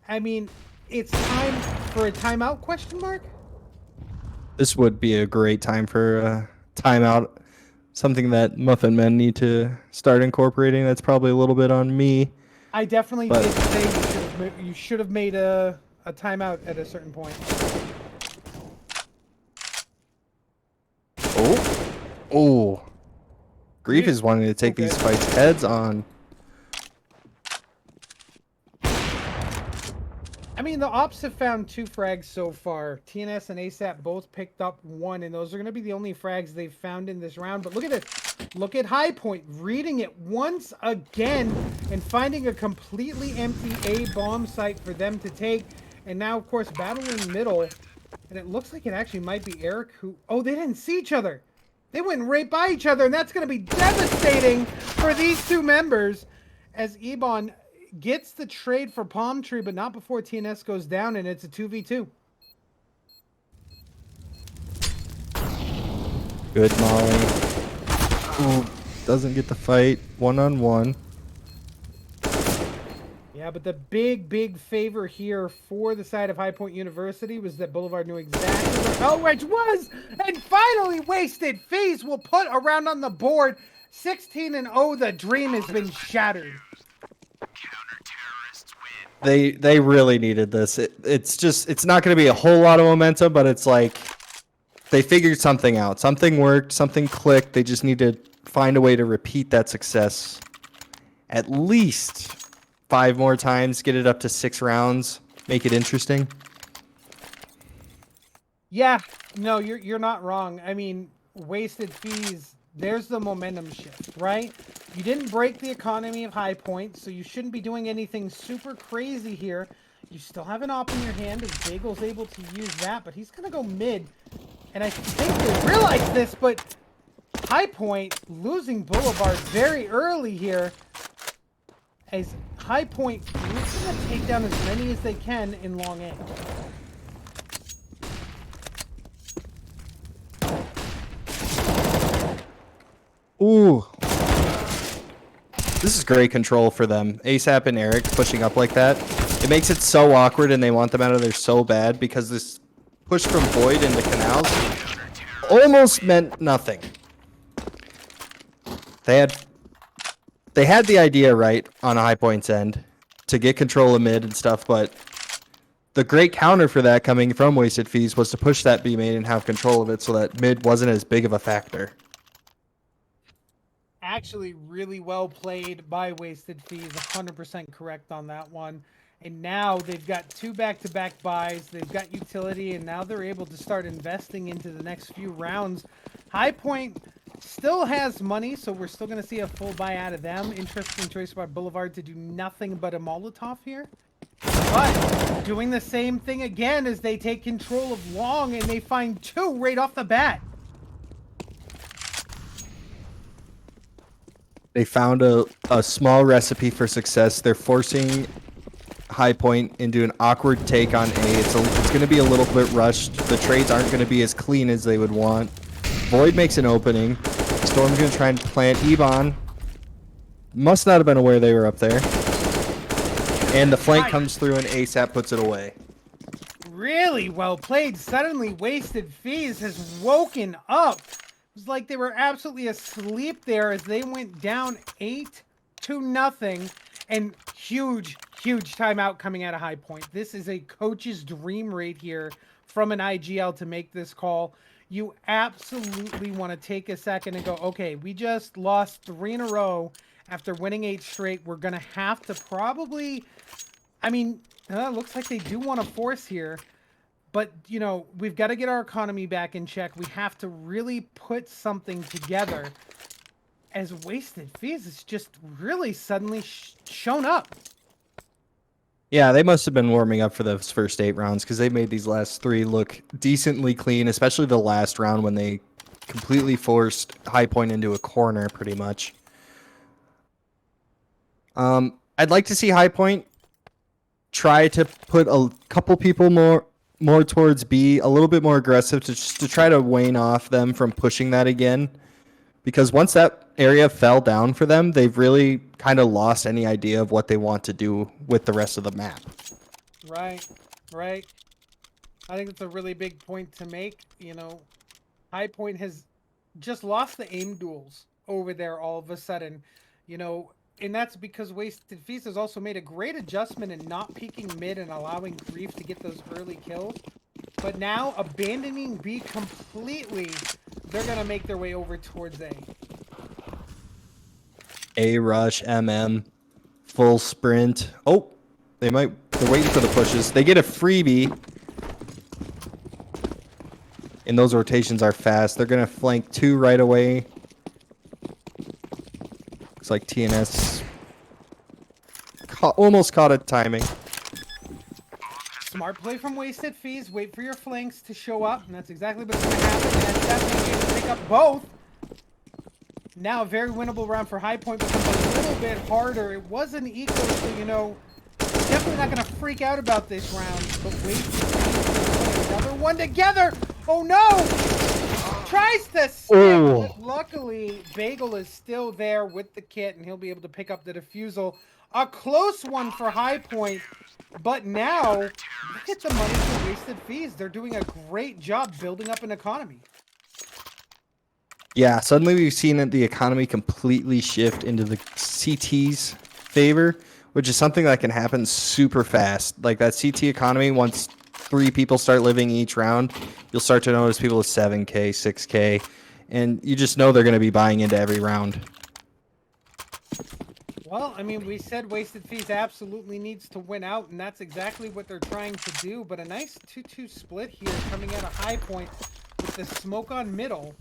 I mean, it's time for a timeout, question mark? This would be a great time for a timeout. Something that Muffin men need to start incorporating. That's probably a little bit on me. I definitely But- did say you should have made a timeout at a certain point. Oh. Grief Grief- is wanting to take these fights heads on. I mean, the Ops have found 2 frags so far. TNS and ASAP both picked up 1, and those are going to be the only frags they've found in this round. But look at this. Look at High Point reading it once again and finding a completely empty A bomb site for them to take. And now, of course, battling middle. And it looks like it actually might be Eric who... Oh, they didn't see each other. They went right by each other, and that's going to be devastating for these 2 members as Ebon gets the trade for Palm Tree, but not before TNS goes down, and it's a 2v2. Good Molly. Ooh, doesn't get the fight. 1-on-1. Yeah, but the big favor here for the side of High Point University was that Boulevard knew exactly where Elridge was, and finally Wasted Fees will put a round on the board. 16-0, the dream has been shattered. They really needed this. It's not going to be a whole lot of momentum, but it's like they figured something out. Something worked. Something clicked. They just need to find a way to repeat that success at least 5 more times. Get it up to 6 rounds. Make it interesting. Yeah, no, you're not wrong. I mean, Wasted Fees, there's the momentum shift, right? You didn't break the economy of High Point, so you shouldn't be doing anything super crazy here. You still have an op in your hand, and Bagel's able to use that, but he's going to go mid. And I think they realize this, but High Point losing Boulevard very early here, as High Point looking to take down as many as they can in long A. Ooh. This is great control for them. ASAP and Eric pushing up like that. It makes it so awkward, and they want them out of there so bad because this push from Void into Canals almost meant nothing. They had the idea right on High Point's end to get control of mid and stuff, but the great counter for that coming from Wasted Fees was to push that B main and have control of it so that mid wasn't as big of a factor. Actually really well played by Wasted Fees, 100% correct on that one. And now they've got 2 back-to-back buys, they've got utility, and now they're able to start investing into the next few rounds. High Point still has money, so we're still going to see a full buy out of them. Interesting choice by Boulevard to do nothing but a Molotov here. But doing the same thing again as they take control of Long, and they find 2 right off the bat. They found a small recipe for success. They're forcing High Point into an awkward take on A. It's going to be a little bit rushed. The trades aren't going to be as clean as they would want. Void makes an opening. Storm's going to try and plant Ebon. Must not have been aware they were up there. And the flank comes through and ASAP puts it away. Really well played. Suddenly Wasted Fees has woken up. It was like they were absolutely asleep there as they went down 8-0, and huge timeout coming out of High Point. This is a coach's dream right here from an IGL to make this call. You absolutely want to take a second and go, okay, we just lost 3 in a row after winning 8 straight. We're going to have to probably, I mean, looks like they do want to force here. But, you know, we've got to get our economy back in check. We have to really put something together, as Wasted Fees has just really suddenly shown up. Yeah, they must have been warming up for those first 8 rounds because they made these last 3 look decently clean, especially the last round when they completely forced High Point into a corner pretty much. I'd like to see High Point try to put a couple people more towards B, a little bit more aggressive to try to wane off them from pushing that again. Because once that area fell down for them, they've really kind of lost any idea of what they want to do with the rest of the map. Right, right. I think that's a really big point to make. You know, High Point has just lost the aim duels over there all of a sudden. You know, and that's because Wasted Feast has also made a great adjustment in not peeking mid and allowing Grief to get those early kills. But now, abandoning B completely, they're going to make their way over towards A. A rush, MM, full sprint. Oh, they're waiting for the pushes. They get a freebie. And those rotations are fast. They're going to flank 2 right away. Looks like TNS almost caught it timing. Smart play from Wasted Fees. Wait for your flanks to show up, and that's exactly what's going to happen. And that's definitely going to pick up both. Now, a very winnable round for High Point becomes a little bit harder. It wasn't equal, so, you know, definitely not going to freak out about this round. But Wasted Fees, another one together. Oh, no! Tries to stick, but luckily, Bagel is still there with the kit, and he'll be able to pick up the defusal. A close one for High Point. But now, look at the money for Wasted Fees. They're doing a great job building up an economy. Yeah, suddenly we've seen the economy completely shift into the CT's favor, which is something that can happen super fast. Like that CT economy, once 3 people start living each round, you'll start to notice people with 7K, 6K, and you just know they're going to be buying into every round. Well, I mean, we said Wasted Fees absolutely needs to win out, and that's exactly what they're trying to do. But a nice 2-2 split here coming out of High Point with the smoke on middle.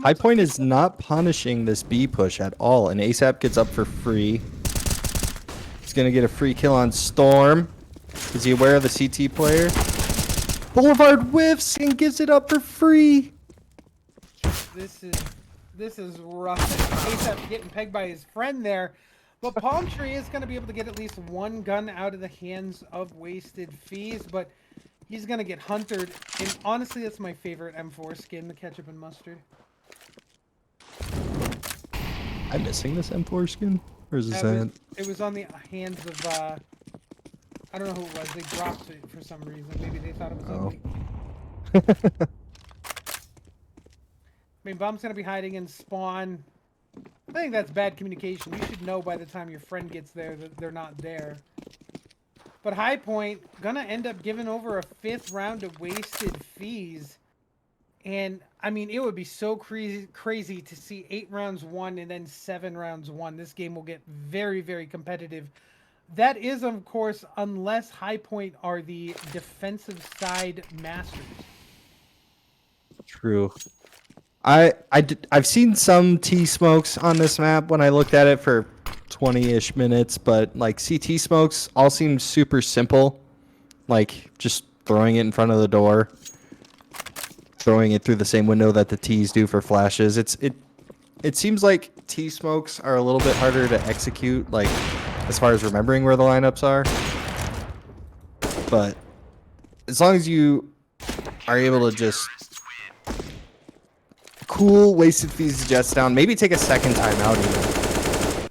High Point is not punishing this B push at all, and ASAP gets up for free. He's going to get a free kill on Storm. Is he aware of the CT player? Boulevard whiffs and gives it up for free. This is rough. ASAP getting pegged by his friend there. But Palm Tree is going to be able to get at least one gun out of the hands of Wasted Fees, but he's going to get hunted. And honestly, that's my favorite M4 skin, the ketchup and mustard. I'm missing this M4 skin? Or is this It was on the hands of, I don't know who it was. They dropped it for some reason. Maybe they thought it was ugly. I mean, Bomb's going to be hiding in spawn. I think that's bad communication. You should know by the time your friend gets there that they're not there. But High Point going to end up giving over a 5th round of Wasted Fees. And, I mean, it would be so crazy to see 8 rounds won and then 7 rounds won. This game will get very, very competitive. That is, of course, unless High Point are the defensive side masters. True. I've seen some T smokes on this map when I looked at it for 20-ish minutes, but like CT smokes all seem super simple, like just throwing it in front of the door, throwing it through the same window that the T's do for flashes. It seems like T smokes are a little bit harder to execute, like as far as remembering where the lineups are. But as long as you are able to just cool Wasted Fees jets down, maybe take a second time out even.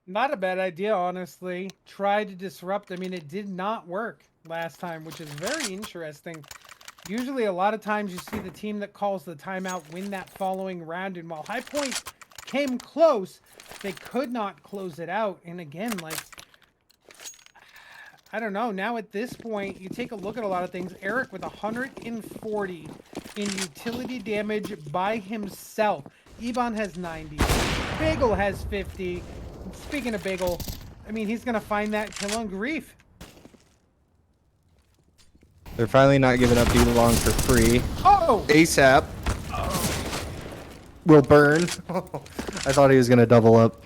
Not a bad idea, honestly. Tried to disrupt. I mean, it did not work last time, which is very interesting. Usually, a lot of times you see the team that calls the timeout win that following round, and while High Point came close, they could not close it out. And again, like, I don't know. Now at this point, you take a look at a lot of things. Eric with 140 in utility damage by himself. Ebon has 90. Bagel has 50. Speaking of Bagel, I mean, he's going to find that kill on Grief. They're finally not giving up too long for free. Oh! ASAP will burn. I thought he was going to double up.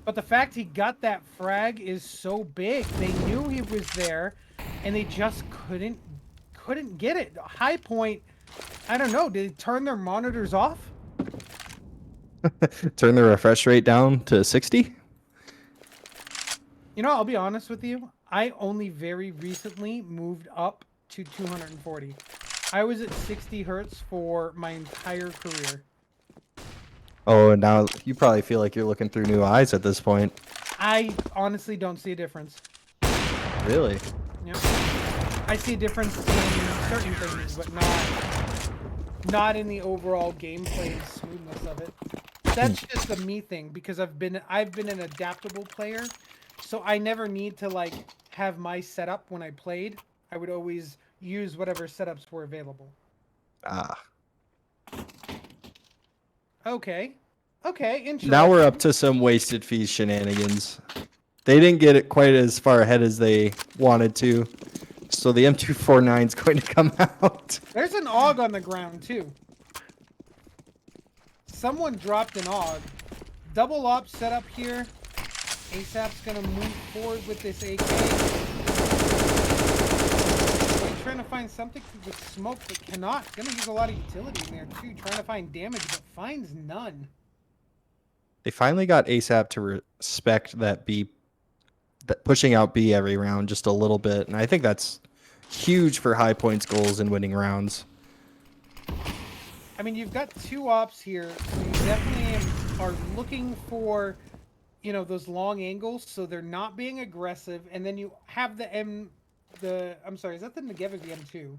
But the fact he got that frag is so big. They knew he was there, and they just couldn't get it. High Point, I don't know. Did they turn their monitors off? Turn the refresh rate down to 60? You know, I'll be honest with you. I only very recently moved up to 240. I was at 60 hertz for my entire career. Oh, and now you probably feel like you're looking through new eyes at this point. I honestly don't see a difference. Really? Yep. I see a difference in certain things, but not in the overall gameplay and smoothness of it. That's just a me thing because I've been an adaptable player, so I never need to like have my setup when I played. I would always use whatever setups were available. Ah. Okay. Okay, interesting. Now we're up to some wasted fees shenanigans. They didn't get it quite as far ahead as they wanted to. So the M249 is going to come out. There's an AUG on the ground too. Someone dropped an AUG. Double op set up here. ASAP's gonna move forward with this AK. He's trying to find something with smoke but cannot. Gonna use a lot of utility in there too. Trying to find damage but finds none. They finally got ASAP to respect that pushing out B every round just a little bit. And I think that's huge for high points goals and winning rounds. I mean, you've got two ops here. So you definitely are looking for, you know, those long angles, so they're not being aggressive. And then you have I'm sorry, is that the Negev or the M2?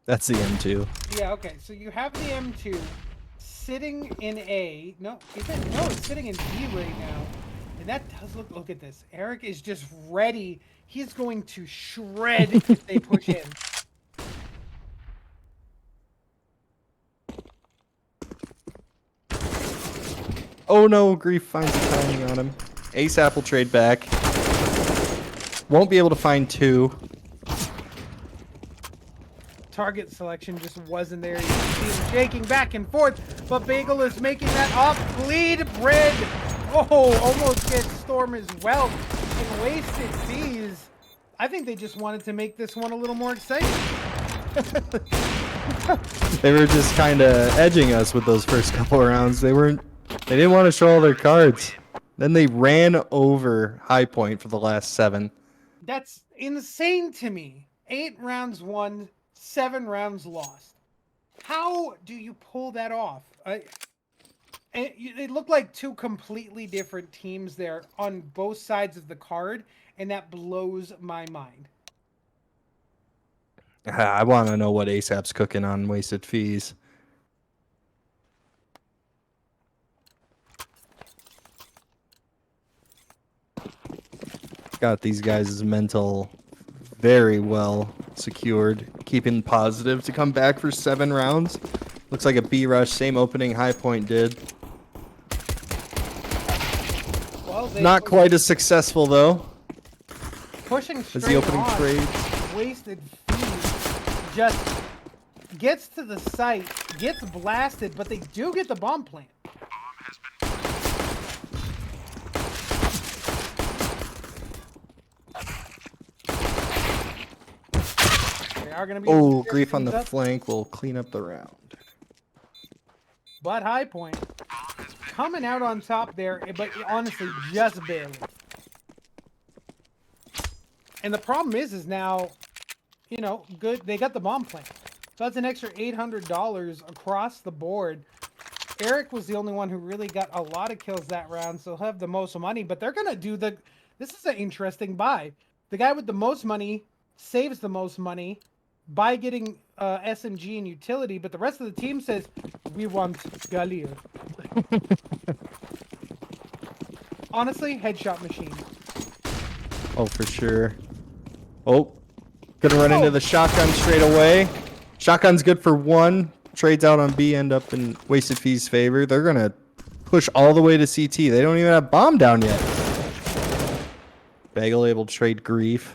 That's the M2. Yeah, okay. So you have the M2 sitting in A. No, is it? No, it's sitting in B right now. And that does look at this. Eric is just ready. He's going to shred if they push in. Oh no, Grief finds the timing on him. ASAP will trade back. Won't be able to find two. Target selection just wasn't there. You can see him shaking back and forth, but Bagel is making that off bleed bread. Oh, almost gets Storm as well. And wasted fees. I think they just wanted to make this one a little more exciting. They were just kind of edging us with those first couple of rounds. They didn't want to show all their cards. Then they ran over High Point for the last 7. That's insane to me. 8 rounds won, 7 rounds lost. How do you pull that off? It looked like 2 completely different teams there on both sides of the card, and that blows my mind. I want to know what ASAP's cooking on wasted fees. Got these guys' mental very well secured, keeping positive to come back for 7 rounds. Looks like a B rush, same opening High Point did. Well, Not quite as successful though pushing as straight the opening on, trades. wasted fees, just gets to the site, gets blasted, but they do get the bomb plant. They are going to be Oh, Grief on the up, flank will clean up the round. but High Point coming out on top there, but honestly, just barely. And the problem is now, you know, good. They got the bomb plant, so that's an extra $800 across the board. Eric was the only one who really got a lot of kills that round, so he'll have the most money. But they're gonna do the. This is an interesting buy. The guy with the most money saves the most money by getting SMG and utility, but the rest of the team says we want Galil. Honestly, headshot machine. Oh, for sure. Oh, gonna run into the shotgun straight away. Shotgun's good for 1. Trades out on B, end up in wasted fees favor. They're gonna push all the way to CT. They don't even have bomb down yet. Bagel able to trade Grief.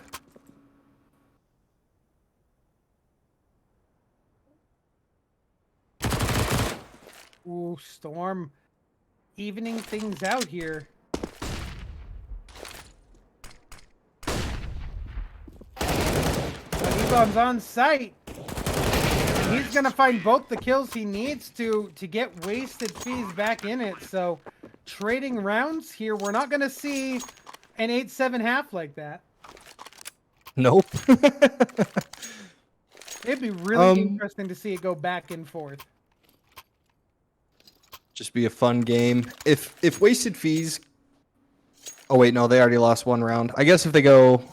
Ooh, Storm evening things out here. But E-Bomb's on site. And he's gonna find both the kills he needs to get wasted fees back in it. So trading rounds here, we're not gonna see an 8-7 half like that. Nope. It'd be really interesting to see it go back and forth. Just be a fun game. If Wasted Fees. Oh wait, no, they already lost one round. I guess if they go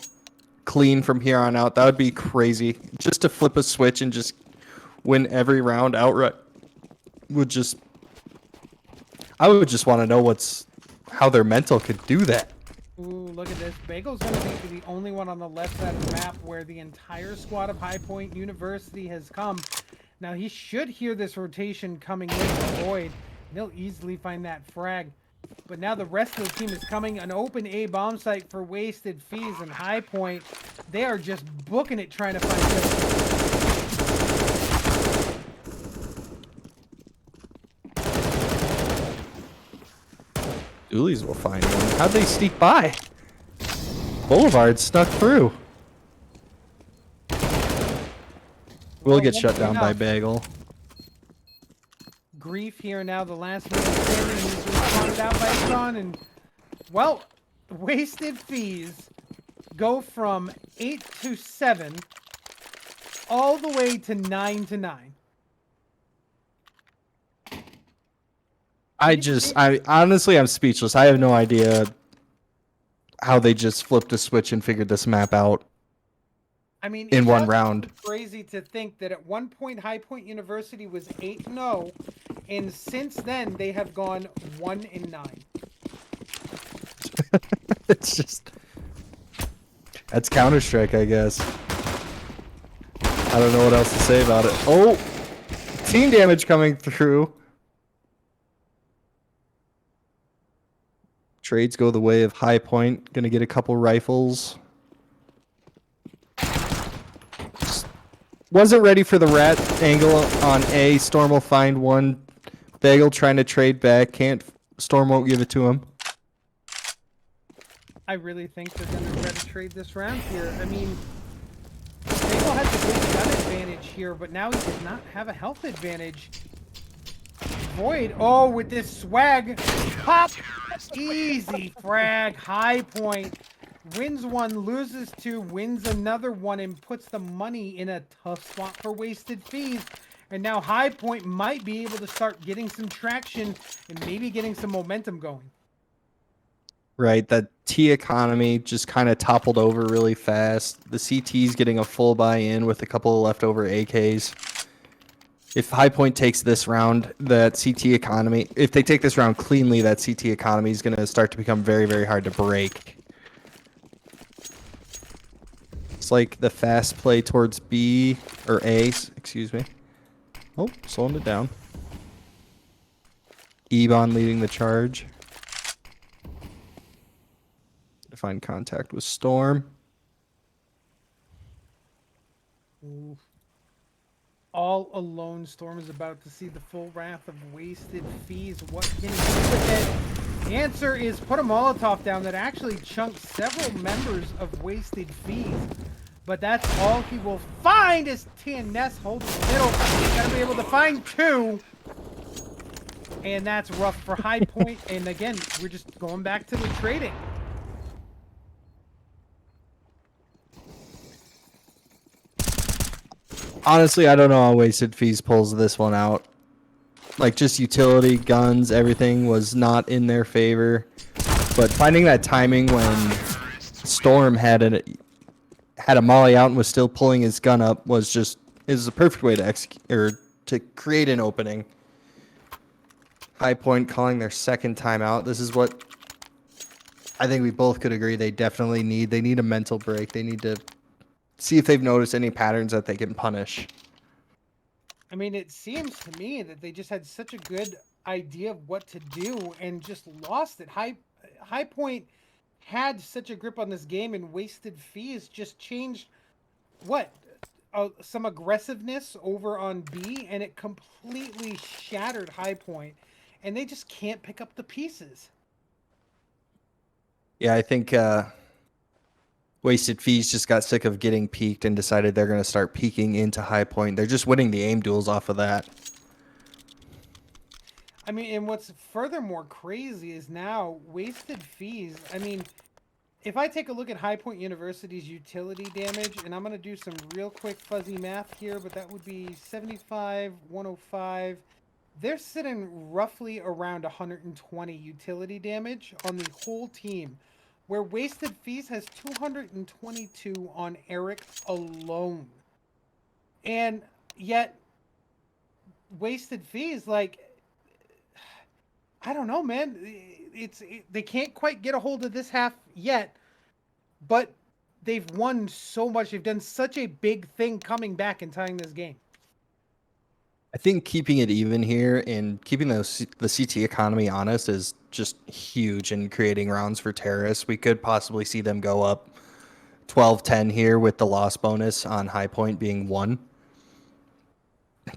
clean from here on out, that would be crazy. Just to flip a switch and just win every round outright would just. I would just want to know how their mental could do that. Ooh, look at this. Bagel's going to be the only one on the left side of the map where the entire squad of High Point University has come. Now, he should hear this rotation coming in the void. He'll easily find that frag. But now the rest of the team is coming. An open A bomb site for Wasted Fees and High Point. They are just booking it trying to find this. Doolies will find one. How'd they sneak by? Boulevard snuck through. We'll get shut down by Bagel. Grief here now, the last man standing. He's responded out by Sean, and well, Wasted Fees go from 8 to 7 all the way to 9 to 9. I honestly, I'm speechless. I have no idea how they just flipped a switch and figured this map out. I mean, in one it's round. Crazy to think that at one point High Point University was 8-0, and since then they have gone 1-9. It's just that's Counter-Strike, I guess. I don't know what else to say about it. Oh, team damage coming through. Trades go the way of High Point. Gonna get a couple rifles. Wasn't ready for the rat angle on A. Storm will find one. Bagel trying to trade back. Can't. Storm won't give it to him. I really think they're going to try to trade this round here. I mean, Bagel has a good gun advantage here, but now he does not have a health advantage. Void. Oh, with this swag. Pop. Easy frag. High Point. Wins one, loses two, wins another one, and puts the money in a tough spot for Wasted Fees. And now High Point might be able to start getting some traction and maybe getting some momentum going. Right, that T economy just kind of toppled over really fast. The CT's getting a full buy-in with a couple of leftover AKs. If High Point takes this round, that CT economy, if they take this round cleanly, that CT economy is going to start to become very, very hard to break. It's like the fast play towards B, or A, excuse me. Oh, slowing it down. Ebon leading the charge. To find contact with Storm. Ooh. All alone, Storm is about to see the full wrath of Wasted Fees. What can he do with it? The answer is put a Molotov down that actually chunked several members of Wasted Fees. But that's all he will find as TNS holds the middle. He's going to be able to find two. And that's rough for High Point. And again, we're just going back to the trading. Honestly, I don't know how Wasted Fees pulls this one out. Like, just utility, guns, everything was not in their favor. But finding that timing when Storm had a molly out and was still pulling his gun up is a perfect way to execute or to create an opening. High Point calling their second timeout. This is what I think we both could agree they definitely need. They need a mental break. They need to see if they've noticed any patterns that they can punish. I mean, it seems to me that they just had such a good idea of what to do and just lost it. High Point had such a grip on this game, and Wasted Fees just changed some aggressiveness over on B, and it completely shattered High Point, and they just can't pick up the pieces. Yeah, I think Wasted Fees just got sick of getting peaked and decided they're going to start peeking into High Point. They're just winning the aim duels off of that. I mean, and what's furthermore crazy is now Wasted Fees. I mean, if I take a look at High Point University's utility damage, and I'm going to do some real quick fuzzy math here, but that would be 75, 105. they're sitting roughly around 120 utility damage on the whole team, where Wasted Feast has 222 on Eric alone. And yet, Wasted Feast, like, I don't know, man. They can't quite get a hold of this half yet, but they've won so much. They've done such a big thing coming back and tying this game. I think keeping it even here and keeping the CT economy honest is just huge in creating rounds for terrorists. We could possibly see them go up 12-10 here with the loss bonus on high point being 1.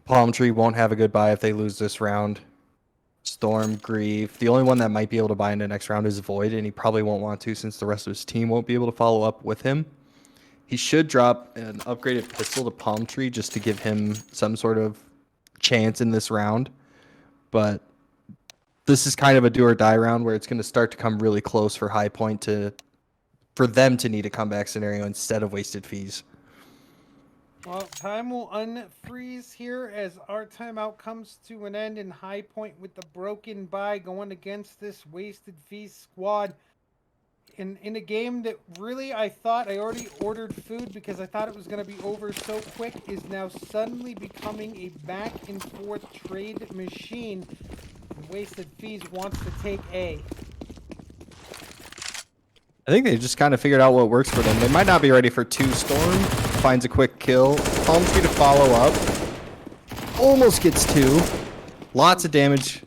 Palm Tree won't have a good buy if they lose this round. Storm, Grief. The only one that might be able to buy in the next round is Void, and he probably won't want to since the rest of his team won't be able to follow up with him. He should drop an upgraded pistol to Palm Tree just to give him some sort of chance in this round. But this is kind of a do or die round where it's going to start to come really close for High Point for them to need a comeback scenario instead of Wasted Fees. Well, time will unfreeze here as our timeout comes to an end, in High Point with the broken bye going against this Wasted Feast squad. In a game that really I thought I already ordered food because I thought it was going to be over so quick, is now suddenly becoming a back and forth trade machine. Wasted Feast wants to take A. I think they just kind of figured out what works for them. They might not be ready for 2 Storm. Finds a quick kill. Palm Tree to follow up. Almost gets 2. Lots of damage.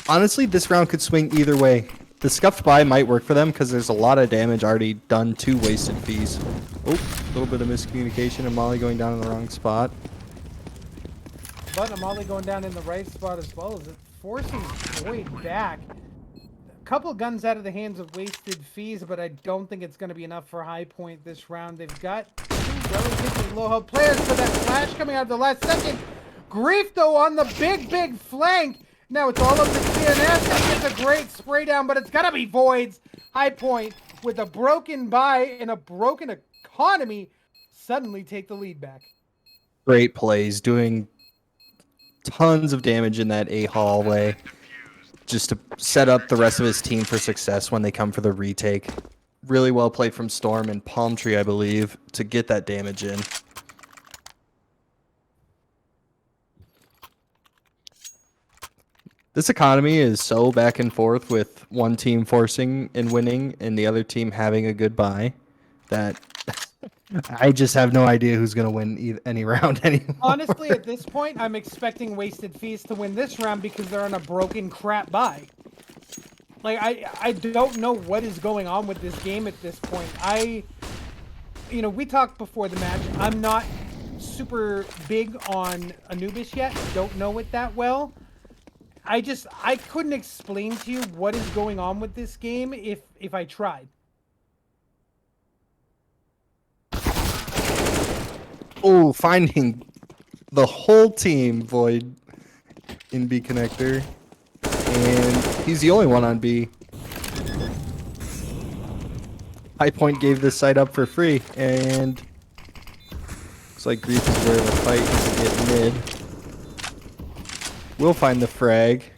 Honestly, this round could swing either way. The scuffed buy might work for them because there's a lot of damage already done to Wasted Fees. Oh, a little bit of miscommunication and Molly going down in the wrong spot. But Amali going down in the right spot as well, as it forces Void back. A couple guns out of the hands of Wasted Fees, but I don't think it's going to be enough for High Point this round. They've got 2 relatively low health players, but that flash coming out of the last second. Grief, though, on the big flank. Now it's all up to TNS. It's a great spray down, but it's got to be Voids. High Point, with a broken buy and a broken economy, suddenly take the lead back. Great plays, doing tons of damage in that A hallway just to set up the rest of his team for success when they come for the retake. Really well played from Storm and Palm Tree, I believe, to get that damage in. This economy is so back and forth with one team forcing and winning and the other team having a good buy that I just have no idea who's going to win any round anymore. Honestly, at this point, I'm expecting Wasted Feast to win this round because they're on a broken crap buy. Like, I don't know what is going on with this game at this point. We talked before the match. I'm not super big on Anubis yet. Don't know it that well. I couldn't explain to you what is going on with this game if I tried. Oh, finding the whole team Void in B connector. And he's the only one on B. High Point gave this site up for free, and looks like Grief is where the fight is to get mid. We'll find the frag.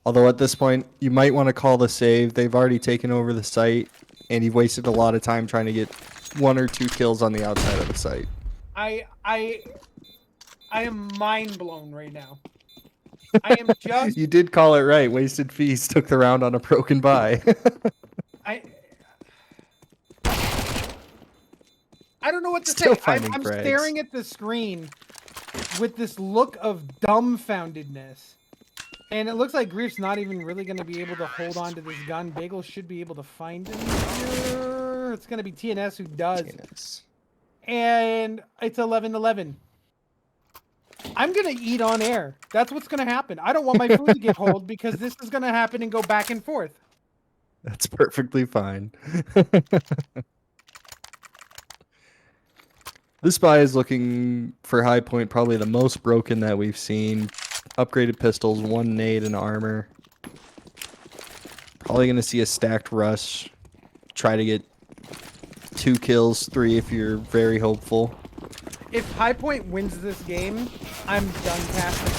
Although at this point, you might want to call the save. They've already taken over the site, and you've wasted a lot of time trying to get 1 or 2 kills on the outside of the site. I am mind blown right now. I am just. You did call it right. Wasted Feast took the round on a broken buy. I don't know what to Still say. finding I'm frags. staring at the screen with this look of dumbfoundedness. And it looks like Grief's not even really going to be able to hold on to this gun. Bagel should be able to find him here. It's going to be TNS who does. TNS. And it's 11-11. I'm going to eat on air. That's what's going to happen. I don't want my food to get hold because this is going to happen and go back and forth. That's perfectly fine. This buy is looking for High Point probably the most broken that we've seen. Upgraded pistols, 1 nade and armor. Probably going to see a stacked rush. Try to get 2 kills, 3 if you're very hopeful. If High Point wins this game, I'm done casting.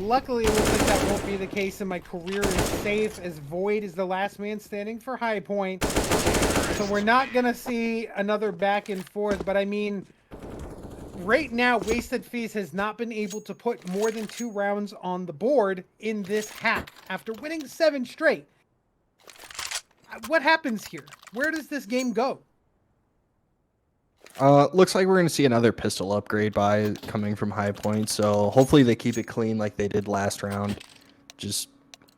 luckily, it looks like that won't be the case, and my career is safe as Void is the last man standing for High Point. So we're not going to see another back and forth, but I mean, right now, Wasted Fees has not been able to put more than 2 rounds on the board in this half after winning 7 straight. What happens here? Where does this game go? Looks like we're going to see another pistol upgrade by coming from High Point, so hopefully they keep it clean like they did last round. Just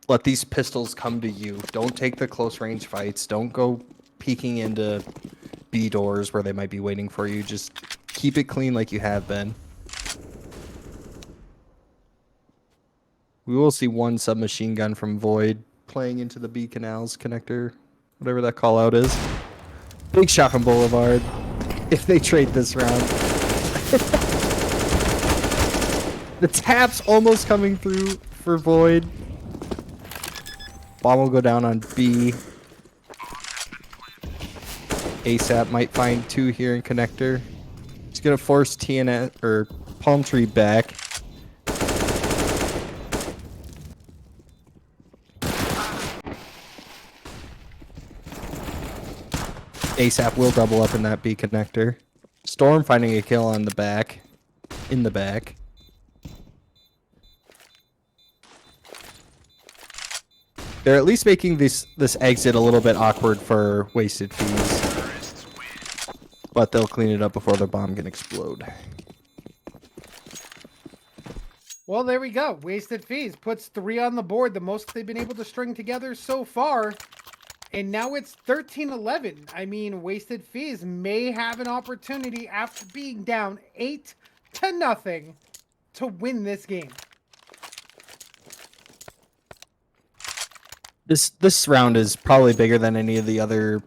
let these pistols come to you. Don't take the close range fights. Don't go peeking into B doors where they might be waiting for you. Just keep it clean like you have been. We will see one submachine gun from Void playing into the B canals connector, whatever that call out is. Big shot from Boulevard. If they trade this round. The tap's almost coming through for Void. Bomb will go down on B. ASAP might find 2 here in connector. He's gonna force TNS or Palm Tree back. ASAP will double up in that B connector. Storm finding a kill on the back. In the back. They're at least making this exit a little bit awkward for Wasted Fees. But they'll clean it up before their bomb can explode. Well, there we go. Wasted Fees puts 3 on the board, the most they've been able to string together so far. And now it's 13-11. I mean, Wasted Fees may have an opportunity after being down 8-0 to win this game. This round is probably bigger than any of the other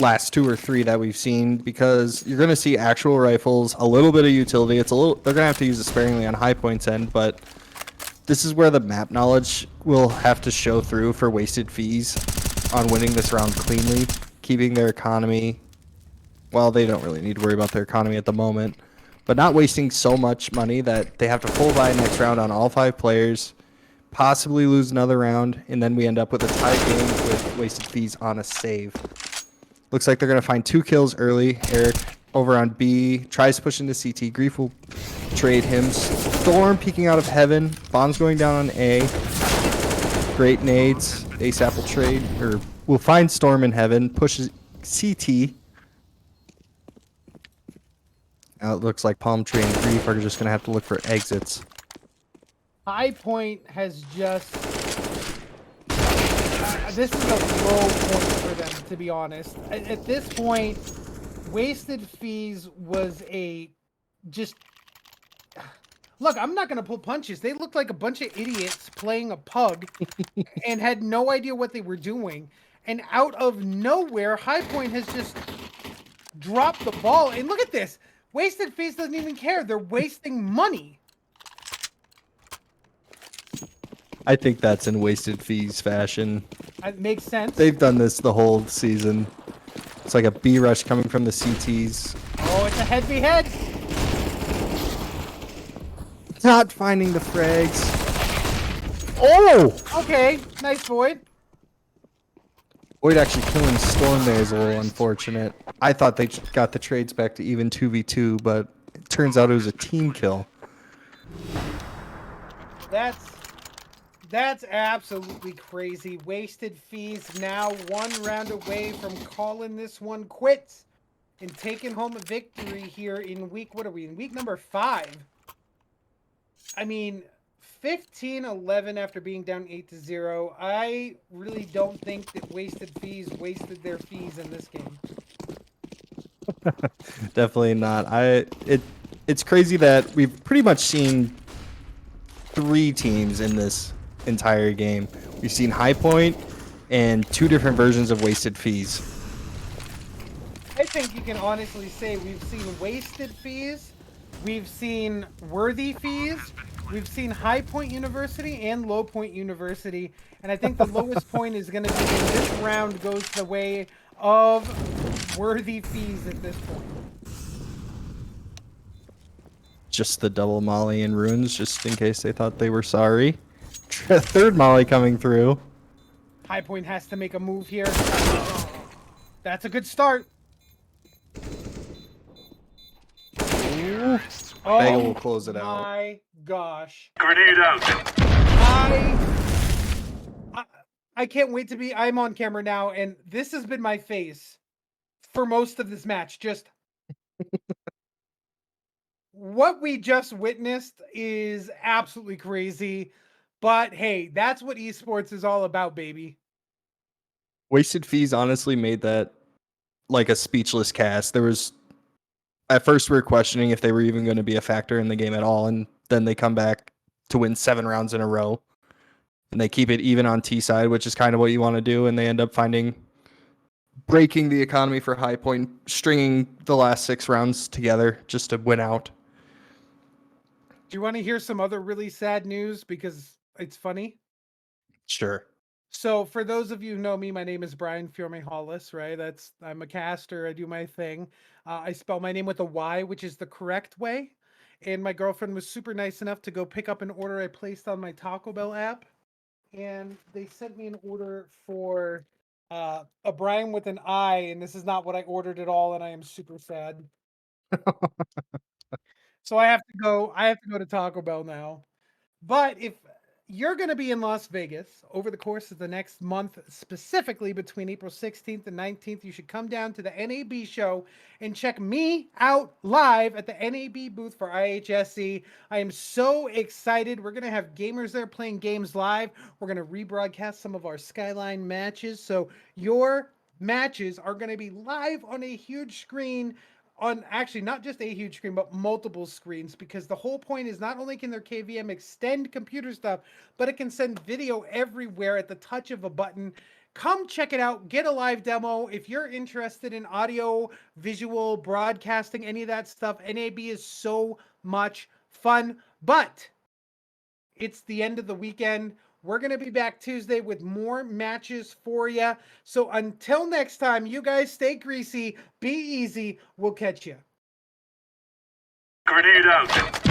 last 2 or 3 that we've seen because you're going to see actual rifles, a little bit of utility. They're going to have to use it sparingly on High Point's end, but this is where the map knowledge will have to show through for Wasted Fees on winning this round cleanly, keeping their economy. Well, they don't really need to worry about their economy at the moment, but not wasting so much money that they have to full buy next round on all 5 players, possibly lose another round, and then we end up with a tie game with Wasted Fees on a save. Looks like they're going to find 2 kills early. Eric over on B tries to push into CT. Grief will trade him. Storm peeking out of heaven. Bombs going down on A. Great nades. ASAP will trade, or will find Storm in heaven. Pushes CT. Now it looks like Palm Tree and Grief are just going to have to look for exits. High Point has just... this is a low point for them, to be honest. At this point, Wasted Fees was a... just... Look, I'm not going to pull punches. They looked like a bunch of idiots playing a pug and had no idea what they were doing. And out of nowhere, High Point has just dropped the ball. And look at this. Wasted Fees doesn't even care. They're wasting money. I think that's in Wasted Fees fashion. It makes sense. They've done this the whole season. It's like a B rush coming from the CTs. Oh, it's a head-to-head. Not finding the frags. Oh! Okay, nice Void. Void actually killing Storm there is a little unfortunate. I thought they got the trades back to even 2v2, but it turns out it was a team kill. That's absolutely crazy. Wasted Fees now 1 round away from calling this one quits and taking home a victory here in week, what are we, in week number 5. I mean, 15-11 after being down 8-0. I really don't think that Wasted Fees wasted their fees in this game. Definitely not. It's crazy that we've pretty much seen 3 teams in this entire game. We've seen High Point and 2 different versions of Wasted Fees. I think you can honestly say we've seen Wasted Fees, we've seen Worthy Fees, we've seen High Point University and Low Point University, and I think the lowest point is going to be when this round goes the way of Worthy Fees at this point. just the double molly and runes, just in case they thought they were sorry. Third molly coming through. High Point has to make a move here. That's a good start. Ooh. Oh Vega will close it out. my gosh. Grenade out. I can't wait to be. I'm on camera now, and this has been my face for most of this match. Just what we just witnessed is absolutely crazy. But hey, that's what esports is all about, baby. Wasted Fees honestly made that like a speechless cast. There was at first we were questioning if they were even going to be a factor in the game at all, and then they come back to win 7 rounds in a row. And they keep it even on T side, which is kind of what you want to do, and they end up breaking the economy for High Point, stringing the last 6 rounds together just to win out. Do you want to hear some other really sad news because it's funny? Sure. So for those of you who know me, my name is Brian Fiorme Hollis, right? I'm a caster. I do my thing. I spell my name with a Y, which is the correct way. And my girlfriend was super nice enough to go pick up an order I placed on my Taco Bell app. And they sent me an order for a Brian with an I, and this is not what I ordered at all, and I am super sad. So I have to go to Taco Bell now. But if you're going to be in Las Vegas over the course of the next month, specifically between April 16th and 19th, you should come down to the NAB show and check me out live at the NAB booth for IHSE. I am so excited. We're going to have gamers there playing games live. We're going to rebroadcast some of our Skyline matches. So your matches are going to be live on a huge screen, on actually not just a huge screen, but multiple screens, because the whole point is not only can their KVM extend computer stuff, but it can send video everywhere at the touch of a button. Come check it out. Get a live demo. If you're interested in audio, visual, broadcasting, any of that stuff, NAB is so much fun. But it's the end of the weekend. We're going to be back Tuesday with more matches for you. So until next time, you guys stay greasy, be easy. We'll catch you. Grenade out.